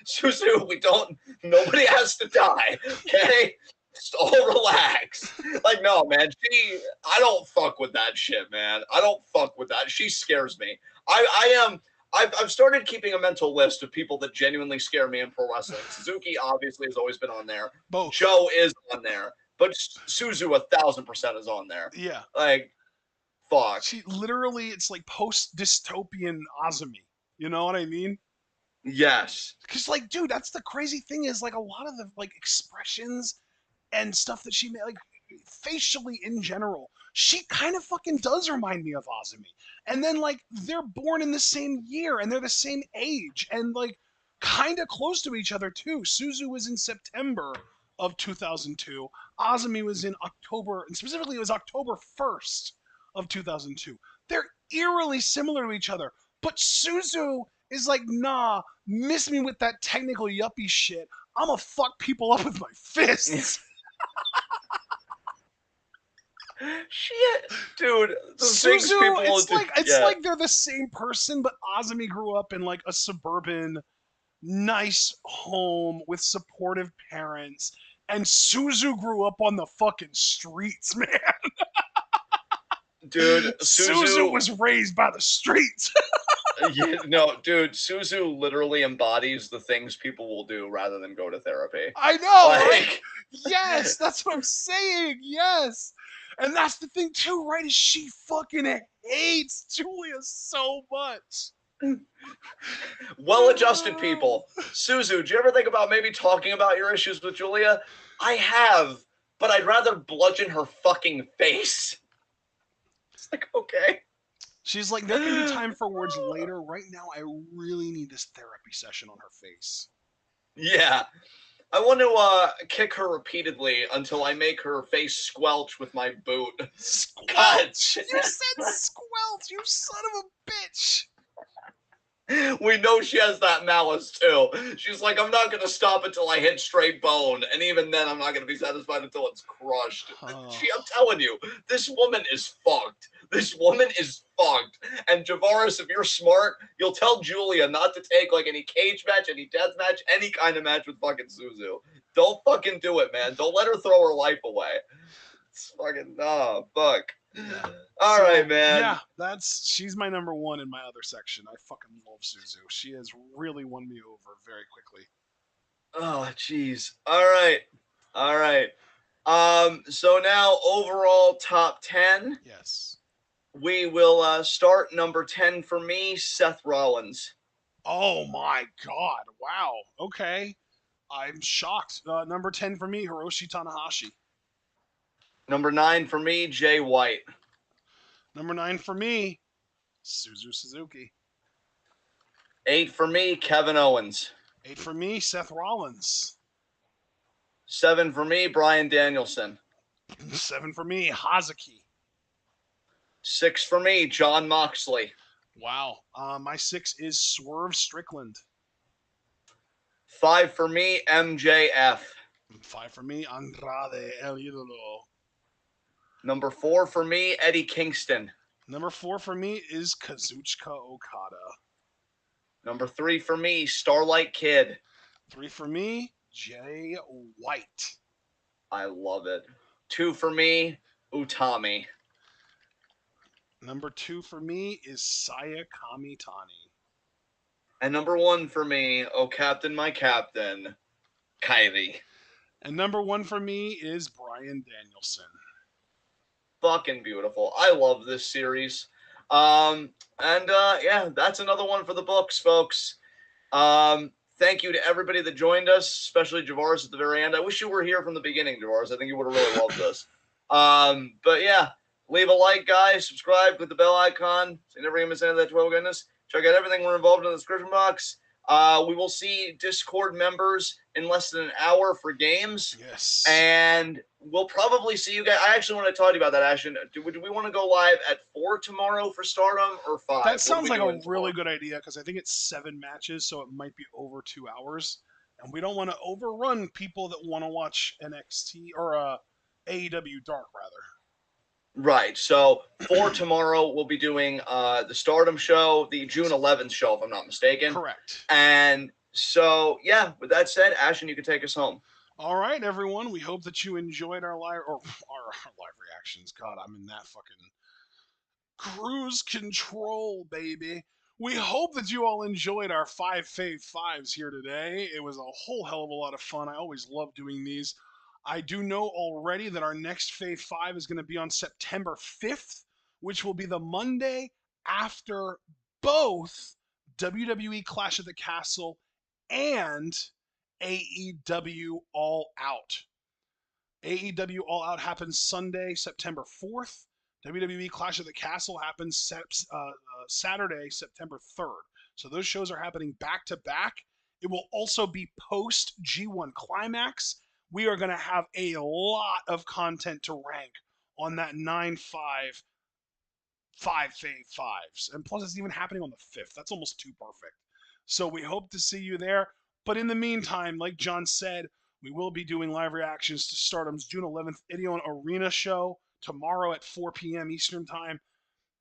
Suzu, nobody has to die. Okay, just all relax. Like, no, man. I don't fuck with that shit, man. I don't fuck with that. She scares me. I've started keeping a mental list of people that genuinely scare me in pro wrestling. Suzuki obviously has always been on there. Both. Joe is on there, but Suzu 1,000% is on there. Yeah. Like, fuck. She literally, it's like post-dystopian Azumi. You know what I mean? Yes. Because, like, dude, that's the crazy thing is, like, a lot of the, like, expressions and stuff that she made, like, facially in general, she kind of fucking does remind me of Azumi. And then, like, they're born in the same year and they're the same age and, like, kind of close to each other, too. Suzu was in September of 2002. Azumi was in October, and specifically it was October 1st of 2002. They're eerily similar to each other, but Suzu is like, nah, miss me with that technical yuppie shit. I'ma fuck people up with my fists. Shit, dude. Suzu, it's like they're the same person, but Azumi grew up in like a suburban, nice home with supportive parents, and Suzu grew up on the fucking streets, man. Dude, Suzu was raised by the streets. Yeah, no, dude, Suzu literally embodies the things people will do rather than go to therapy. I know, right? Yes, that's what I'm saying. Yes. And that's the thing too, right? Is she fucking hates Julia so much. Well-adjusted people. Suzu, do you ever think about maybe talking about your issues with Julia? I have, but I'd rather bludgeon her fucking face. It's like, okay. She's like, there can be time for words later. Right now, I really need this therapy session on her face. Yeah. I want to kick her repeatedly until I make her face squelch with my boot. Squelch? You said squelch, you son of a bitch. We know she has that malice too. She's like, I'm not going to stop until I hit straight bone. And even then, I'm not going to be satisfied until it's crushed. I'm telling you, this woman is fucked. This woman is fucked. And Javaris, if you're smart, you'll tell Julia not to take like any cage match, any death match, any kind of match with fucking Suzu. Don't fucking do it, man. Don't let her throw her life away. It's fucking, fuck. Yeah. All right, man. Yeah, she's my number one in my other section. I fucking love Suzu. She has really won me over very quickly. Oh, jeez. All right. So now overall top 10. Yes. We will start number 10 for me, Seth Rollins. Oh my god! Wow. Okay. I'm shocked. Number 10 for me, Hiroshi Tanahashi. Number 9 for me, Jay White. Number 9 for me, Suzu Suzuki. 8 for me, Kevin Owens. 8 for me, Seth Rollins. 7 for me, Bryan Danielson. 7 for me, Hazuki. 6 for me, Jon Moxley. Wow. My 6 is Swerve Strickland. 5 for me, MJF. 5 for me, Andrade El Idolo. Number 4 for me, Eddie Kingston. Number 4 for me is Kazuchika Okada. Number 3 for me, Starlight Kid. 3 for me, Jay White. I love it. 2 for me, Utami. Number 2 for me is Saya Kamitani. And number 1 for me, oh Captain, my Captain, Kylie. And number 1 for me is Bryan Danielson. Fucking beautiful. I love this series. Yeah, that's another one for the books, folks. Thank you to everybody that joined us, especially Javaris at the very end. I wish you were here from the beginning, Javaris. I think you would have really loved this. But yeah, leave a like, guys. Subscribe, click the bell icon so you never miss any of that 12 goodness. Check out everything we're involved in the description box. We will see Discord members in less than an hour for games. Yes. And we'll probably see you guys. I actually want to talk to you about that, Ashton. Do we want to go live at 4 tomorrow for Stardom or 5? That sounds like a really good idea because I think it's 7 matches, so it might be over 2 hours. And we don't want to overrun people that want to watch NXT or AEW Dark, rather. Right. So for tomorrow, we'll be doing the Stardom show, the June 11th show, if I'm not mistaken. Correct. And so, yeah, with that said, Ashton, you can take us home. All right, everyone. We hope that you enjoyed our live reactions. God, I'm in that fucking cruise control, baby. We hope that you all enjoyed our Five Fave Fives here today. It was a whole hell of a lot of fun. I always love doing these. I do know already that our next Fave Five is going to be on September 5th, which will be the Monday after both WWE Clash at the Castle and AEW All Out. AEW All Out happens Sunday, September 4th. WWE Clash of the Castle happens Saturday, September 3rd. So those shows are happening back to back. It will also be post G1 Climax. We are going to have a lot of content to rank on that 9-5 Five Fave Fives. And plus, it's even happening on the 5th. That's almost too perfect. So we hope to see you there. But in the meantime, like John said, we will be doing live reactions to Stardom's June 11th Ideon Arena show tomorrow at 4 p.m. Eastern Time.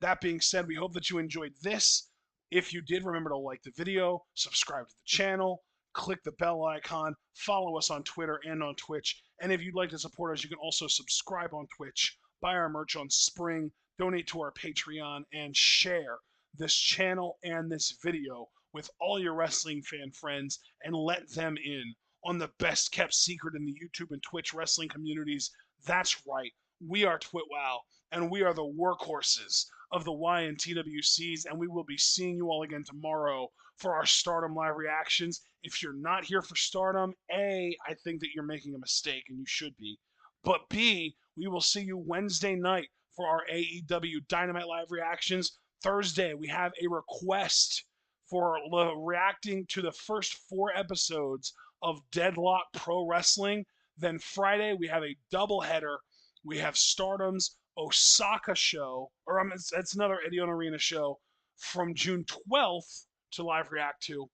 That being said, we hope that you enjoyed this. If you did, remember to like the video, subscribe to the channel, click the bell icon, follow us on Twitter and on Twitch. And if you'd like to support us, you can also subscribe on Twitch, buy our merch on Spring, donate to our Patreon, and share this channel and this video with all your wrestling fan friends and let them in on the best kept secret in the YouTube and Twitch wrestling communities. That's right. We are TWitWoW, and we are the workhorses of the Y and TWCs, and we will be seeing you all again tomorrow for our Stardom live reactions. If you're not here for Stardom, A, I think that you're making a mistake, and you should be. But B, we will see you Wednesday night for our AEW Dynamite live reactions. Thursday, we have a request for reacting to the first 4 episodes of Deadlock Pro Wrestling. Then Friday, we have a doubleheader. We have Stardom's Osaka show, or it's another Ideon Arena show from June 12th to live react to.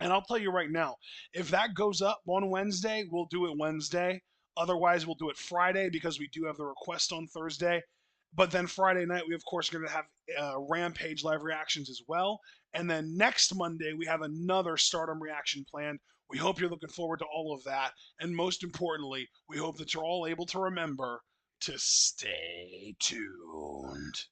And I'll tell you right now, if that goes up on Wednesday, we'll do it Wednesday. Otherwise, we'll do it Friday because we do have the request on Thursday. But then Friday night, we of course are going to have Rampage live reactions as well. And then next Monday, we have another Stardom reaction planned. We hope you're looking forward to all of that. And most importantly, we hope that you're all able to remember to stay tuned.